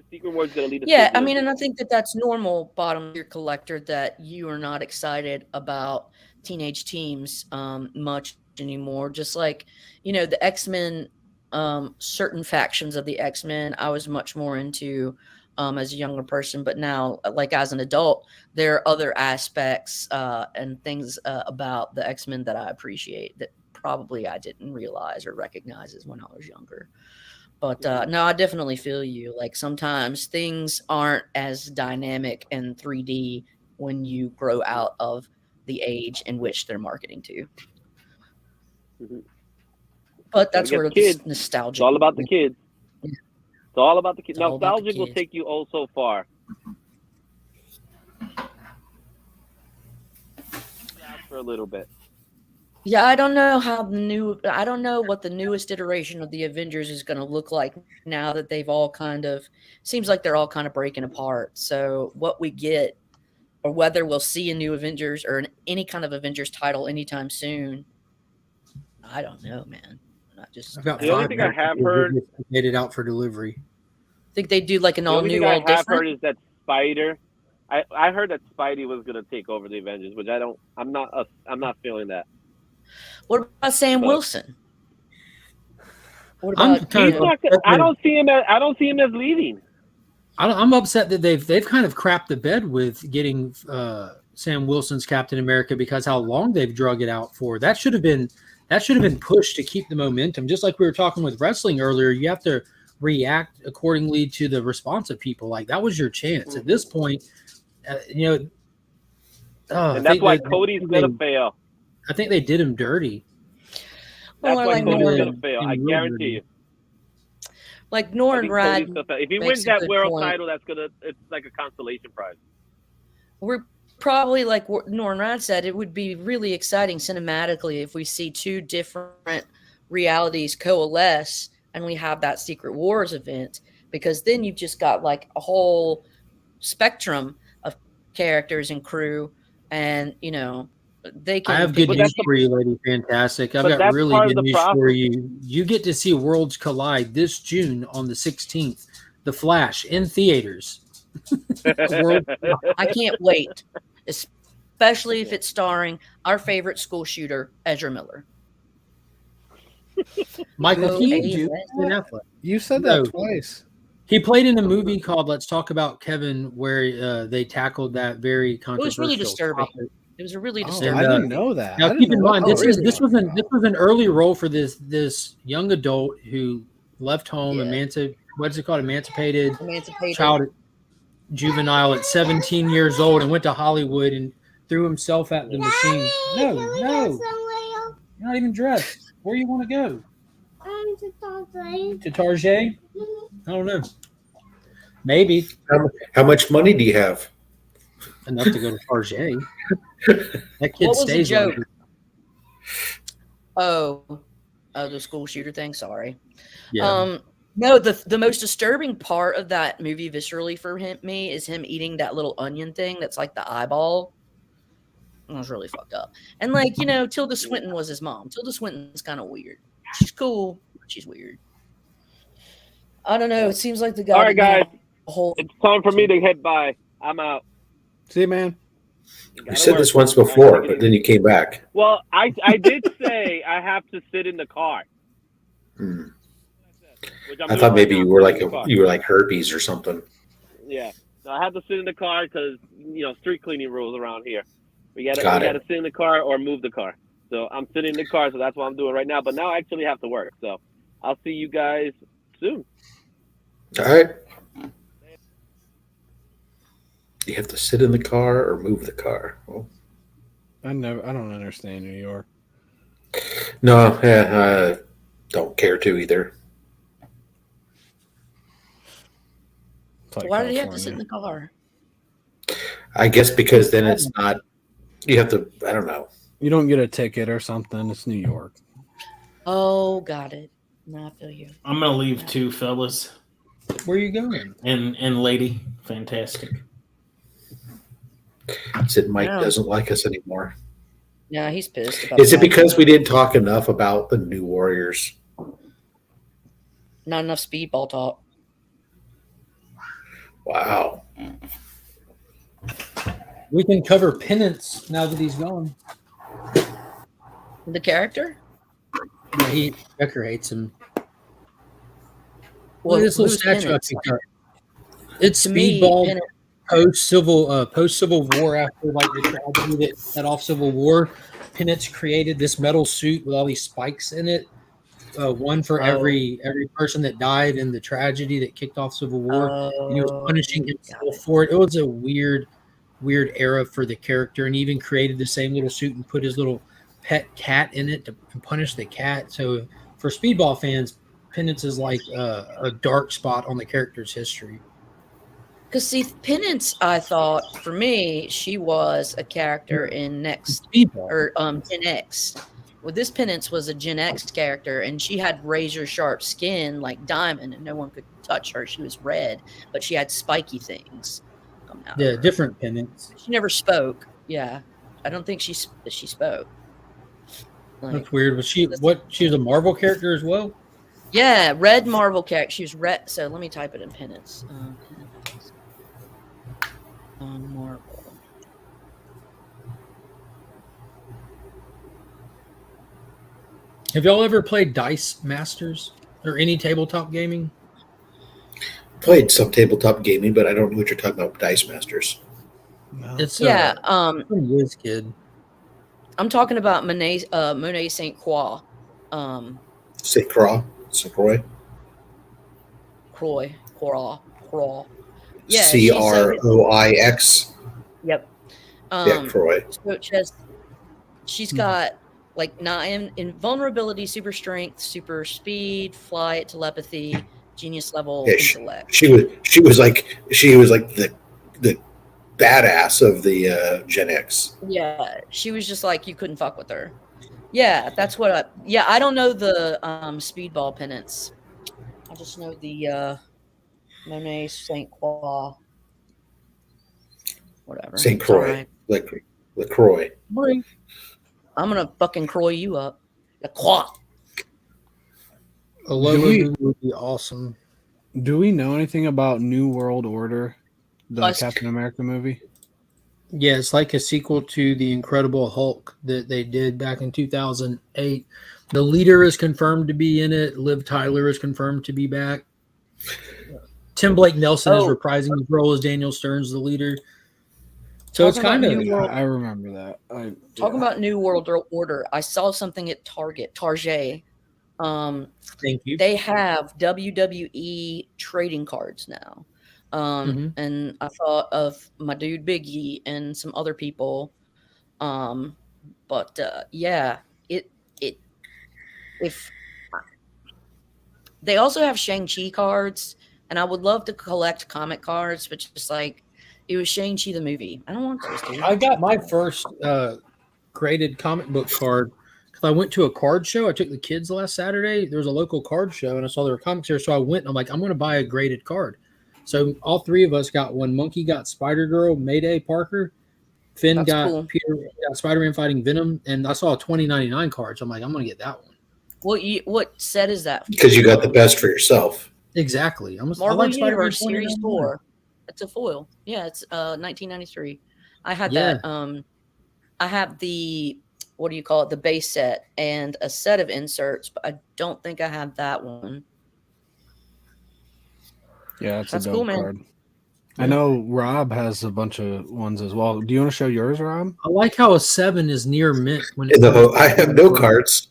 Secret Wars is going to lead us. Yeah, to I mean, and I think that's normal, bottom tier collector, that you are not excited about teenage teams much anymore. Just like, the X-Men, certain factions of the X-Men, I was much more into as a younger person, but now, like as an adult, there are other aspects and things about the X-Men that I appreciate that probably I didn't realize or recognize as when I was younger. But no, I definitely feel you. Like sometimes things aren't as dynamic and 3D when you grow out of the age in which they're marketing to. Mhm. But that's Gotta where get kids. this nostalgia. It's all about the kids. Yeah. It's all about the kids. It's all about the Nostalgic will kids. take you oh so far. For a little bit. Yeah, I don't know I don't know what the newest iteration of the Avengers is going to look like now that they've all seems like they're all kind of breaking apart. So what we get, or whether we'll see a new Avengers or any kind of Avengers title anytime soon, I don't know, man. I've got The only 5 thing I have heard, made it out for delivery. Think they do like an the all only new, thing I all have different. heard is that Spider. I heard that Spidey was going to take over the Avengers, which I'm not feeling that. What about Sam But- Wilson? What I'm about kind of upset I that- don't see him as leading. I'm upset that they've kind of crapped the bed with getting Sam Wilson's Captain America because how long they've drug it out for. That should have been pushed to keep the momentum. Just like we were talking with wrestling earlier, you have to react accordingly to the response of people. Like that was your chance. At this point, And that's why Cody's going to fail. I think they did him dirty. That's Well, why like Cody's Norman. going to fail. I guarantee you. like I Norman think Rad? Cody's gonna fail. If he makes wins a that good world point. title, it's like a consolation prize. We're probably like what Norn Rad said, it would be really exciting cinematically if we see two different realities coalesce and we have that Secret Wars event, because then you've just got like a whole spectrum of characters and crew, and they can. I have good But news that's for you, Lady Fantastic. I've but got that's really part of good the news process. for you. You get to see Worlds Collide this June on the 16th. The Flash in theaters. I can't wait, especially if it's starring our favorite school shooter, Ezra Miller. Michael Go Keaton. A's. Ben Affleck. You said No. that twice. He played in a movie called Let's Talk About Kevin, where they tackled that very It controversial was really disturbing. topic. It was a really Oh, disturbing. I And, didn't know that. I Now, didn't keep in know what mind, the this movie was an early role for this young adult who left home, Yeah. emancipated Emancipated. child, juvenile at 17 years old, and went to Hollywood and threw himself at the machine. No, you're not even dressed. Where you want to go? To Target? I don't know. Maybe How much money do you have? enough to go to Target. That kid What was the stays joke? longer. Oh, the school shooter thing. Sorry. Yeah. No, the most disturbing part of that movie viscerally for me is him eating that little onion thing that's like the eyeball. It was really fucked up. And like, Tilda Swinton was his mom. Tilda Swinton's kind of weird. She's cool, but she's weird. I don't know. It seems like the guy. All right, guys. Whole It's time for me to head by. I'm out. See you, man. You said this once before, but then you came back. Well, I did say I have to sit in the car. Hmm. Which I'm I doing thought right maybe now, you were sitting in the car. like herpes or something. Yeah. So I have to sit in the car because street cleaning rules around here. We gotta sit in the car or move the car. So I'm sitting in the car, so that's what I'm doing right now. But now I actually have to work. So I'll see you guys soon. All right. You have to sit in the car or move the car. Well, I don't understand New York. no, I don't care to either. It's like Why did he have to sit in California. the car? I guess because then it's not. You have to. I don't know. You don't get a ticket or something. It's New York. Oh, got it. No, I feel you. I'm gonna leave too, fellas. Where are you going? And lady, fantastic. Said Mike No. doesn't like us anymore. Yeah, he's pissed about Is it that. because we didn't talk enough about the new Warriors? Not enough speedball talk. Wow. We can cover Penance now that he's gone. The character? Yeah, Becker hates him. Well, Look at this little who's statue I Penance? picked up. It's To me, Speedball Penance- post Civil War, after like the tragedy that set off Civil War. Penance created this metal suit with all these spikes in it. One for every person that died in the tragedy that kicked off Civil War. And he was punishing himself for it. It was a weird era for the character, and he even created the same little suit and put his little pet cat in it to punish the cat. So for Speedball fans, Penance is like a dark spot on the character's history. Because see, Penance, I thought for me, she was a character in Speedball. or Gen X. Well, this Penance was a Gen X character, and she had razor sharp skin like diamond, and no one could touch her. She was red, but she had spiky things coming out. Yeah, of her. different Penance. She never spoke. Yeah, I don't think she spoke. Like, That's weird. She was a Marvel character as well? yeah, red Marvel character. She was red. So let me type it in Penance. Marvel. Have y'all ever played Dice Masters or any tabletop gaming? Played some tabletop gaming, but I don't know what you're talking about. Dice Masters. No. It's Yeah, some whiz kid. I'm talking about Monet Saint Croix. Say Croix. Croix. Croix. Yeah, CROIX. Yep. Yeah, Croix. So she's got like 9 invulnerability, super strength, super speed, flight, telepathy, genius level, Yeah, intellect. she was like the badass of the Gen X. Yeah, she was just like you couldn't fuck with her. Yeah, that's what I don't know the speedball pennants. I just know the Monet Saint Croix. Whatever. St. It's Croix. alright. LaCroix. I'm gonna fucking croy you up. LaCroix. A logo movie would be awesome. Do we know anything about New World Order, the Husk. Captain America movie? Yeah, it's like a sequel to the Incredible Hulk that they did back in 2008. The leader is confirmed to be in it. Liv Tyler is confirmed to be back. Tim Blake Nelson is reprising his role as Daniel Stearns, the leader. So it's kind of. I remember that. Talking about New World Order, I saw something at Target. Thank you. They have WWE trading cards now. And I thought of my dude Biggie and some other people. Yeah, if they also have Shang-Chi cards, and I would love to collect comic cards, but just like it was Shang-Chi the movie. I don't want those, dude. I got my first graded comic book card because I went to a card show. I took the kids last Saturday. There was a local card show, and I saw there were comics there. So I went and I'm like, I'm going to buy a graded card. So all three of us got one. Monkey got Spider-Girl, Mayday Parker. Finn got Peter, got Spider-Man fighting Venom. And I saw a $20.99 card. So I'm like, I'm going to get that one. What set is that? Because you got the best for yourself. Exactly. Marvel Universe Series 4. It's a foil. Yeah, it's 1993. I had that. I have the, what do you call it? The base set and a set of inserts, but I don't think I have that one. Yeah, that's a dope card. I know Rob has a bunch of ones as well. Do you want to show yours, Rob? I like how a 7 is near mint. When I have no cards.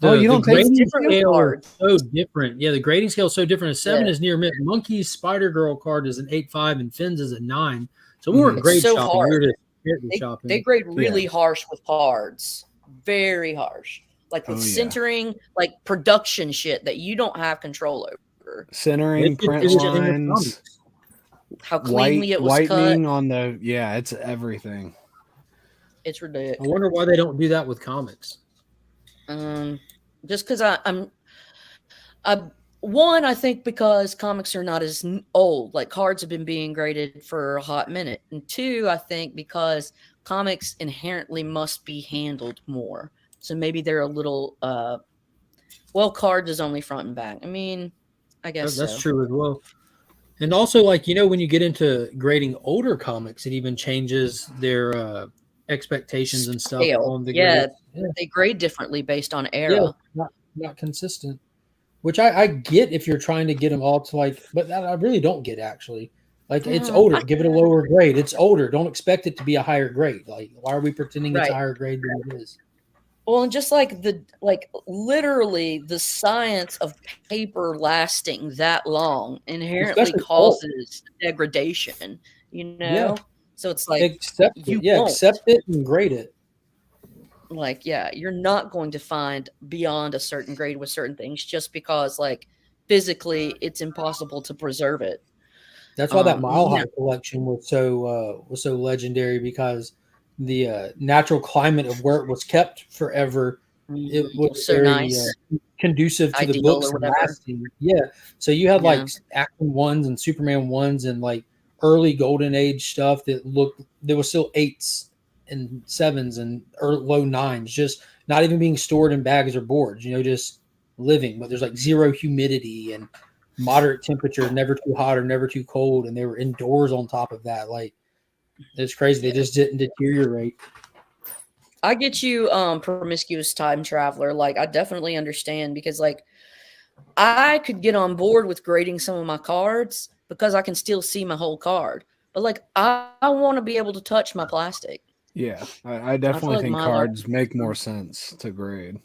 You don't take grading scale is so different. Yeah, the grading scale is so different. A 7 is near mint. Monkey's Spider-Girl card is an 8.5 and Finn's is a 9. So we weren't grade shopping. Hard. We were just shopping. They grade really harsh with cards. Very harsh. Like with centering, like production shit that you don't have control over. Centering, print lines, how cleanly it was whitening cut. On the it's everything. It's ridiculous. I wonder why they don't do that with comics. Just because I think because comics are not as old, like cards have been being graded for a hot minute, and 2, I think because comics inherently must be handled more, so maybe they're a little cards is only front and back. I mean, I guess that's true as well. And also, like, when you get into grading older comics, it even changes their expectations and stuff on the grade. They grade differently based on era. Not consistent. Which I get if you're trying to get them all to like, but that I really don't get actually. Like it's older, give it a lower grade. It's older. Don't expect it to be a higher grade. Like, why are we pretending it's a higher grade than it is? Well, and just like literally the science of paper lasting that long inherently causes degradation, Yeah. So it's like accept it and grade it. Like, you're not going to find beyond a certain grade with certain things just because like physically it's impossible to preserve it. That's why that Mile High collection was so legendary, because the natural climate of where it was kept forever, it was so very nice. Conducive to the books lasting. Yeah. So you had like Action 1s and Superman 1s and like early Golden Age stuff that there was still 8s and 7s and low 9s, just not even being stored in bags or boards, just living. But there's like zero humidity and moderate temperature, never too hot or never too cold, and they were indoors on top of that. Like, it's crazy. They just didn't deteriorate. I get you, promiscuous time traveler. Like, I definitely understand, because like I could get on board with grading some of my cards because I can still see my whole card. But like I want to be able to touch my plastic. Yeah, I definitely think cards make more sense to grade.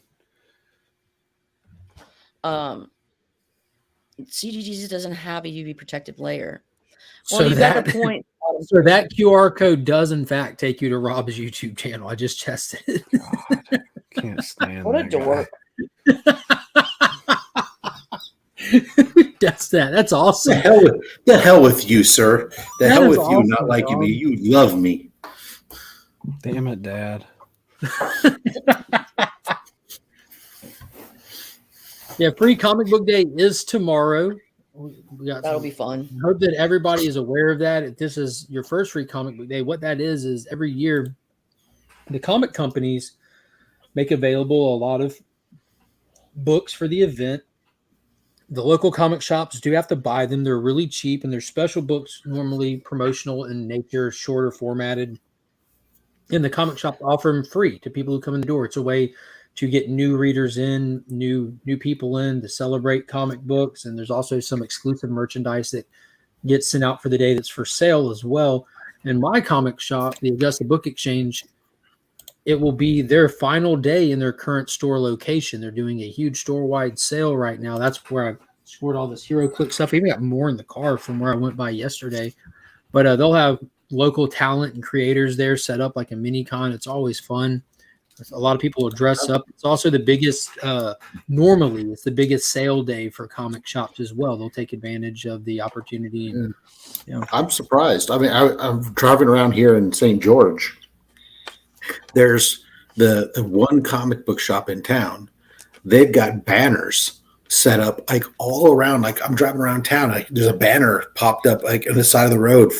CGGZ doesn't have a UV protective layer. Well, so you got a point. So that QR code does in fact take you to Rob's YouTube channel. I just tested it. God, can't stand what a dork. does that. That's awesome. The hell with you, sir. The hell with you awesome, not liking John. me. You love me. Damn it, Dad. Yeah, Free Comic Book Day is tomorrow. That'll be fun. I hope that everybody is aware of that. If this is your first Free Comic Book Day, what that is every year the comic companies make available a lot of books for the event. The local comic shops do have to buy them. They're really cheap, and they're special books, normally promotional in nature, shorter formatted. And the comic shops offer them free to people who come in the door. It's a way to get new readers in, new people in, to celebrate comic books. And there's also some exclusive merchandise that gets sent out for the day that's for sale as well. In my comic shop, the Augusta Book Exchange, it will be their final day in their current store location. They're doing a huge store-wide sale right now. That's where I stored all this Hero Click stuff. I even got more in the car from where I went by yesterday. But they'll have local talent and creators there set up like a mini con. It's always fun. A lot of people will dress up. It's also the biggest, normally it's the biggest sale day for comic shops as well. They'll take advantage of the opportunity. And, I'm surprised. I mean, I'm driving around here in St. George. There's the one comic book shop in town. They've got banners set up like all around. Like I'm driving around town, like there's a banner popped up like on the side of the road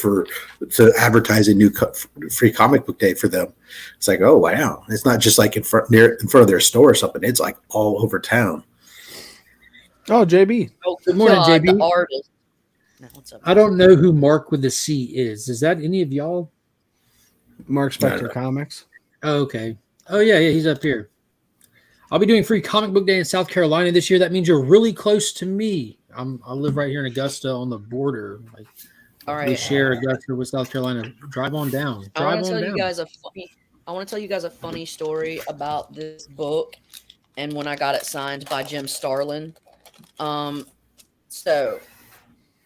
to advertise a new Free Comic Book Day for them. It's like, oh wow, it's not just like in front of their store or something. It's like all over town. Oh, JB. Oh, good morning, God, JB. The artist. No, what's up? I don't know who Mark with the C is. Is that any of y'all? Mark Spector Comics. Oh, okay. Oh yeah, he's up here. I'll be doing Free Comic Book Day in South Carolina this year. That means you're really close to me. I live right here in Augusta on the border. Like, all right, we share Augusta with South Carolina. Drive on down. I want to tell you guys a funny story about this book and when I got it signed by Jim Starlin. So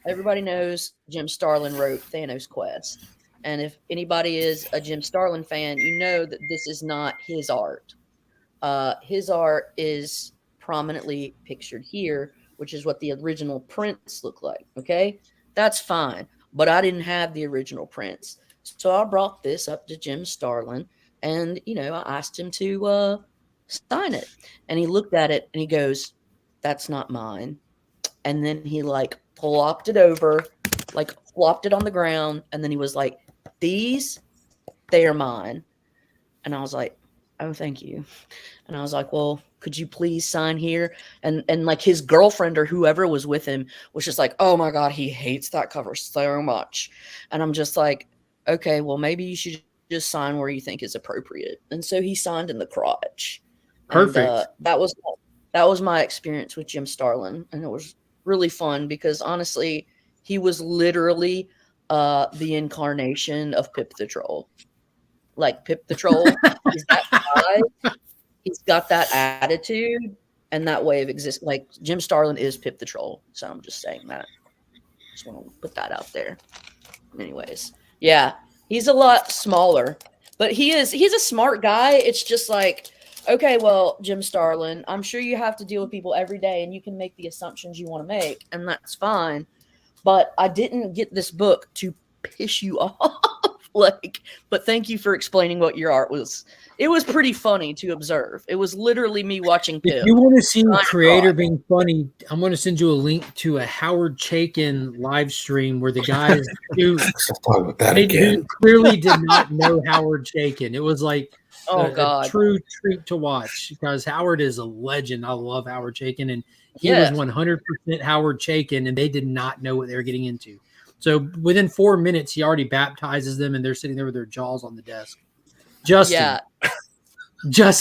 everybody knows Jim Starlin wrote Thanos Quest. And if anybody is a Jim Starlin fan, you know that this is not his art. His art is prominently pictured here, which is what the original prints look like. Okay, that's fine. But I didn't have the original prints. So I brought this up to Jim Starlin and, I asked him to sign it. And he looked at it and he goes, "That's not mine." And then he plopped it over, flopped it on the ground. And then he was like, they are mine. And I was like, "Oh, thank you." And I was like, "Well, could you please sign here?" And his girlfriend or whoever was with him was just like, "Oh my God, he hates that cover so much." And I'm just like, "Okay, well, maybe you should just sign where you think is appropriate." And so he signed in the crotch. Perfect. And, that was my experience with Jim Starlin. And it was really fun because honestly, he was literally the incarnation of Pip the Troll. Like Pip the Troll, he's that guy. He's got that attitude and that way of existing. Like Jim Starlin is Pip the Troll. So I'm just saying that. Just want to put that out there. Anyways, yeah, he's a lot smaller, but he's a smart guy. It's just like, okay, well, Jim Starlin, I'm sure you have to deal with people every day and you can make the assumptions you want to make, and that's fine. But I didn't get this book to piss you off. But thank you for explaining what your art was. It was pretty funny to observe. It was literally me watching Pip. If you want to see a creator being funny, I'm going to send you a link to a Howard Chaykin live stream where the guys who clearly did not know Howard Chaykin. It was like a true treat to watch because Howard is a legend. I love Howard Chaykin, and he was 100% Howard Chaykin, and they did not know what they were getting into. So within 4 minutes, he already baptizes them, and they're sitting there with their jaws on the desk. Justin,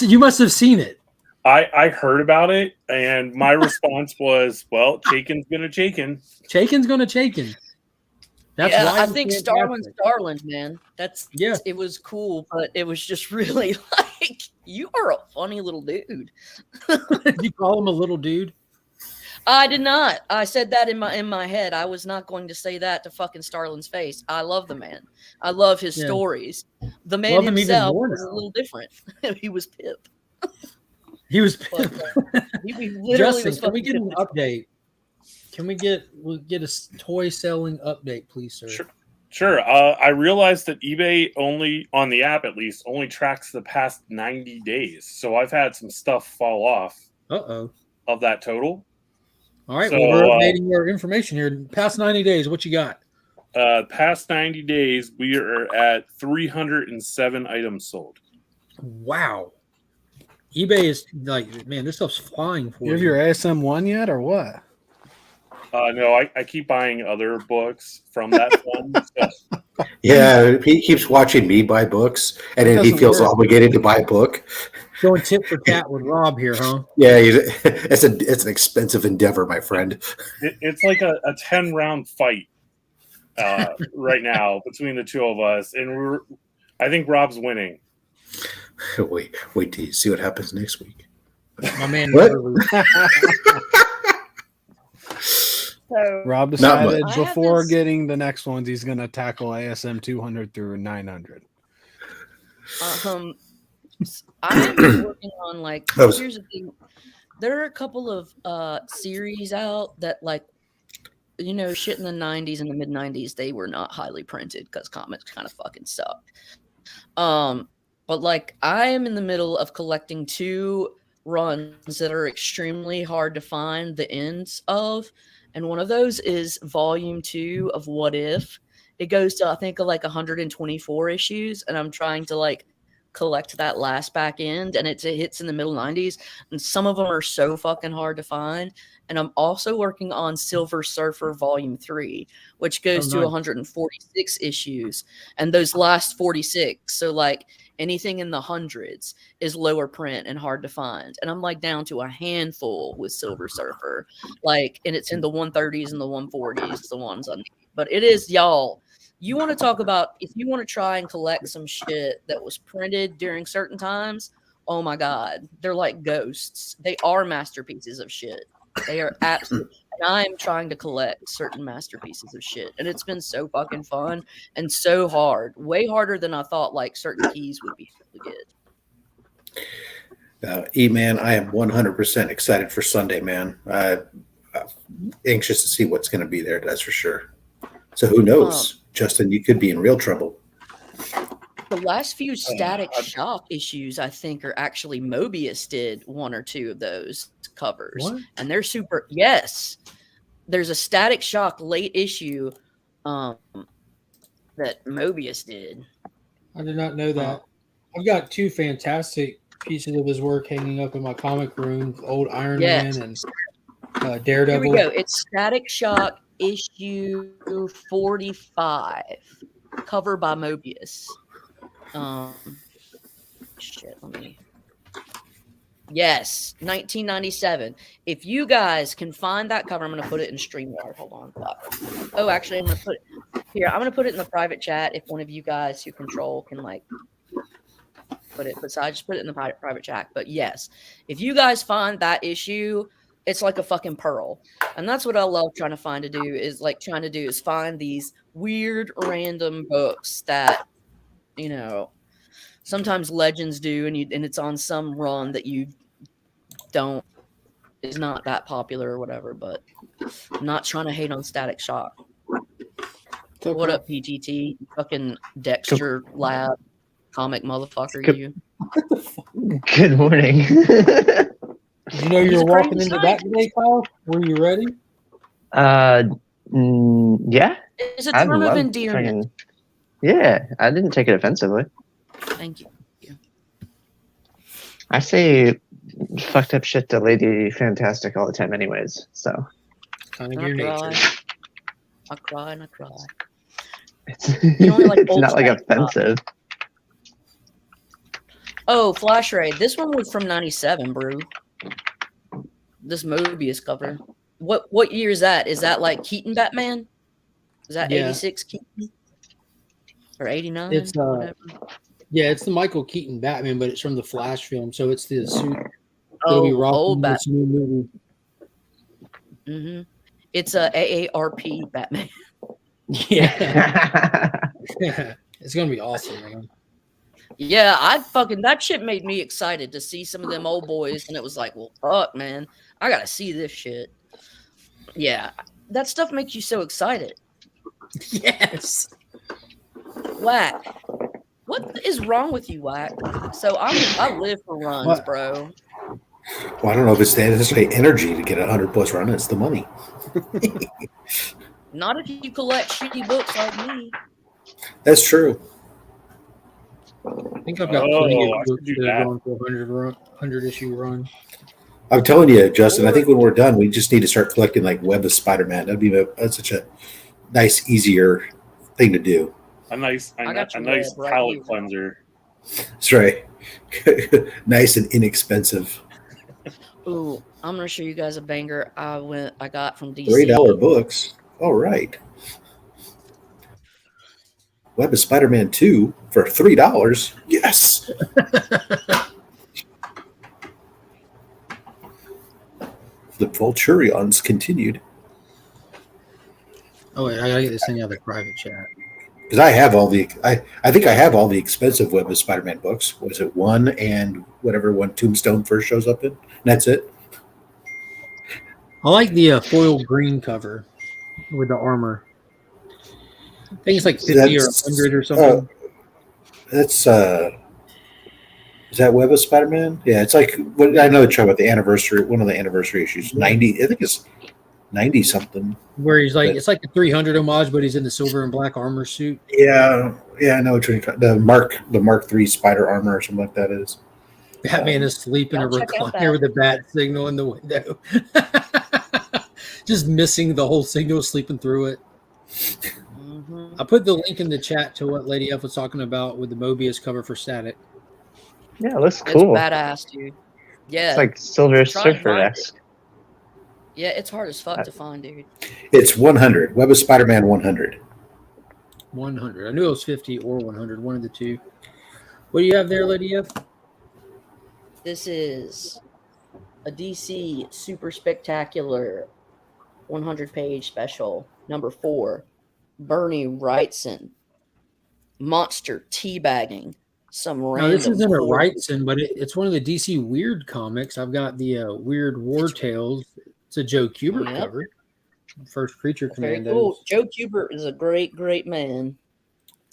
you must have seen it. I heard about it, and my response was, "Well, Chaykin's gonna Chaykin. Chaykin's gonna Chaykin." That's why I think Starlin's Starlin, man. It was cool, but it was just really like, you are a funny little dude. Did you call him a little dude? I did not. I said that in my head. I was not going to say that to fucking Starlin's face. I love the man. I love his stories. The man himself was a little different. He was Pip. He was Pip. He literally Justin, was can we get an update Can we get a toy selling update, please, sir? Sure. I realized that eBay only, on the app at least, only tracks the past 90 days. So I've had some stuff fall off of that total. All right. So, well, we're updating your information here. Past 90 days, what you got? Past 90 days, we are at 307 items sold. Wow. eBay is like, man, this stuff's flying for you. You have your ASM 1 yet or what? No, I keep buying other books from that fund. So. Yeah, he keeps watching me buy books, and then he feels obligated to buy a book. Going tit for tat with Rob here, huh? Yeah, it's an expensive endeavor, my friend. It's like a 10-round fight right now between the two of us, and I think Rob's winning. Wait till you see what happens next week. My man. What? So, Rob decided before getting the next ones, he's going to tackle ASM 200 through 900. I'm working on here's the thing. There are a couple of series out that shit in the 90s and the mid 90s, they were not highly printed because comics kind of fucking sucked. But I am in the middle of collecting 2 runs that are extremely hard to find the ends of. And one of those is volume 2 of What If. It goes to, I think, 124 issues. And I'm trying to collect that last back end. And it hits in the middle 90s. And some of them are so fucking hard to find. And I'm also working on Silver Surfer volume 3, which goes to 146 issues. And those last 46, so anything in the hundreds is lower print and hard to find. And I'm down to a handful with Silver Surfer. And it's in the 130s and the 140s, the ones on. But it is, y'all. You want to talk about, if you want to try and collect some shit that was printed during certain times, oh my God, they're like ghosts. They are masterpieces of shit. They are absolutely. And I'm trying to collect certain masterpieces of shit. And it's been so fucking fun and so hard. Way harder than I thought certain keys would be able to get. E-Man, I am 100% excited for Sunday, man. Anxious to see what's going to be there, that's for sure. So who knows? Justin, you could be in real trouble. The last few Static Shock issues, I think, are actually Mobius did 1 or 2 of those covers. What? And they're super. Yes. There's a Static Shock late issue that Mobius did. I did not know that. I've got 2 fantastic pieces of his work hanging up in my comic room, old Iron Man and Daredevil. Here we go. It's Static Shock issue 45, cover by Mobius. Yes, 1997. If you guys can find that cover, I'm going to put it in StreamYard. Hold on. Oh, actually, I'm going to put it here. I'm going to put it in the private chat if one of you guys who control can put it. But so I just put it in the private chat. But yes, if you guys find that issue, it's like a fucking pearl. And that's what I love trying to do is find these weird random books that, sometimes legends do, and it's on some run that you don't is not that popular or whatever. But I'm not trying to hate on Static Shock. Okay. What up, PTT? Fucking Dexter Lab comic motherfucker, you. Good morning. Did you know you were walking into that today, Kyle? Were you ready? Yeah. It's a term of endearment. Yeah, I didn't take it offensively. Thank you. I say fucked up shit to Lady Fantastic all the time anyways, so. Kind of your nature. I cry and I cry. It's not offensive. Oh, Flash Raid. This one was from 97, bro. This Mobius cover. What year is that? Is that Keaton Batman? Is that 86 Keaton? Or 89? It's yeah, it's the Michael Keaton Batman, but it's from the Flash film, so it's the suit. Old Batman. New movie. Mm-hmm. It's a AARP Batman. Yeah. Yeah. It's gonna be awesome, man. Yeah, that shit made me excited to see some of them old boys, and it was like, well, fuck, man, I gotta see this shit. Yeah, that stuff makes you so excited. Yes. Whack. What is wrong with you, Whack? So I live for runs, What? bro. Well, I don't know if it's the necessarily energy to get 100 plus run. It's the money. Not if you collect shitty books like me. That's true. I think I've got plenty I of should books do that are that. going for 100 issue run. I'm telling you, Justin, I think when we're done, we just need to start collecting like Web of Spider-Man. That's such a nice, easier thing to do. A nice I got your nice web right palate here. cleanser. That's right. Nice and inexpensive. Ooh, I'm gonna show you guys a banger I got from DC. $3 books. All right. Web of Spider-Man 2 for $3. Yes. The Vulturions continued. Oh wait, I gotta get this thing out of the private chat. Because I have all the I think I have all the expensive Web of Spider-Man books. Was it one and whatever one Tombstone first shows up in? And that's it. I like the foil green cover with the armor. I think it's like 50 or 100 or something. That's is that Web of Spider-Man? Yeah, it's like I know you're talking about the anniversary, one of the anniversary issues. 90, I think it's 90 something. Where he's like, it's like the 300 homage, but he's in the silver and black armor suit. Yeah, I know what you're talking about. The Mark III spider armor or something like that is. Batman is asleep in a recliner with a bat signal in the window. Just missing the whole signal, sleeping through it. Mm-hmm. I put the link in the chat to what Lady F was talking about with the Mobius cover for Static. Yeah, it looks cool. It's badass, dude. Yeah. It's like Silver Try and find Surfer-esque. Yeah, it's hard as fuck to find, dude. It's 100. Web of Spider-Man 100. 100. I knew it was 50 or 100, one of the two. What do you have there, Lady F? This is a DC Super Spectacular 100-page special, number 4. Bernie Wrightson. Monster teabagging. Some random. No, this isn't a Wrightson, but it's one of the DC Weird comics. I've got the Weird War Tales. It's a Joe Kubert cover. First Creature Commandos. Very cool. Joe Kubert is a great, great man.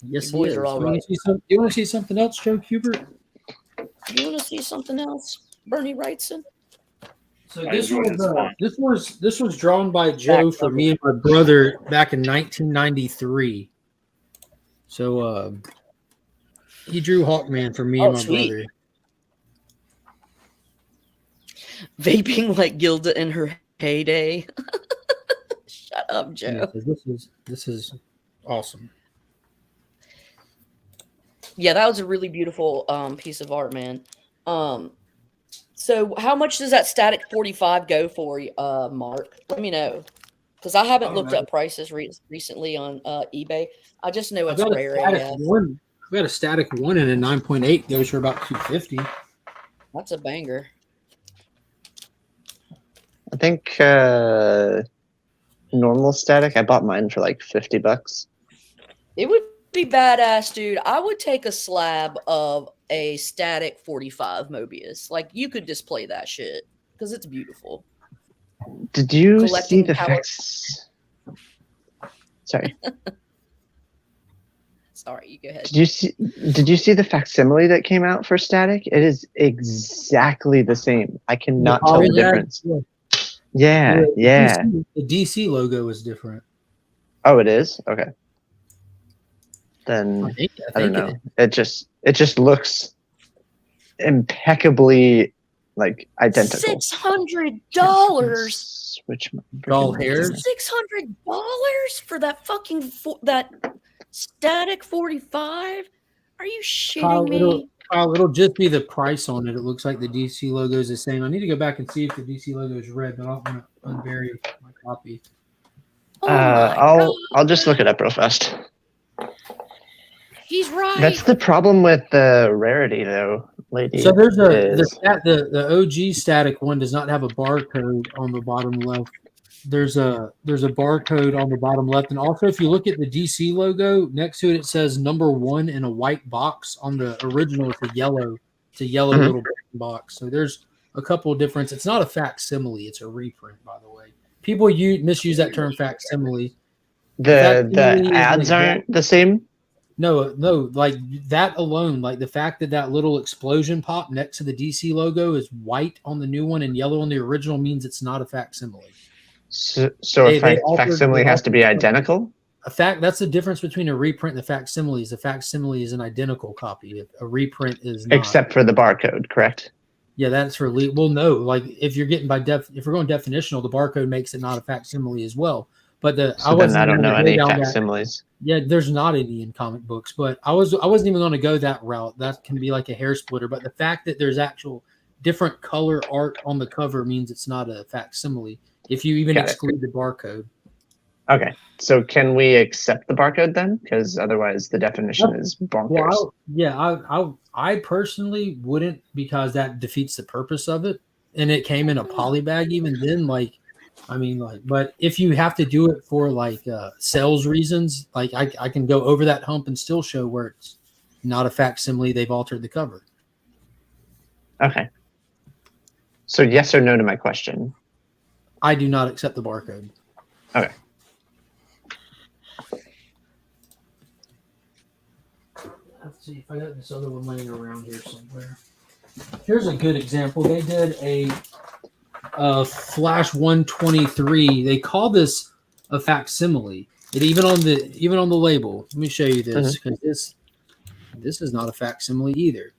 Yes, boys he is. are all You right. want to see something else, Joe Kubert? You want to see something else, Bernie Wrightson? So this was drawn by Joe for me and my brother back in 1993. So he drew Hawkman for me and my brother. Vaping like Gilda in her heyday. Shut up, Joe. Yeah, this is awesome. Yeah, that was a really beautiful piece of art, man. So how much does that Static 45 go for, Mark? Let me know. Because I haven't looked up prices recently on eBay. I just know it's rare. I've got a Static 1 and a 9.8 goes for about $250. That's a banger. I think normal Static, I bought mine for like $50. It would be badass, dude. I would take a slab of a Static 45 Mobius. Like, you could display that shit because it's beautiful. Did you Collecting see the power. facts? Sorry. Sorry, you go ahead. Did you see the facsimile that came out for Static? It is exactly the same. I cannot tell the difference. Yeah. The DC logo is different. Oh, it is? Okay. Then I don't know. It just looks impeccably like identical. $600. Which doll hairs? $600 for that fucking that Static 45? Are you shitting me? It'll just be the price on it. It looks like the DC logo is the same. I need to go back and see if the DC logo is red, but I don't want to unbury my copy. I'll just look it up real fast. He's right. That's the problem with the rarity, though, lady. So there's the OG Static one does not have a barcode on the bottom left. There's a barcode on the bottom left, and also if you look at the DC logo next to it, it says number 1 in a white box. On the original, it's a yellow little box. So there's a couple of difference. It's not a facsimile; it's a reprint, by the way. people misuse that term facsimile. The ads aren't the same. No, like that alone, like the fact that little explosion pop next to the DC logo is white on the new one and yellow on the original means it's not a facsimile. So a facsimile has to be identical? That's the difference between a reprint and the facsimiles. The facsimile is an identical copy. A reprint is not. Except for the barcode, correct? Yeah, that's for well, no. Like if you're getting if we're going definitional, the barcode makes it not a facsimile as well. But I don't know any facsimiles. Yeah, there's not any in comic books, but I wasn't even going to go that route. That can be like a hair splitter. But the fact that there's actual different color art on the cover means it's not a facsimile. If you even exclude the barcode. Okay, so can we accept the barcode then? Because otherwise, the definition is bonkers. Well, I personally wouldn't, because that defeats the purpose of it. And it came in a poly bag even then, but if you have to do it for sales reasons, I can go over that hump and still show where it's not a facsimile. They've altered the cover. Okay. So yes or no to my question? I do not accept the barcode. Okay. Let's see if I got this other one laying around here somewhere. Here's a good example. They did a Flash 123. They call this a facsimile. Even on the label. Let me show you this, because this is not a facsimile either.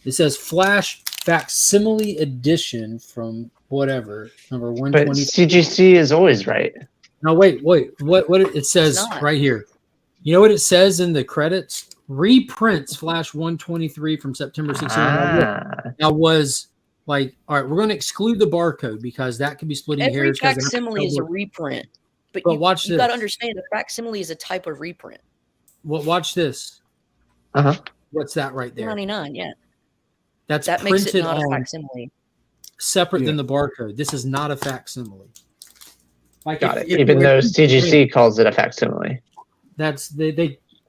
It says Flash facsimile edition from whatever number 120. But CGC is always right. No, wait. What it says right here? You know what it says in the credits? Reprints Flash 123 from September 16. Now was like, all right, we're going to exclude the barcode because that could be splitting hairs. Every facsimile is a reprint, but you got to understand the facsimile is a type of reprint. Well, watch this. What's that right there? 99, yeah. That makes it not a facsimile. Separate than the barcode. This is not a facsimile. Got it. Even though CGC calls it a facsimile. That's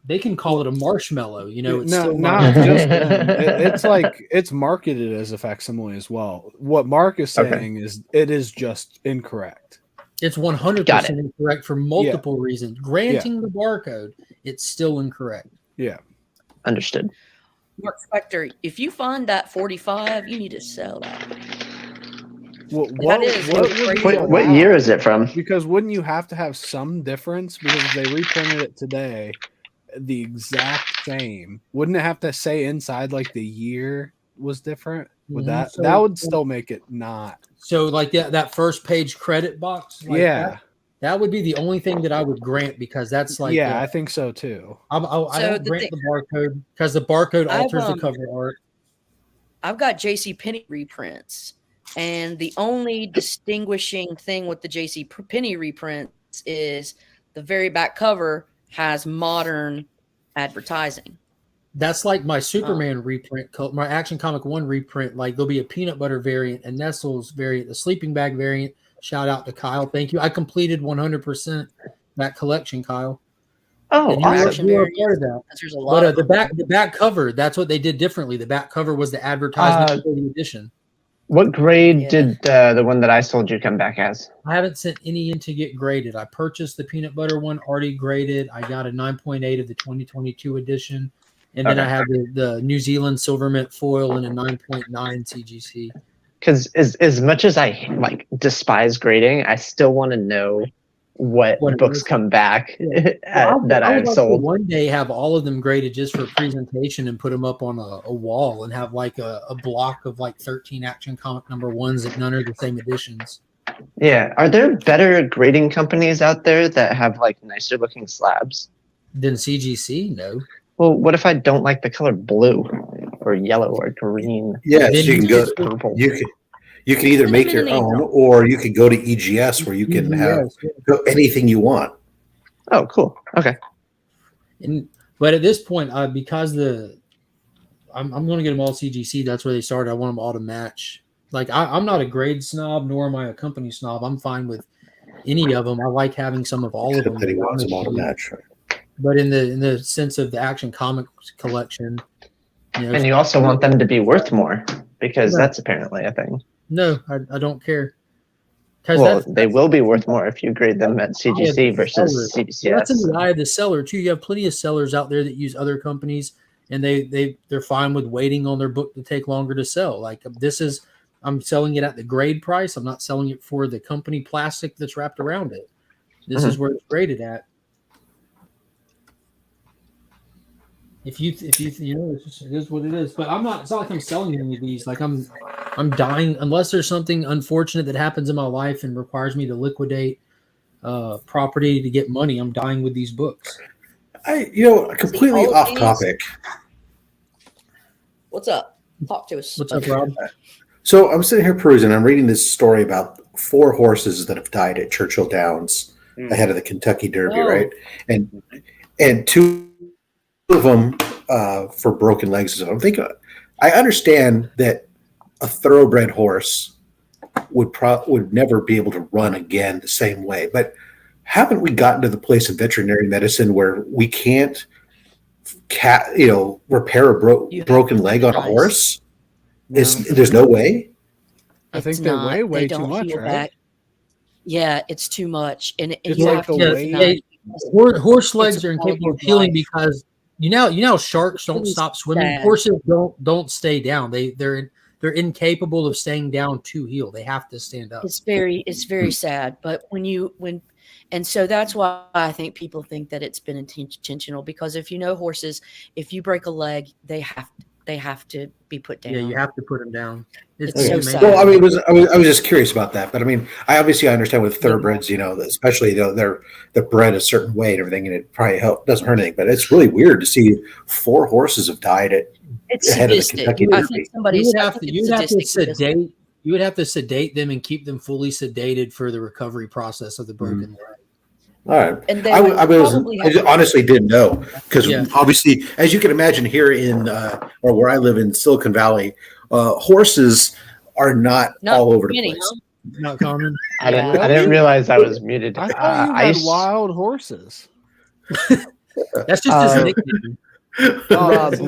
they can call it a marshmallow. It's not just them. It's like it's marketed as a facsimile as well. What Mark is saying is it is just incorrect. It's 100% incorrect for multiple reasons. Granting the barcode, it's still incorrect. Yeah, understood. Mark Spector, if you find that 45, you need to sell that. What year is it from? Because wouldn't you have to have some difference? Because if they reprinted it today, the exact same, wouldn't it have to say inside the year was different? Would that would still make it not? So that first page credit box, that would be the only thing that I would grant, because that's I think so too. I don't grant the barcode because the barcode alters the cover art. I've got JCPenney reprints, and the only distinguishing thing with the JCPenney reprints is the very back cover has modern advertising. That's like my Superman reprint, my Action Comic 1 reprint. There'll be a peanut butter variant, a Nestles variant, a sleeping bag variant. Shout out to Kyle. Thank you. I completed 100% that collection, Kyle. Oh, awesome. You were part of that. There's a lot of the back cover, that's what they did differently. The back cover was the advertisement for the edition. What grade did the one that I sold you come back as? I haven't sent any in to get graded. I purchased the peanut butter one already graded. I got a 9.8 of the 2022 edition. And then I have the New Zealand Silver Mint foil and a 9.9 CGC. Because as much as I despise grading, I still want to know what books come back that I've sold. One day have all of them graded just for presentation and put them up on a wall and have a block of 13 Action Comic number ones that none are the same editions. Yeah. Are there better grading companies out there that have nicer looking slabs than CGC? No. Well, what if I don't like the color blue or yellow or green? Yeah, so you can go. You can either make your own, or you can go to EGS where you can have anything you want. Oh, cool. Okay. But at this point, because I'm going to get them all CGC. That's where they started. I want them all to match. I'm not a grade snob, nor am I a company snob. I'm fine with any of them. I like having some of all of them. He wants them all to match. But in the sense of the Action Comics collection, and you also want them to be worth more, because that's apparently a thing. No, I don't care. Well, they will be worth more if you grade them at CGC versus CBCS. That's in the eye of the seller too. You have plenty of sellers out there that use other companies, and they're fine with waiting on their book to take longer to sell. Like I'm selling it at the grade price. I'm not selling it for the company plastic that's wrapped around it. This is where it's graded at. If you it is what it is. But I'm not. It's not like I'm selling any of these. Like I'm dying unless there's something unfortunate that happens in my life and requires me to liquidate property to get money. I'm dying with these books. Completely off topic. What's up? Talk to us. What's up, Rob? So I'm sitting here perusing. I'm reading this story about 4 horses that have died at Churchill Downs ahead of the Kentucky Derby, right? And 2 of them for broken legs. So I'm thinking, I understand that a thoroughbred horse would never be able to run again the same way, but haven't we gotten to the place in veterinary medicine where we can't, repair a broken leg on a horse? There's no way. I think they weigh way too much, right? Back. Yeah, it's too much, and it's you like have the to. Horse legs are incapable of healing because you know sharks don't stop swimming. Horses don't stay down. They're incapable of staying down to heal. They have to stand up. It's very sad. But and so that's why I think people think that it's been intentional, because if horses, if you break a leg, they have to be put down. Yeah, you have to put them down. It's so sad. Well, I mean, I was just curious about that, but I mean, I understand with thoroughbreds, especially they're bred a certain way and everything, and it probably doesn't hurt anything. But it's really weird to see 4 horses have died ahead of the Kentucky Derby. You would have to sedate them and keep them fully sedated for the recovery process of the broken leg. All right. And I honestly didn't know because obviously, as you can imagine, here in or where I live in Silicon Valley, horses are not all over the place. Not common. I didn't realize I was muted. I thought you had wild horses. That's just his nickname.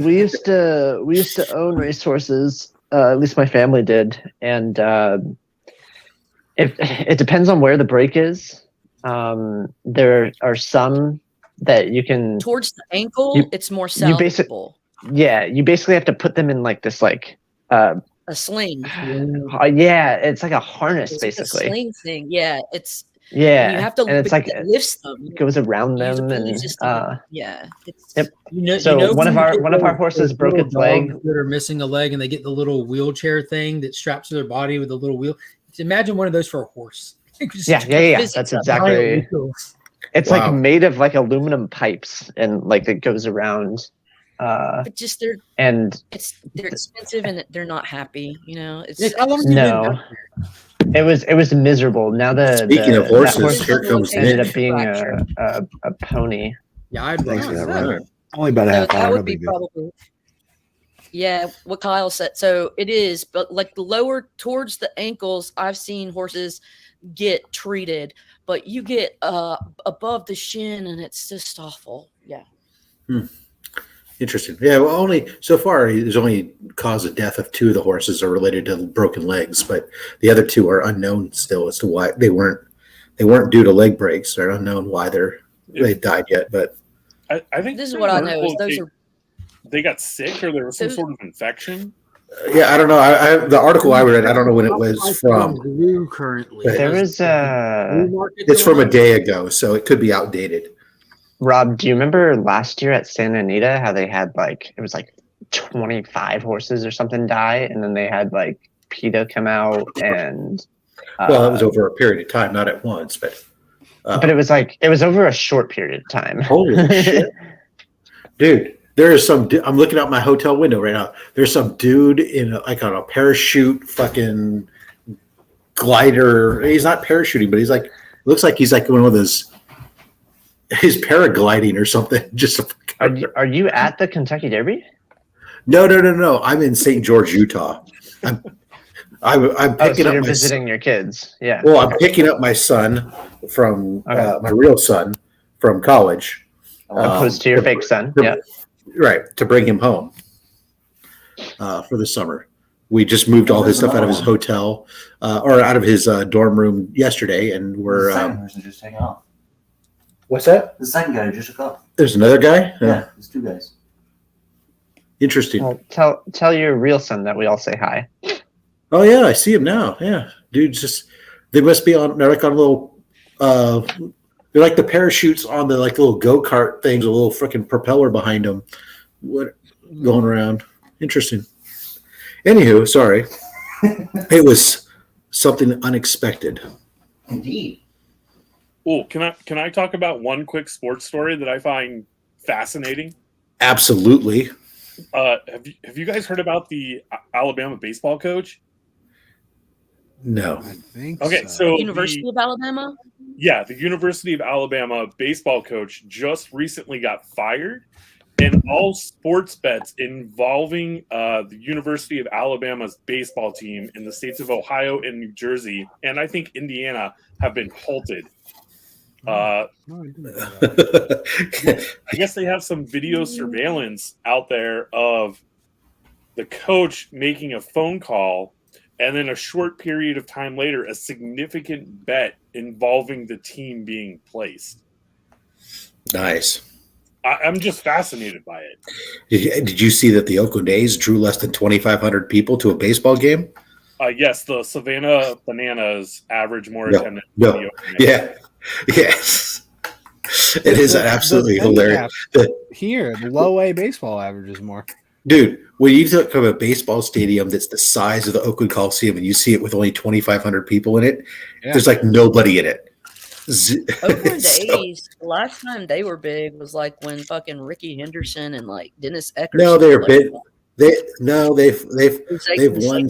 We used to own racehorses. At least my family did, and it depends on where the break is. There are some that you can towards the ankle. It's more salvageable. You basically have to put them in like this, a sling. It's like a harness, basically. A sling thing. Yeah, it's. Yeah, you have to. And it's like it lifts them. It goes around them, and yeah. Yep. One of our horses broke its leg. That are missing a leg, and they get the little wheelchair thing that straps to their body with a little wheel. Imagine one of those for a horse. Yeah. That's exactly. It's like made of like aluminum pipes, and like it goes around. But just they're expensive and they're not happy. It was miserable. Now speaking of horses, here comes ended up being a pony. Yeah, I'd only about a half hour. That would be probably. Yeah, what Kyle said. So it is, but like the lower towards the ankles, I've seen horses get treated, but you get above the shin, and it's just awful. Yeah. Interesting. Yeah. Well, only so far, there's only cause of death of 2 of the horses are related to broken legs, but the other 2 are unknown still as to why they weren't due to leg breaks. They're unknown why they died yet. But I think this is what I know is those are. They got sick, or there was some sort of infection. Yeah, I don't know. The article I read, I don't know when it was from. Currently, there was it's from a day ago, so it could be outdated. Rob, do you remember last year at Santa Anita how they had it was 25 horses or something die, and then they had PETA come out and. Well, it was over a period of time, not at once, but. But it was over a short period of time. Holy shit, dude! There is some. I'm looking out my hotel window right now. There's some dude in on a parachute fucking glider. He's not parachuting, but looks like he's one of those. He's paragliding or something. Just are you at the Kentucky Derby? No. I'm in St. George, Utah. I'm picking up. You're visiting your kids. Yeah. Well, I'm picking up my son from my real son from college. Opposed to your fake son. Yeah. Right, to bring him home for the summer. We just moved all his stuff out of his hotel or out of his dorm room yesterday, and we're. The second person just taking off. What's that? The second guy just took off. There's another guy. Yeah, there's two guys. Interesting. Well, tell your real son that we all say hi. Oh yeah, I see him now. Yeah, dude's just. They must be on. They're like on a little. They're like the parachutes on the like little go kart things, a little freaking propeller behind them. What going around? Interesting. Anywho, sorry. It was something unexpected. Indeed. Oh, can I talk about one quick sports story that I find fascinating? Absolutely. Have you guys heard about the Alabama baseball coach? No. I think Okay, so University of Alabama? Yeah, the University of Alabama baseball coach just recently got fired, and all sports bets involving the University of Alabama's baseball team in the states of Ohio and New Jersey, and I think Indiana, have been halted. I guess they have some video surveillance out there of the coach making a phone call, and then a short period of time later, a significant bet involving the team being placed. Nice. I'm just fascinated by it. Did you see that the Oakland A's drew less than 2,500 people to a baseball game? Yes, the Savannah Bananas average more attendance. No. Yeah. Yes. It is absolutely hilarious. Here, the low A baseball average is more. Dude, when you look from a baseball stadium that's the size of the Oakland Coliseum and you see it with only 2,500 people in it, there's like nobody in it. Oakland A's, last time they were big was like when fucking Ricky Henderson and like Dennis Eckersley. No, they're big. They've won.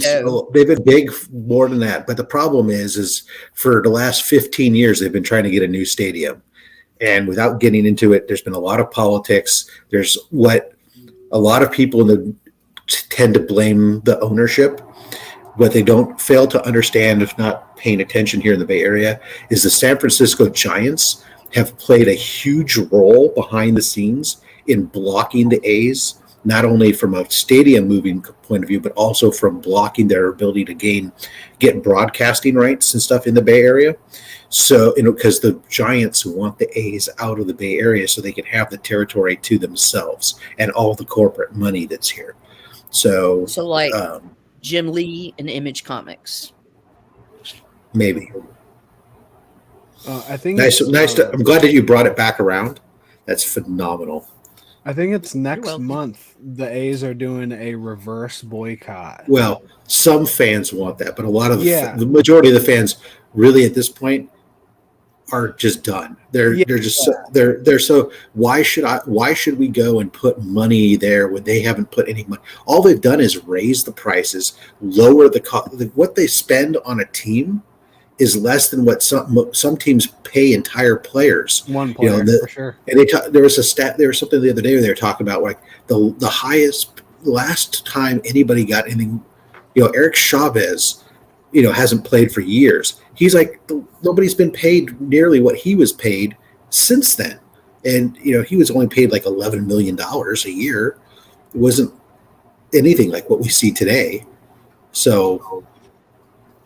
They've been big more than that. But the problem is for the last 15 years they've been trying to get a new stadium, and without getting into it, there's been a lot of politics. There's what a lot of people tend to blame the ownership. What they don't fail to understand, if not paying attention here in the Bay Area, is the San Francisco Giants have played a huge role behind the scenes in blocking the A's, not only from a stadium moving point of view, but also from blocking their ability to get broadcasting rights and stuff in the Bay Area. So, because the Giants want the A's out of the Bay Area so they can have the territory to themselves and all the corporate money that's here. So like Jim Lee and Image Comics. Maybe. I think nice. I'm glad that you brought it back around. That's phenomenal. I think it's next month. The A's are doing a reverse boycott. Well, some fans want that, but a lot of the majority of the fans really at this point are just done. They're so why should we go and put money there when they haven't put any money? All they've done is raise the prices, lower the cost. What they spend on a team is less than what some teams pay entire players. One player, for sure. And there was something the other day where they were talking about like the highest last time anybody got anything. Eric Chavez, hasn't played for years. He's like, nobody's been paid nearly what he was paid since then. And, he was only paid like $11 million a year. It wasn't anything like what we see today. So,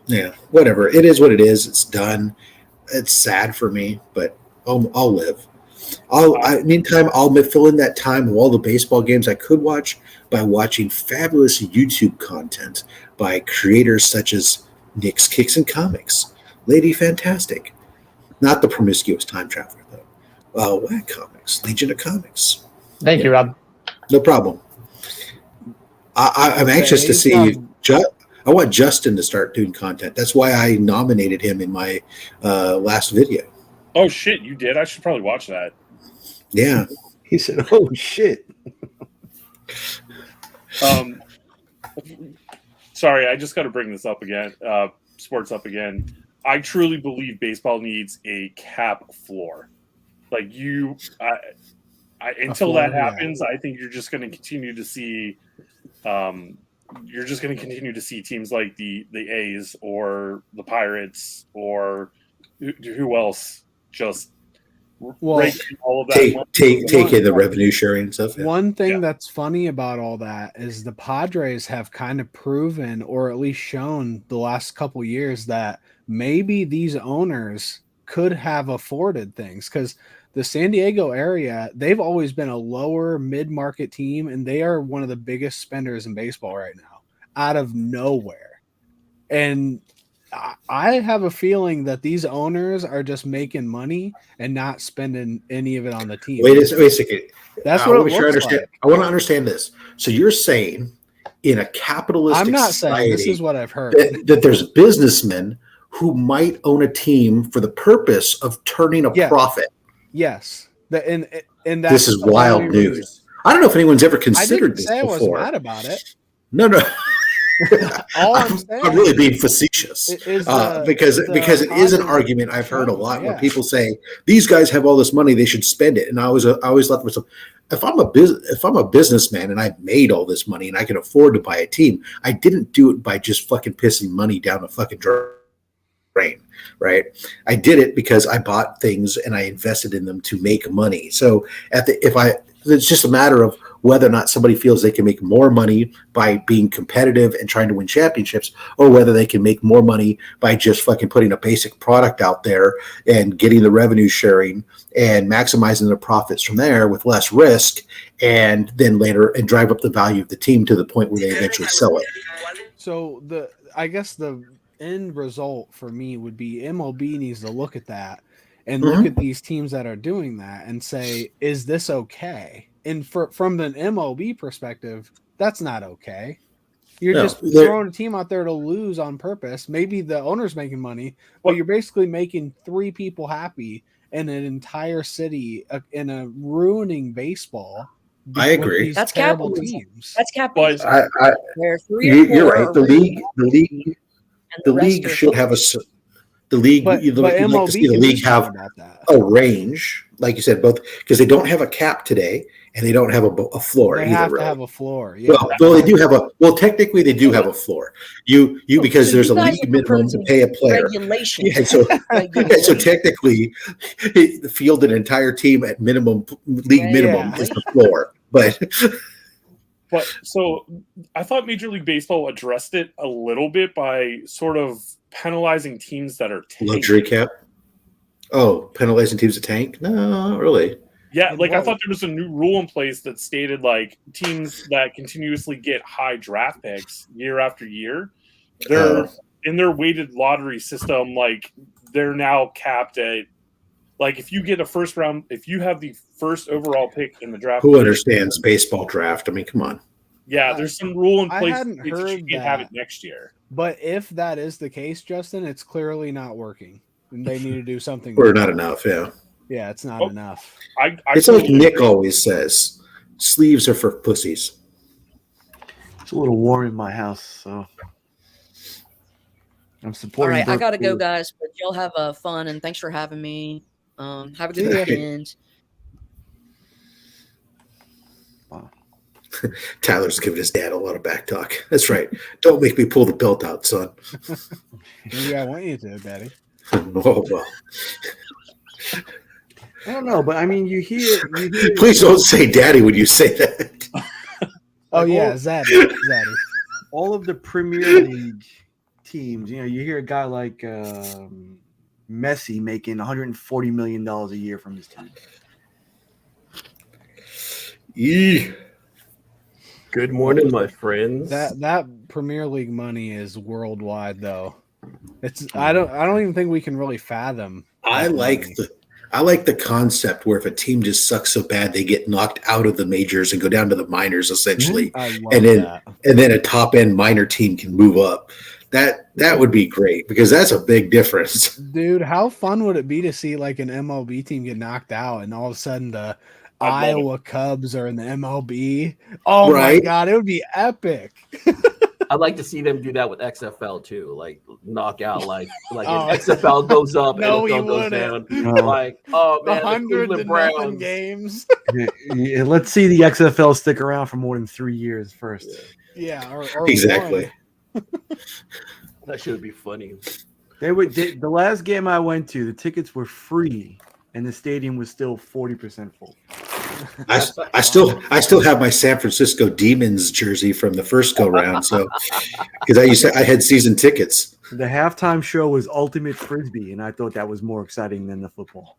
yeah, whatever. It is what it is. It's done. It's sad for me, but I'll live. Meantime, I'll fill in that time of all the baseball games I could watch by watching fabulous YouTube content by creators such as Nick's Kicks and Comics, Lady Fantastic, not the promiscuous time traveler though. Whack Comics, Legion of Comics. Thank you, Rob. No problem. I'm anxious to see. I want Justin to start doing content. That's why I nominated him in my last video. Oh shit, you did? I should probably watch that. Yeah. He said, "Oh shit." Sorry, I just got to bring this up again. Sports up again. I truly believe baseball needs a cap floor. Like until that happens, I think you're just going to continue to see. You're just going to continue to see teams like the A's or the Pirates or who else just Well, raking all of that. Take in the revenue sharing and stuff. Yeah. One thing that's funny about all that is the Padres have kind of proven, or at least shown the last couple years, that maybe these owners could have afforded things, because the San Diego area, they've always been a lower mid-market team, and they are one of the biggest spenders in baseball right now, out of nowhere. And I have a feeling that these owners are just making money and not spending any of it on the team. Wait a second. That's what it looks like. I want to understand this. So you're saying in a capitalistic I'm not society, saying this is what I've heard. that there's businessmen who might own a team for the purpose of turning a profit. Yes. And this is wild news. Reason. I don't know if anyone's ever considered this before. I was mad about it. No. I'm really being facetious because it is an argument I've heard a lot when people say these guys have all this money, they should spend it, and I always thought to myself, if I'm a businessman and I've made all this money and I can afford to buy a team, I didn't do it by just fucking pissing money down the fucking drain, right? I did it because I bought things and I invested in them to make money. So it's just a matter of whether or not somebody feels they can make more money by being competitive and trying to win championships, or whether they can make more money by just fucking putting a basic product out there and getting the revenue sharing and maximizing the profits from there with less risk, and then later and drive up the value of the team to the point where they eventually sell it. So I guess the end result for me would be MLB needs to look at that and look at these teams that are doing that and say, is this okay? And from an MLB perspective, that's not okay. You're just throwing a team out there to lose on purpose. Maybe the owner's making money, but you're basically making 3 people happy in an entire city and ruining baseball. I agree. That's terrible capitalism. Teams. That's capitalism. You're right. The league should have the league. You'd like to see the league have a range, like you said, both because they don't have a cap today and they don't have a floor. They either, have really. to have a floor. Yeah. Well, they do have technically they do have a floor. Because there's a league minimum to pay a player. Regulation. And so technically, field an entire team at minimum minimum is the floor, but. But so I thought Major League Baseball addressed it a little bit by sort of penalizing teams that are tanking. Luxury cap. Oh, penalizing teams that tank? No, not really. Yeah, like I thought there was a new rule in place that stated like teams that continuously get high draft picks year after year, they're in their weighted lottery system, like they're now capped at like if you get if you have the first overall pick in the draft. Who understands baseball draft? I mean, come on. Yeah, there's some rule in place that you can have it next year. But if that is the case, Justin, it's clearly not working. And they need to do something. Or not enough, yeah. Yeah, it's not enough. It's like Nick always says, sleeves are for pussies. It's a little warm in my house, so I'm supporting. All right, I gotta go, guys. But y'all have fun, and thanks for having me. Have a good weekend. Wow. Tyler's giving his dad a lot of back talk. That's right. Don't make me pull the belt out, son. Maybe I want you to, Daddy. Oh, well. I don't know, but I mean, you hear Please don't say daddy when you say that. Zaddy. All of the Premier League teams, you hear a guy like Messi making $140 million a year from his team. Good morning, my friends. That Premier League money is worldwide, though. I don't even think we can really fathom. I like the concept where if a team just sucks so bad they get knocked out of the majors and go down to the minors essentially, and then a top end minor team can move up. That would be great because that's a big difference. Dude, how fun would it be to see like an MLB team get knocked out and all of a sudden the Iowa Cubs are in the MLB? Oh my God, it would be epic. I'd like to see them do that with XFL too, like knock out, like if XFL goes up and XFL goes down. Like, oh man, 100-0 games. Yeah, let's see the XFL stick around for more than 3 years first. Yeah, or exactly. That should be funny. The last game I went to, the tickets were free and the stadium was still 40% full. I still have my San Francisco Demons jersey from the first go round. So because I had season tickets. The halftime show was Ultimate Frisbee, and I thought that was more exciting than the football.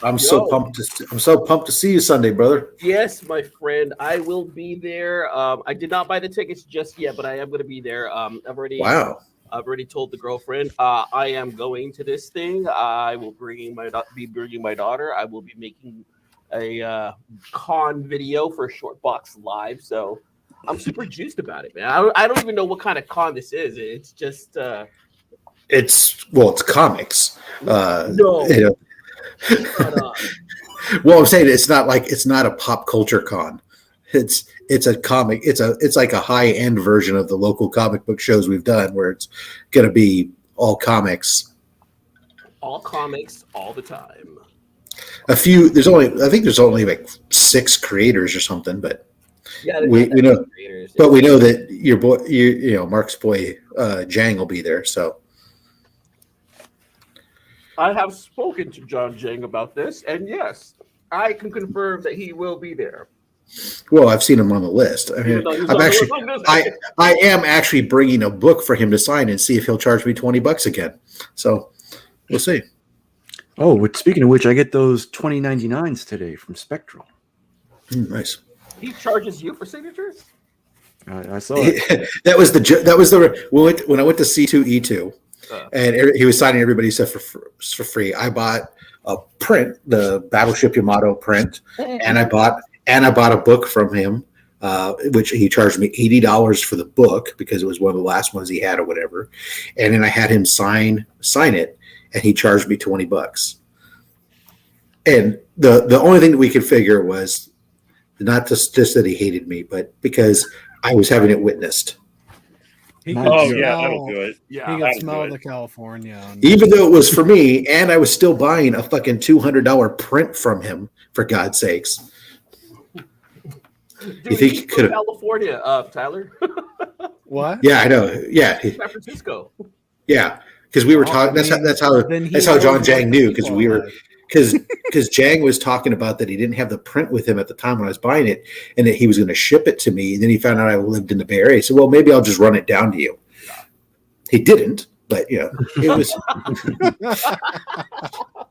I'm so pumped to see you Sunday, brother. Yes, my friend, I will be there. I did not buy the tickets just yet, but I am going to be there. I've already told the girlfriend I am going to this thing. I will be bringing my daughter. I will be making a con video for Shortbox Live. So I'm super juiced about it, man. I don't even know what kind of con this is. It's just it's comics. No. You know. Well, I'm saying it's not a pop culture con. It's a comic. It's like a high end version of the local comic book shows we've done, where it's going to be all comics all the time. I think there's only like 6 creators or something, but yeah, we know, creators, but we know that your boy, you know, Mark's boy, Jang will be there. So I have spoken to John Jang about this, and yes, I can confirm that he will be there. Well, I've seen him on the list. I mean, I am actually bringing a book for him to sign and see if he'll charge me $20 again. So we'll see. Oh, speaking of which, I get those 2099s today from Spectral. Nice. He charges you for signatures? I saw it. That was when I went to C2E2, and he was signing everybody's stuff for free. I bought a print, the Battleship Yamato print, and I bought a book from him, which he charged me $80 for the book because it was one of the last ones he had or whatever. And then I had him sign it, and he charged me $20. And the only thing that we could figure was not just that he hated me, but because I was having it witnessed. That'll do it. Yeah, he could smell the California. Even though it was for me, and I was still buying a fucking $200 print from him, for God's sakes. Dude, you think he could have California, Tyler? What? Yeah, I know. Yeah, San Francisco. Yeah, because we were talking. That's how John Jang knew, because we were because Jang was talking about that he didn't have the print with him at the time when I was buying it, and that he was going to ship it to me. And then he found out I lived in the Bay Area. He said, "Well, maybe I'll just run it down to you." He didn't, but you know, it was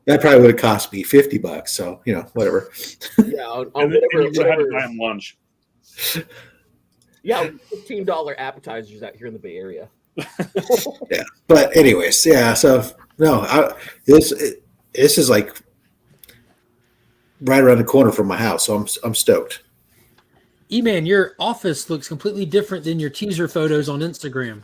that probably would have cost me $50. So you know, whatever. Yeah, on and whatever. You had to buy him lunch. Yeah, $15 appetizers out here in the Bay Area. Yeah, but anyways, yeah. So no, this is like right around the corner from my house, so I'm stoked. E-Man, your office looks completely different than your teaser photos on Instagram.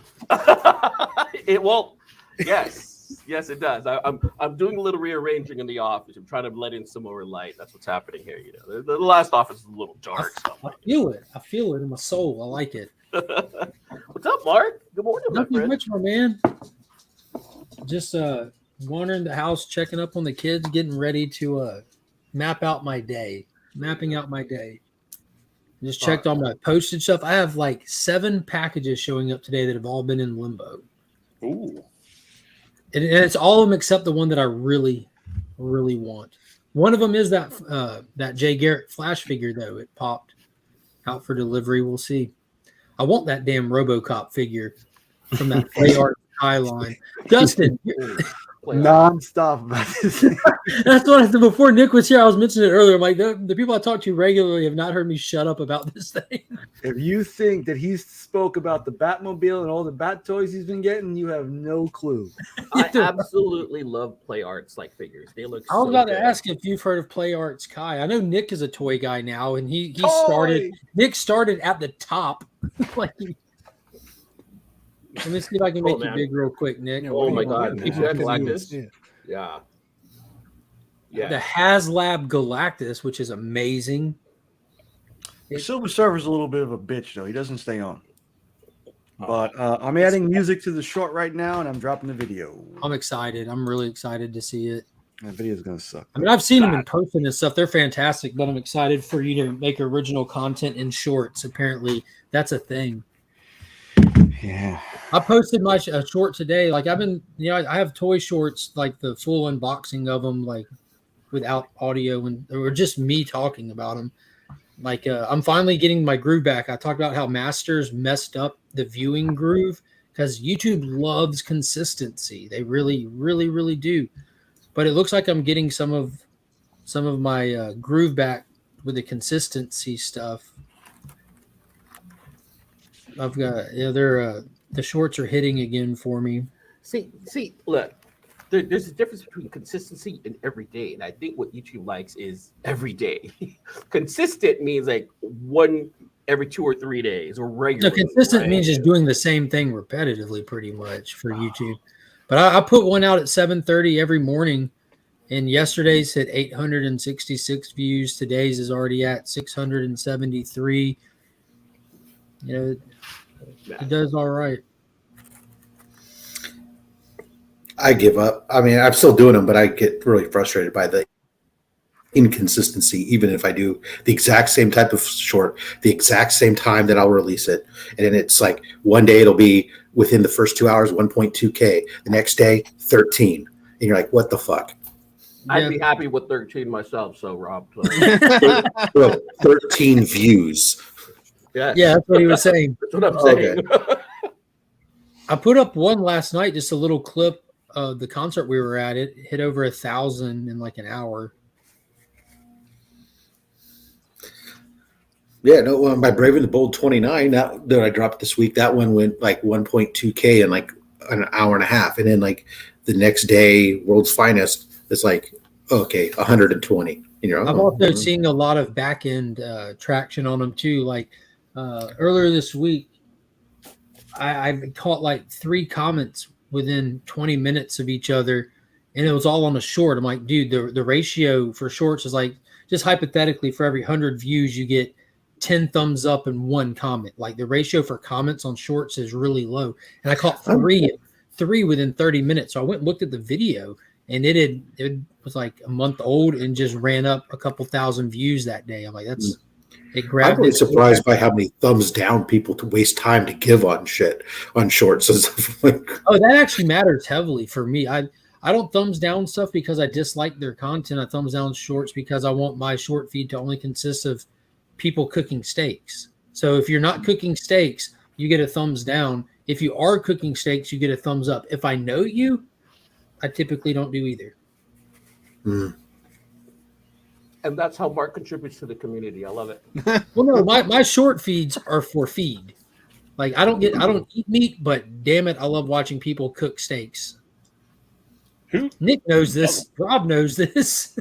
Yes, it does. I'm doing a little rearranging in the office. I'm trying to let in some more light. That's what's happening here. You know, the last office is a little dark. I feel it. I feel it in my soul. I like it. What's up, Mark? Good morning, my friend. Much, my man. Just wandering the house, checking up on the kids, getting ready to mapping out my day. Just checked on my postage stuff. I have like 7 packages showing up today that have all been in limbo. Ooh. And it's all of them except the one that I really, really want. One of them is that Jay Garrett Flash figure, though. It popped out for delivery. We'll see. I want that damn RoboCop figure from that Play Art Sky line. Dustin. Non-stop. That's what I said before Nick was here. I was mentioning it earlier. I'm like, the people I talk to regularly have not heard me shut up about this thing. If you think that he spoke about the Batmobile and all the Bat toys he's been getting, you have no clue. I absolutely love Play Arts like figures. They look. I was about to ask if you've heard of Play Arts Kai. I know Nick is a toy guy now, and he started. Nick started at the top. Let me see if I can make you big real quick, Nick. Oh my God! Galactus. Yeah. The HasLab Galactus, which is amazing. Silver Surfer's a little bit of a bitch, though. He doesn't stay on. But I'm adding music to the short right now, and I'm dropping the video. I'm excited. I'm really excited to see it. That video's going to suck. I mean, I've seen them in person and stuff. They're fantastic, but I'm excited for you to make original content in shorts. Apparently, that's a thing. Yeah. I posted my short today. Like I've been, I have toy shorts, like the full unboxing of them, like without audio or just me talking about them. Like I'm finally getting my groove back. I talked about how Masters messed up the viewing groove because YouTube loves consistency. They really, really, really do. But it looks like I'm getting some of my groove back with the consistency stuff. I've got the shorts are hitting again for me. See, look, there's a difference between consistency and every day, and I think what YouTube likes is every day. Consistent means like one every 2 or 3 days or regular. No, consistent means just doing the same thing repetitively, pretty much for YouTube. But I put one out at 7:30 every morning, and yesterday's hit 866 views. Today's is already at 673. It does all right. I give up. I mean, I'm still doing them, but I get really frustrated by the inconsistency, even if I do the exact same type of short, the exact same time that I'll release it. And then it's like one day it'll be within the first 2 hours, 1.2K. The next day, 13. And you're like, what the fuck? I'd be happy with 13 myself, so Rob. 13 views. Yeah, that's what he was saying. That's what I'm saying. Okay. I put up one last night, just a little clip of the concert we were at. It hit over 1,000 in like an hour. Yeah, no, by Brave and the Bold 29 that I dropped this week, that one went like 1.2K in like an hour and a half. And then like the next day, World's Finest is like, okay, 120. I'm also seeing a lot of back end traction on them too. Like earlier this week, I caught like 3 comments within 20 minutes of each other, and it was all on a short. I'm like, dude, the ratio for shorts is like, just hypothetically, for every 100 views, you get 10 thumbs up and 1 comment. Like the ratio for comments on shorts is really low. And I caught three within 30 minutes. So I went and looked at the video, and it was like a month old and just ran up a couple thousand views that day. I'm like, it grabbed. I'm really surprised by how many thumbs down people to waste time to give on shorts. Oh, that actually matters heavily for me. I don't thumbs down stuff because I dislike their content. I thumbs down shorts because I want my short feed to only consist of people cooking steaks. So if you're not cooking steaks, you get a thumbs down. If you are cooking steaks, you get a thumbs up. If I know you, I typically don't do either. And that's how Mark contributes to the community. I love it. Well, no, my short feeds are for feed. Like I don't eat meat, but damn it, I love watching people cook steaks. Nick knows this. Rob knows this.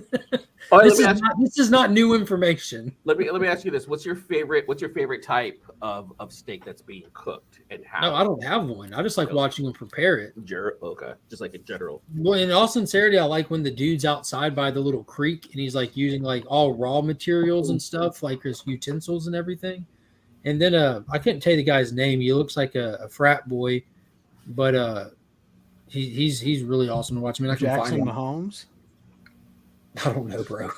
This is not new information. Let me ask you this: What's your favorite type of steak that's being cooked, and how? No, I don't have one. I just like watching them prepare it. Okay, just like in general. Well, in all sincerity, I like when the dude's outside by the little creek and he's like using like all raw materials and stuff, like his utensils and everything. And then I couldn't tell you the guy's name. He looks like a frat boy, but he's really awesome to watch. I mean, I can Jackson find him. Mahomes. I don't know, bro.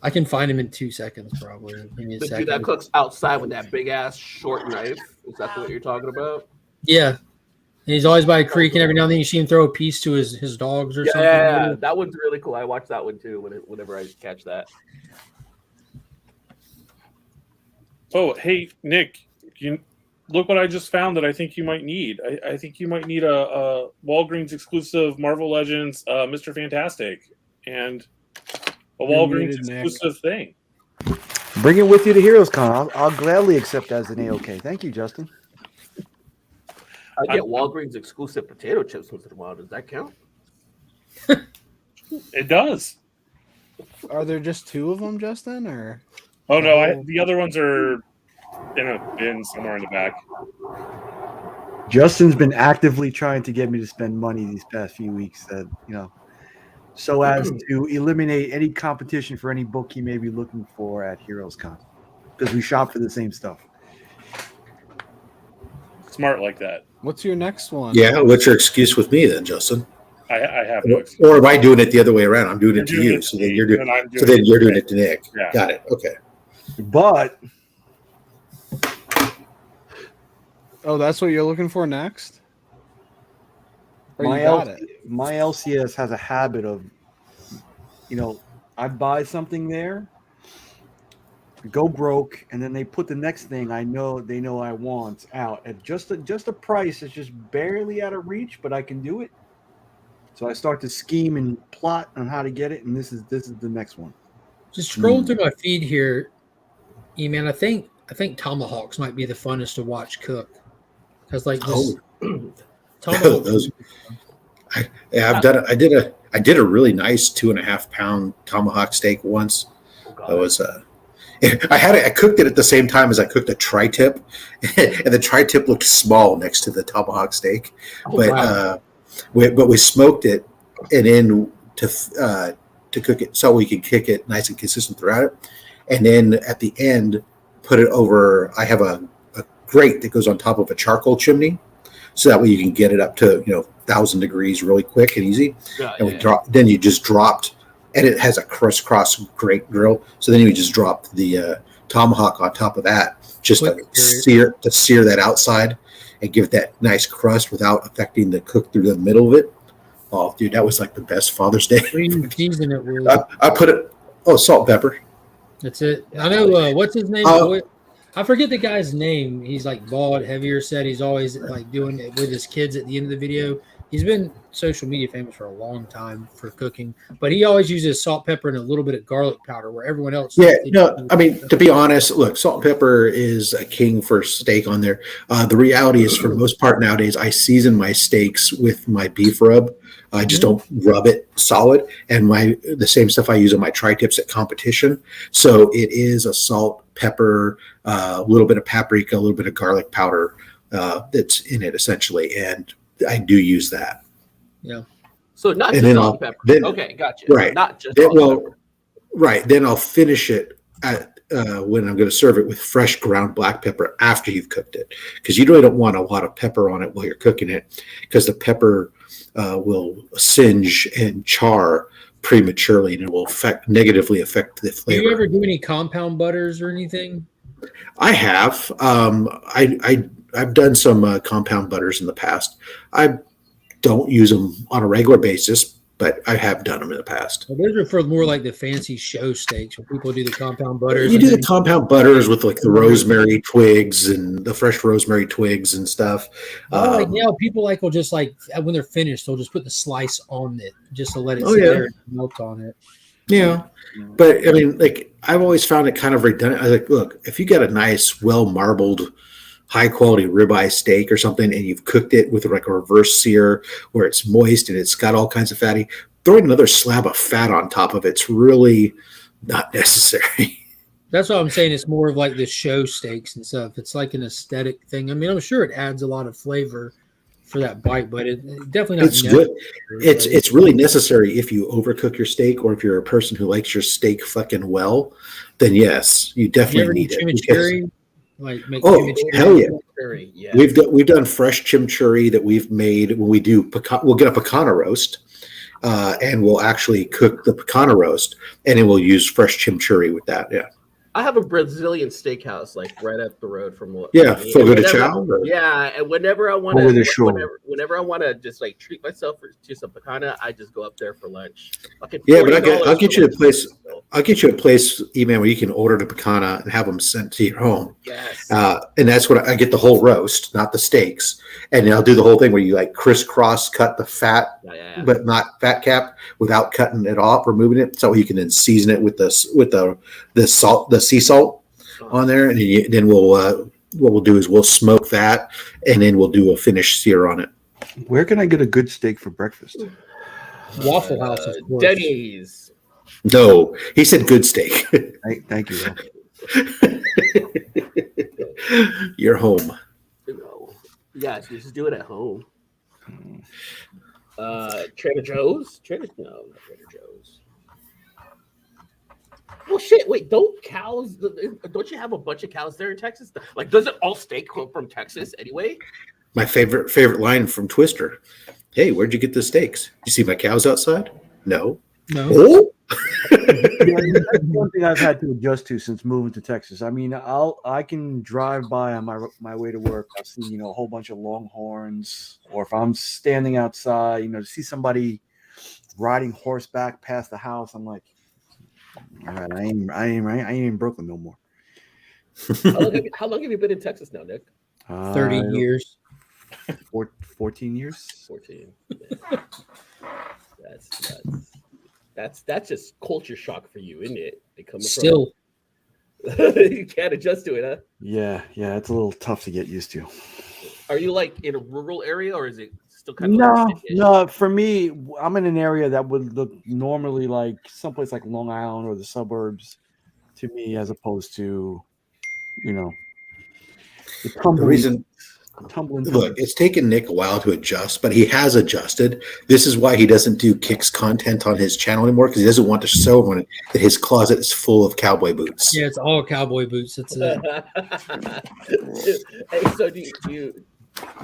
I can find him in 2 seconds, probably. Give me a The second. dude that cooks outside with that big ass short knife. Is that what you're talking about? Yeah. And he's always by a creek, and every now and then you see him throw a piece to his dogs or something. Yeah, that one's really cool. I watch that one too whenever I catch that. Oh, hey, Nick, look what I just found that I think you might need. I think you might need a Walgreens exclusive Marvel Legends Mr. Fantastic and a Walgreens exclusive thing. Bring it with you to HeroesCon. I'll gladly accept that as an A-OK. Thank you, Justin. I get Walgreens exclusive potato chips once in a while. Does that count? It does. Are there just 2 of them, Justin? Or Oh no, the other ones are in a bin somewhere in the back. Justin's been actively trying to get me to spend money these past few weeks, so as to eliminate any competition for any book he may be looking for at HeroesCon, because we shop for the same stuff. Smart like that. What's your next one? Yeah, what's your excuse with me then, Justin? I have no excuse. Or am I doing it the other way around? I'm doing it to you, so then you're doing it to Nick. Yeah. Got it. Okay. But Oh, that's what you're looking for next? Or My you got it? my LCS has a habit of, I buy something there, go broke, and then they put the next thing they know I want out at just a price that's just barely out of reach, but I can do it. So I start to scheme and plot on how to get it, and this is the next one. Just scrolling through my feed here, man. I think tomahawks might be the funnest to watch cook because tomahawks. Those, I've done it. I did a really nice 2.5 pound tomahawk steak once. That was I cooked it at the same time as I cooked a tri-tip, and the tri-tip looked small next to the tomahawk steak. But we smoked it, and then to cook it so we could cook it nice and consistent throughout it, and then at the end put it over. I have a grate that goes on top of a charcoal chimney, so that way you can get it up to 1,000 degrees really quick and easy. Then you just dropped. And it has a crisscross grate grill, so then you just drop the tomahawk on top of that, just to sear that outside and give it that nice crust without affecting the cook through the middle of it. Oh, dude, that was like the best Father's Day. Season it with. I put it. Oh, salt, pepper. That's it. I know. What's his name? I forget the guy's name. He's like bald, heavier set. He's always like doing it with his kids at the end of the video. He's been social media famous for a long time for cooking, but he always uses salt, pepper, and a little bit of garlic powder where everyone else. Yeah, no, I mean, to be honest, look, salt and pepper is a king for steak on there. The reality is, for the most part nowadays, I season my steaks with my beef rub. I just don't rub it solid, and the same stuff I use on my tri-tips at competition. So it is a salt, pepper, a little bit of paprika, a little bit of garlic powder that's in it essentially, and I do use that. Yeah. So not just salt and pepper. Okay, gotcha. Right. Not just salt and pepper. Right. Then I'll finish it when I'm going to serve it with fresh ground black pepper after you've cooked it, because you really don't want a lot of pepper on it while you're cooking it, because the pepper will singe and char prematurely, and it will negatively affect the flavor. Do you ever do any compound butters or anything? I have. I've done some compound butters in the past. I don't use them on a regular basis, but I have done them in the past. Well, those are for more like the fancy show steaks where people do the compound butters. You do the compound butters with like the rosemary twigs and the fresh rosemary twigs and stuff. People will just like when they're finished, they'll just put the slice on it just to let it sit there and melt on it. Yeah. But I mean, like, I've always found it kind of redundant. I was like, look, if you got a nice, well marbled, high quality ribeye steak or something, and you've cooked it with like a reverse sear where it's moist and it's got all kinds of fatty, throwing another slab of fat on top of it's really not necessary. That's what I'm saying. It's more of like the show steaks and stuff. It's like an aesthetic thing. I mean, I'm sure it adds a lot of flavor for that bite, but it definitely not. It's good. It's really necessary if you overcook your steak, or if you're a person who likes your steak fucking well, then yes, you definitely need it. Hell yeah! We've done fresh chimichurri that we've made when we do we'll get a picana roast, and we'll actually cook the picana roast, and then we'll use fresh chimichurri with that. Yeah. I have a Brazilian steakhouse like right up the road from what. Fogo de Chao. Yeah, and whenever I want to, whenever I want to just like treat myself to some picana, I just go up there for lunch. I'll get you a place. I'll get you a place, Eman, where you can order the picana and have them sent to your home. Yes. And that's what I get, the whole roast, not the steaks. And then I'll do the whole thing where you like crisscross cut the fat, but not fat cap, without cutting it off, removing it, so you can then season it with the salt, the sea salt on there, and then what we'll do is we'll smoke that, and then we'll do a finished sear on it. Where can I get a good steak for breakfast? Waffle House, of course. Denny's. No, he said good steak. Thank you. You're home. Yes, you just do it at home. Trader Joe's? Not Trader Joe's. Well, shit. Wait, don't you have a bunch of cows there in Texas? Like, doesn't all steak come from Texas anyway? My favorite line from Twister. Hey, where'd you get the steaks? You see my cows outside? No. No. That's one thing I've had to adjust to since moving to Texas. I mean, I can drive by on my way to work. I'll see a whole bunch of longhorns, or if I'm standing outside, to see somebody riding horseback past the house, I'm like, all right, I ain't in Brooklyn no more. How long have you been in Texas now, Nick? 30 years. 14 years. 14. Yeah. That's just culture shock for you, isn't it? Still. You can't adjust to it, huh? Yeah, it's a little tough to get used to. Are you like in a rural area, or is it still kind of No, for me, I'm in an area that would look normally like someplace like Long Island or the suburbs to me, as opposed to, the reason. Look, it's taken Nick a while to adjust, but he has adjusted. This is why he doesn't do Kicks content on his channel anymore, because he doesn't want to show everyone that his closet is full of cowboy boots. Yeah, it's all cowboy boots. It's Hey, so do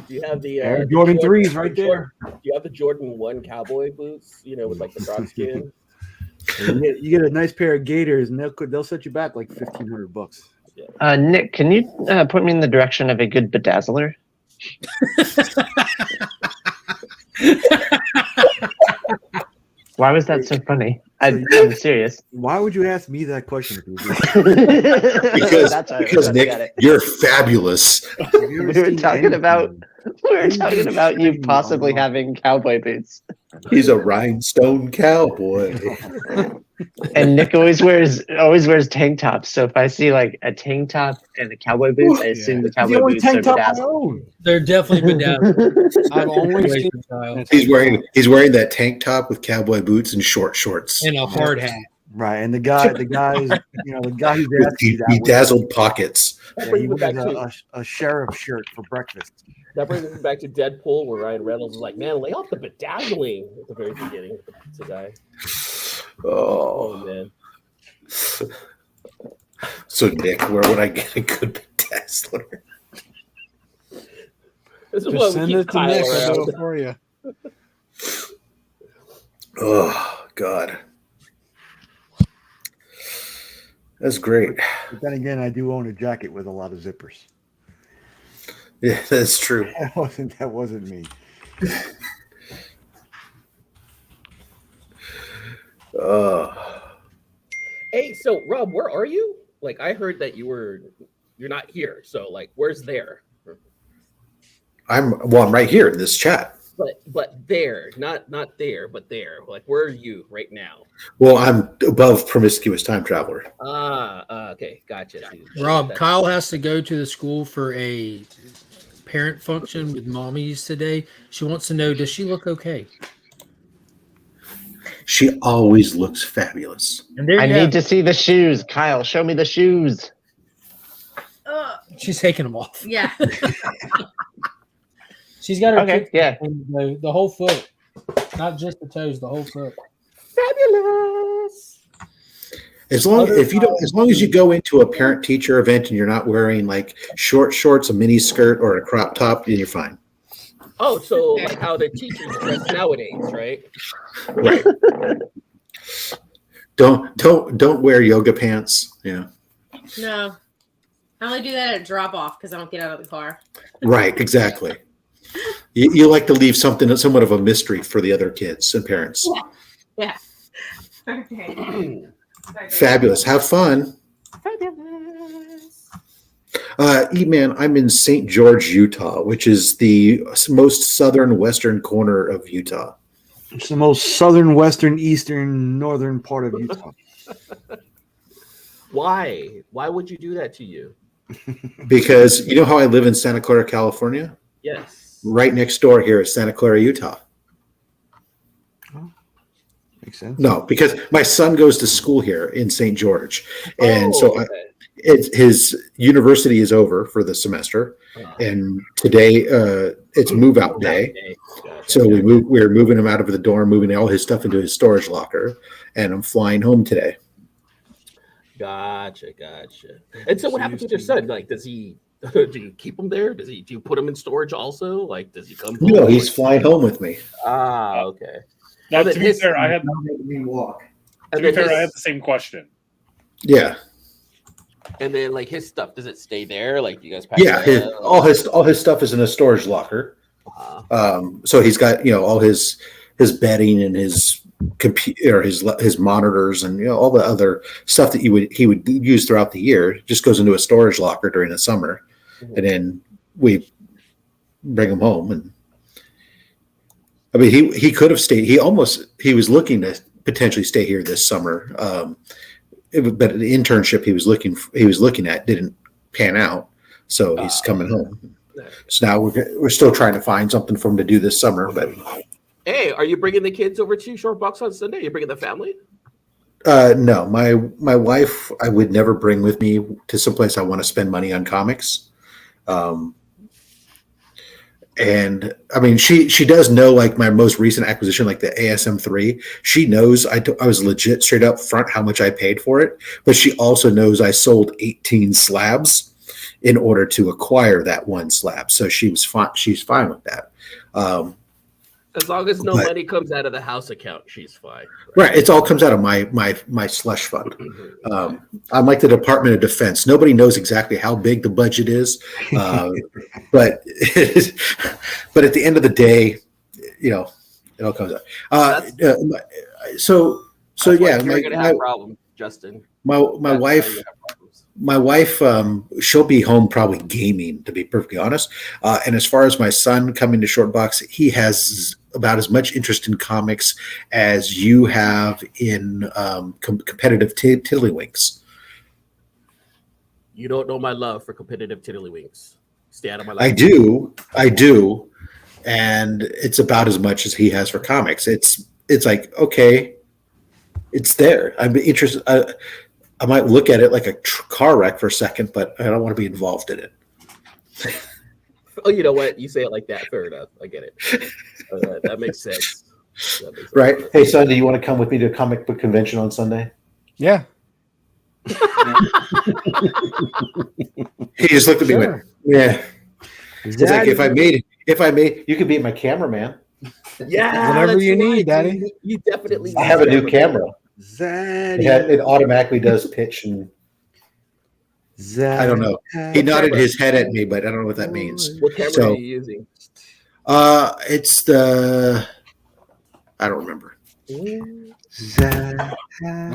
you have the Jordan 3s right there? Do you have the Jordan 1 cowboy boots? With like the frog skin. You get a nice pair of Gators, and they'll set you back like $1,500. Nick, can you point me in the direction of a good bedazzler? Why was that so funny? I'm serious. Why would you ask me that question? because Nick, you're fabulous. We were talking about you possibly having cowboy boots. He's a rhinestone cowboy. And Nick always wears tank tops. So if I see like a tank top and a cowboy boots, I assume the cowboy boots are bedazzled. They're definitely bedazzled. I've always seen He's wearing that tank top with cowboy boots and short shorts and a hard hat. Right, and the guy who's with bedazzled pockets. Yeah, he wears a sheriff shirt for breakfast. That brings me back to Deadpool, where Ryan Reynolds is like, "Man, lay off the bedazzling" at the very beginning with the pizza guy. Oh man. So Nick, where would I get a good bedazzler? This is what we send keep it to Nick. I'll do around. it for you. Oh God, that's great. But then again, I do own a jacket with a lot of zippers. Yeah, that's true. That wasn't me. Hey, so Rob, where are you? Like, I heard that you're not here. So, like, where's there? I'm right here in this chat. But there, not there, but there. Like, where are you right now? Well, I'm above promiscuous time traveler. Okay, gotcha. Rob, Kyle has to go to the school for a parent function with mommies today. She wants to know, does she look okay? She always looks fabulous. I need to see the shoes. Kyle, show me the shoes. She's taking them off. Yeah. She's got her the whole foot, not just the toes, the whole foot. Fabulous. As long as you go into a parent teacher event and you're not wearing like short shorts, a mini skirt, or a crop top, then you're fine. Oh, so like how the teachers dress nowadays, right? Right. Don't wear yoga pants. Yeah. No, I only do that at drop off because I don't get out of the car. Right. Exactly. You like to leave somewhat of a mystery for the other kids and parents. Yeah. Okay. Fabulous. Have fun. Fabulous. Eman, I'm in St. George, Utah, which is the most southern western corner of Utah. It's the most southern, western, eastern, northern part of Utah. Why? Why would you do that to you? Because you know how I live in Santa Clara, California? Yes. Right next door here is Santa Clara, Utah. Makes sense. No, because my son goes to school here in St. George. And his university is over for the semester. And today it's move out day. So we're moving him out of the dorm, moving all his stuff into his storage locker. And I'm flying home today. Gotcha. And so what happens with your son? Like, do you keep him there? Do you put him in storage also? Like, does he come home? No, he's flying home with me. Okay. Now, to be fair, I had me walk. To be fair, I have the same question. Yeah. And then like his stuff, does it stay there? Like you guys pack all his stuff is in a storage locker. So he's got all his bedding and his computer, his monitors, and all the other stuff that he would use throughout the year. It just goes into a storage locker during the summer, and then we bring him home. And I mean, he could have stayed. He was looking to potentially stay here this summer. But the internship he was looking at didn't pan out, so he's coming home. So now we're still trying to find something for him to do this summer. But hey, are you bringing the kids over to Short Box on Sunday? Are you bringing the family? No, my wife I would never bring with me to someplace I want to spend money on comics. And I mean, she does know, like, my most recent acquisition, like the ASM3. She knows I was legit straight up front how much I paid for it, but she also knows I sold 18 slabs in order to acquire that one slab. So she's fine with that. As long as no money comes out of the house account, she's fine. Right. It all comes out of my slush fund. I'm like the Department of Defense. Nobody knows exactly how big the budget is, but at the end of the day, it all comes out. So yeah, you're gonna have problems, Justin. My wife, she'll be home probably gaming, to be perfectly honest. And as far as my son coming to Short Box, he has about as much interest in comics as you have in competitive tiddlywinks. You don't know my love for competitive tiddlywinks. Stay out of my life. I do, and it's about as much as he has for comics. It's like, okay, it's there. I'm interested. I might look at it like a car wreck for a second, but I don't want to be involved in it. Oh, you know what? You say it like that. Fair enough. I get it. That makes sense. Right. Hey, son, do you want to come with me to a comic book convention on Sunday? Yeah. He just looked at me and went, yeah. He's like, if I made, you could be my cameraman. Yeah. Whatever you need, Daddy. You definitely. I have a new camera. It automatically does pitch and I don't know. He nodded his head at me, but I don't know what that means. What camera are you using? It's the I don't remember. I'm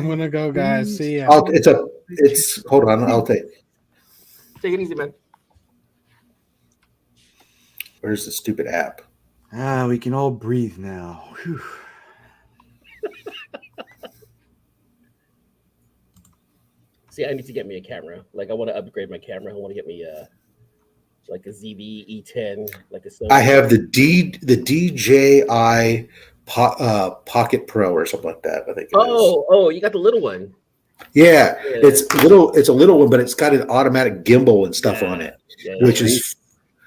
gonna go, guys. See ya. It's hold on. I'll take it easy, man. Where's the stupid app? We can all breathe now. Whew. See, I need to get me a camera. Like, I want to upgrade my camera. I want to get me like a ZV E10, like a Sony. I have the DJI Pocket Pro or something like that. I think. Oh, you got the little one. Yeah, it's a little one, but it's got an automatic gimbal and stuff on it, which is.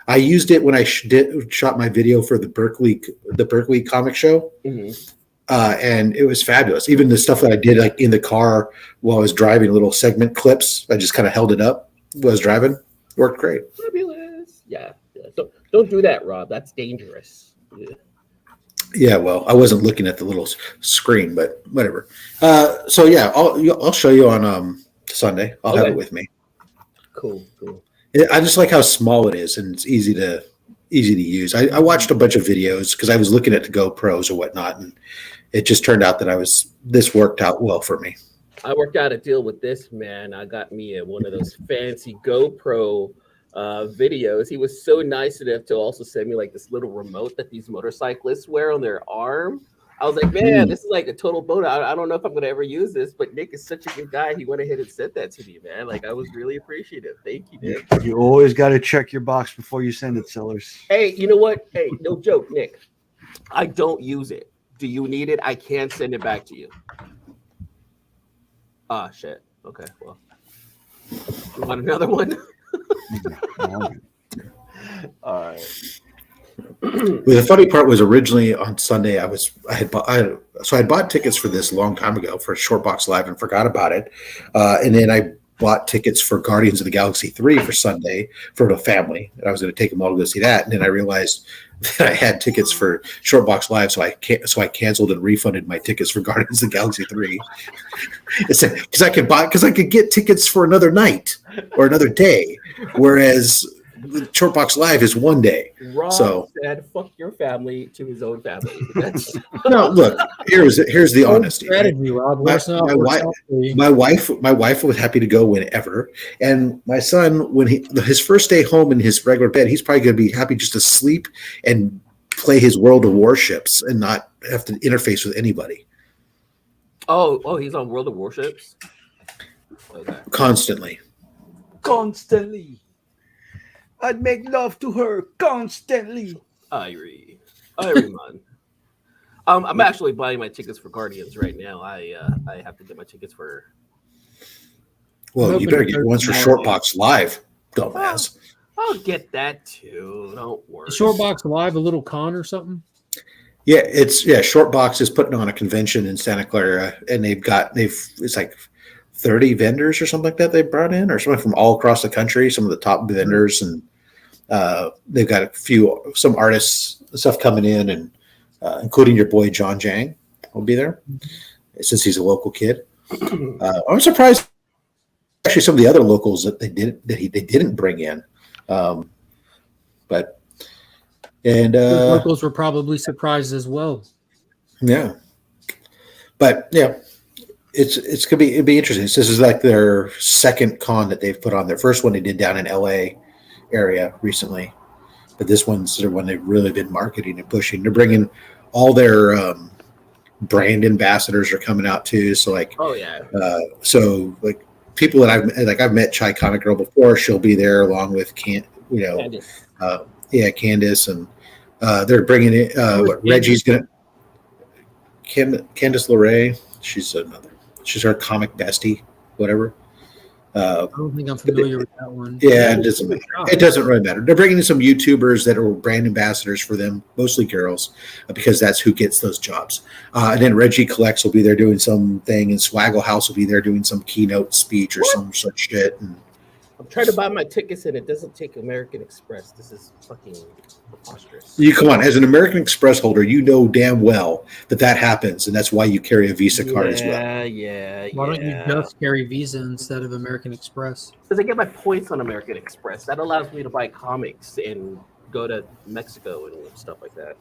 I used it when I shot my video for the Berkeley comic show. Mm-hmm. And it was fabulous. Even the stuff that I did, like in the car while I was driving, little segment clips, I just kind of held it up while I was driving. Worked great. Fabulous. Yeah. Don't do that, Rob. That's dangerous. Yeah. Well, I wasn't looking at the little screen, but whatever. So yeah, I'll show you on Sunday. I'll have it with me. Cool. I just like how small it is, and it's easy to use. I watched a bunch of videos because I was looking at the GoPros or whatnot, and it just turned out that this worked out well for me. I worked out a deal with this man. I got me one of those fancy GoPro videos. He was so nice enough to also send me like this little remote that these motorcyclists wear on their arm. I was like, man, this is like a total bonus. I don't know if I'm going to ever use this, but Nick is such a good guy. He went ahead and sent that to me, man. Like, I was really appreciative. Thank you, Nick. You always got to check your box before you send it, sellers. Hey, you know what? Hey, no joke, Nick. I don't use it. Do you need it? I can send it back to you. Ah, shit. Okay, well. You want another one? All right. Well, the funny part was originally on Sunday I had bought tickets for this a long time ago for Short Box Live and forgot about it, and then I bought tickets for Guardians of the Galaxy 3 for Sunday for the family. And I was going to take them all to go see that. And then I realized that I had tickets for Short Box Live. So I canceled and refunded my tickets for Guardians of the Galaxy 3. Because I could get tickets for another night or another day. Whereas Short Box Live is one day. Rob So said, "Fuck your family" to his own family. That's no, look. Here's the honesty. Strategy, Rob. My wife was happy to go whenever, and my son, when his first day home in his regular bed, he's probably going to be happy just to sleep and play his World of Warships and not have to interface with anybody. Oh, he's on World of Warships. Okay. Constantly. I'd make love to her constantly. Irie, man. I'm actually buying my tickets for Guardians right now. I have to get my tickets for. Well, you better get ones for Short Box Live, dumbass. I'll get that too. Don't worry. Short Box Live, a little con or something. Yeah, Short Box is putting on a convention in Santa Clara, and it's like 30 vendors or something like that they brought in, or something from all across the country. Some of the top vendors, and they've got some artists stuff coming in, and including your boy John Jang will be there since he's a local kid. I'm surprised actually some of the other locals that they didn't bring in, but. And locals were probably surprised as well. Yeah, but yeah, it'd be interesting. This is like their second con that they've put on. Their first one they did down in LA area recently, but this one's the one they've really been marketing and pushing. They're bringing all their brand ambassadors are coming out too. So like, so like people that I've met Chai Comic Girl before. She'll be there along with Candace. Candace, and they're bringing in Reggie's gonna Candace LeRae. She's our comic bestie, whatever. I don't think I'm familiar with that one. Yeah, it doesn't really matter. They're bringing in some YouTubers that are brand ambassadors for them, mostly girls, because that's who gets those jobs. And then Reggie Collects will be there doing something, and Swaggle House will be there doing some keynote speech or some such shit. And I'm trying to buy my tickets and it doesn't take American Express. This is fucking preposterous. you come on, as an American Express holder, you know damn well that happens, and that's why you carry a Visa card as well. Yeah. Why don't you just carry Visa instead of American Express? Because I get my points on American Express. That allows me to buy comics and go to Mexico and stuff like that.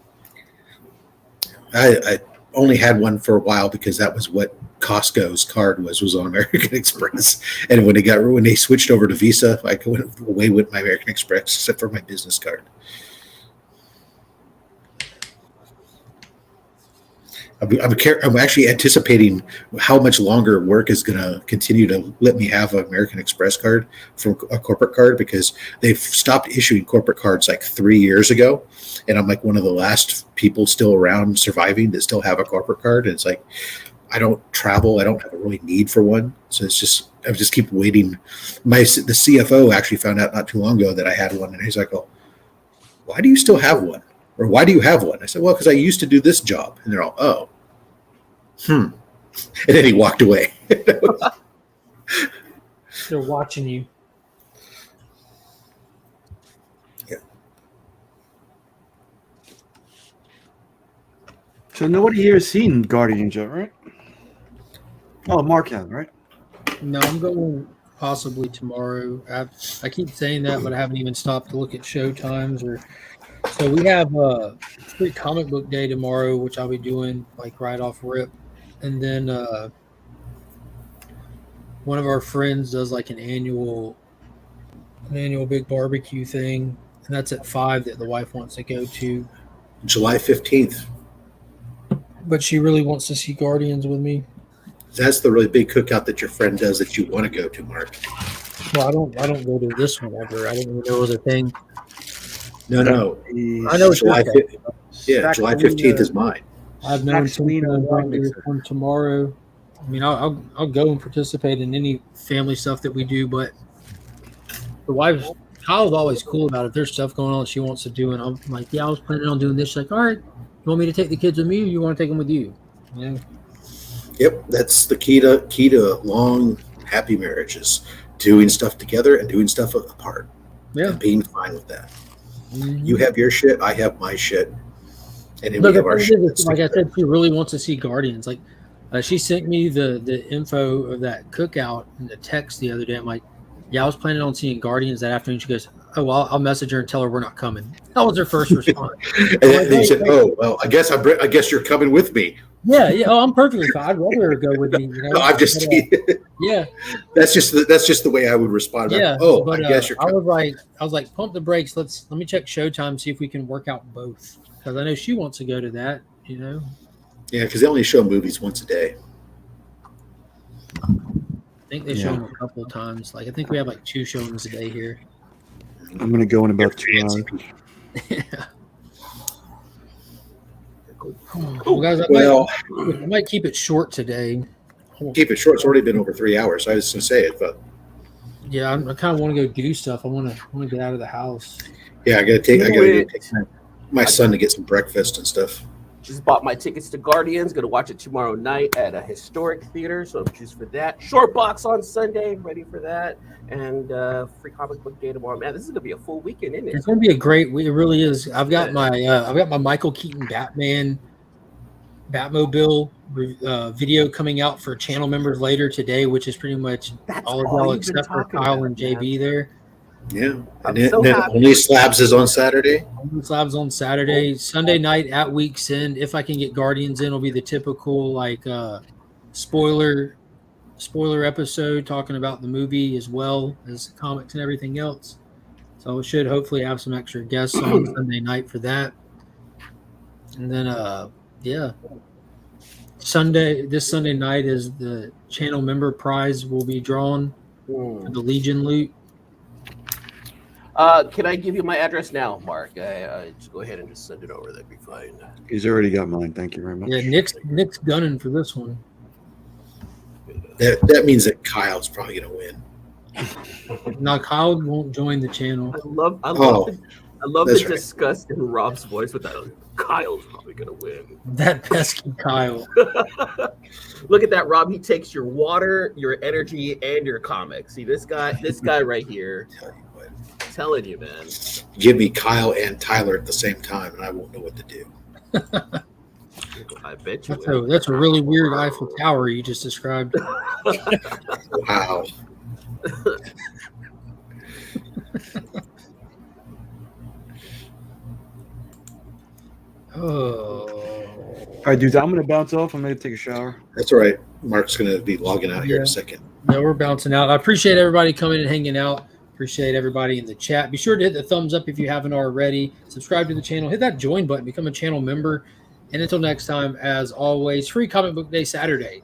I only had one for a while because that was what Costco's card was on American Express. And when they switched over to Visa, I went away with my American Express except for my business card. I'm actually anticipating how much longer work is going to continue to let me have an American Express card from a corporate card, because they've stopped issuing corporate cards like 3 years ago. And I'm like one of the last people still around surviving that still have a corporate card. And it's like, I don't travel. I don't have a really need for one. So I just keep waiting. The CFO actually found out not too long ago that I had one. And he's like, oh, why do you still have one? Or why do you have one? I said, well, because I used to do this job. And they're all, oh, And then he walked away. They're watching you. Yeah. So nobody here has seen Guardians yet, right? Oh, Mark has, right? No, I'm going possibly tomorrow. I keep saying that, but I haven't even stopped to look at show times. So we have a free comic book day tomorrow, which I'll be doing like right off rip. And then one of our friends does like an annual big barbecue thing, and that's at 5 that the wife wants to go to. July 15th. But she really wants to see Guardians with me. That's the really big cookout that your friend does that you want to go to, Mark. Well, I don't go to this one ever. I didn't even know it was a thing. No. I know July 15th. Yeah, July 15th is mine. I've known one tomorrow. I mean, I'll go and participate in any family stuff that we do, but the wife's Kyle's always cool about it. If there's stuff going on that she wants to do, and I'm like, yeah, I was planning on doing this. She's like, all right, you want me to take the kids with me, or you want to take them with you? Yeah. Yep, that's the key to long, happy marriages. doing stuff together and doing stuff apart. Yeah. And being fine with that. Mhm. You have your shit, I have my shit. And then No, we the have our thing shit. is, like I said, she really wants to see Guardians. Like, she sent me the info of that cookout in the text the other day. I'm like, yeah, I was planning on seeing Guardians that afternoon. She goes, oh, well, I'll message her and tell her we're not coming. That was her first response. And then he said, oh, well, I guess you're coming with me. Yeah, yeah. Oh, I'm perfectly fine. I'd rather her go with me. You know? No, I'm just yeah. That's just the way I would respond. Yeah. Oh, but, I guess you're coming. I was like, pump the brakes. Let me check Showtime, see if we can work out both. Because I know she wants to go to that, you know. Yeah, because they only show movies once a day. I think they show them a couple of times. Like, I think we have like 2 showings a day here. I'm going to go in about 2 hours. Yeah. Well, guys, I might keep it short today. Keep it short. It's already been over 3 hours. I was going to say it, but yeah, I kind of want to go do stuff. I want to get out of the house. yeah, I got to take my son to get some breakfast and stuff. Just bought my tickets to Guardians. Going to watch it tomorrow night at a historic theater, so I'm just for that. Short box on Sunday, ready for that, and free comic book day tomorrow. Man, this is going to be a full weekend, isn't it? It's going to be a great week. It really is. I've got my Michael Keaton Batmobile video coming out for channel members later today, which is pretty much all of y'all except for Kyle and JB there. Yeah, and then Only Slabs is on Saturday. Only Slabs on Saturday. Sunday night at Week's End. If I can get Guardians in, it'll be the typical like spoiler episode talking about the movie as well as comics and everything else. So we should hopefully have some extra guests on Sunday night for that. And then this Sunday night is the channel member prize will be drawn for the Legion loot. Can I give you my address now, Mark? Just go ahead and just send it over. That'd be fine. He's already got mine. Thank you very much. Yeah, Nick's gunning for this one. That means that Kyle's probably going to win. Now Kyle won't join the channel. I love the disgust in Rob's voice with that. Kyle's probably gonna win. That pesky Kyle. Look at that, Rob. He takes your water, your energy, and your comics. See this guy right here. I'm telling you, man. Give me Kyle and Tyler at the same time, and I won't know what to do. I bet you. That's a really weird Eiffel Tower you just described. Wow. Oh. All right, dudes, I'm going to bounce off. I'm going to take a shower. That's all right. Mark's going to be logging out here in a second. No, we're bouncing out. I appreciate everybody coming and hanging out. Appreciate everybody in the chat. Be sure to hit the thumbs up if you haven't already. Subscribe to the channel. Hit that join button. Become a channel member. And until next time, as always, free comic book day Saturday.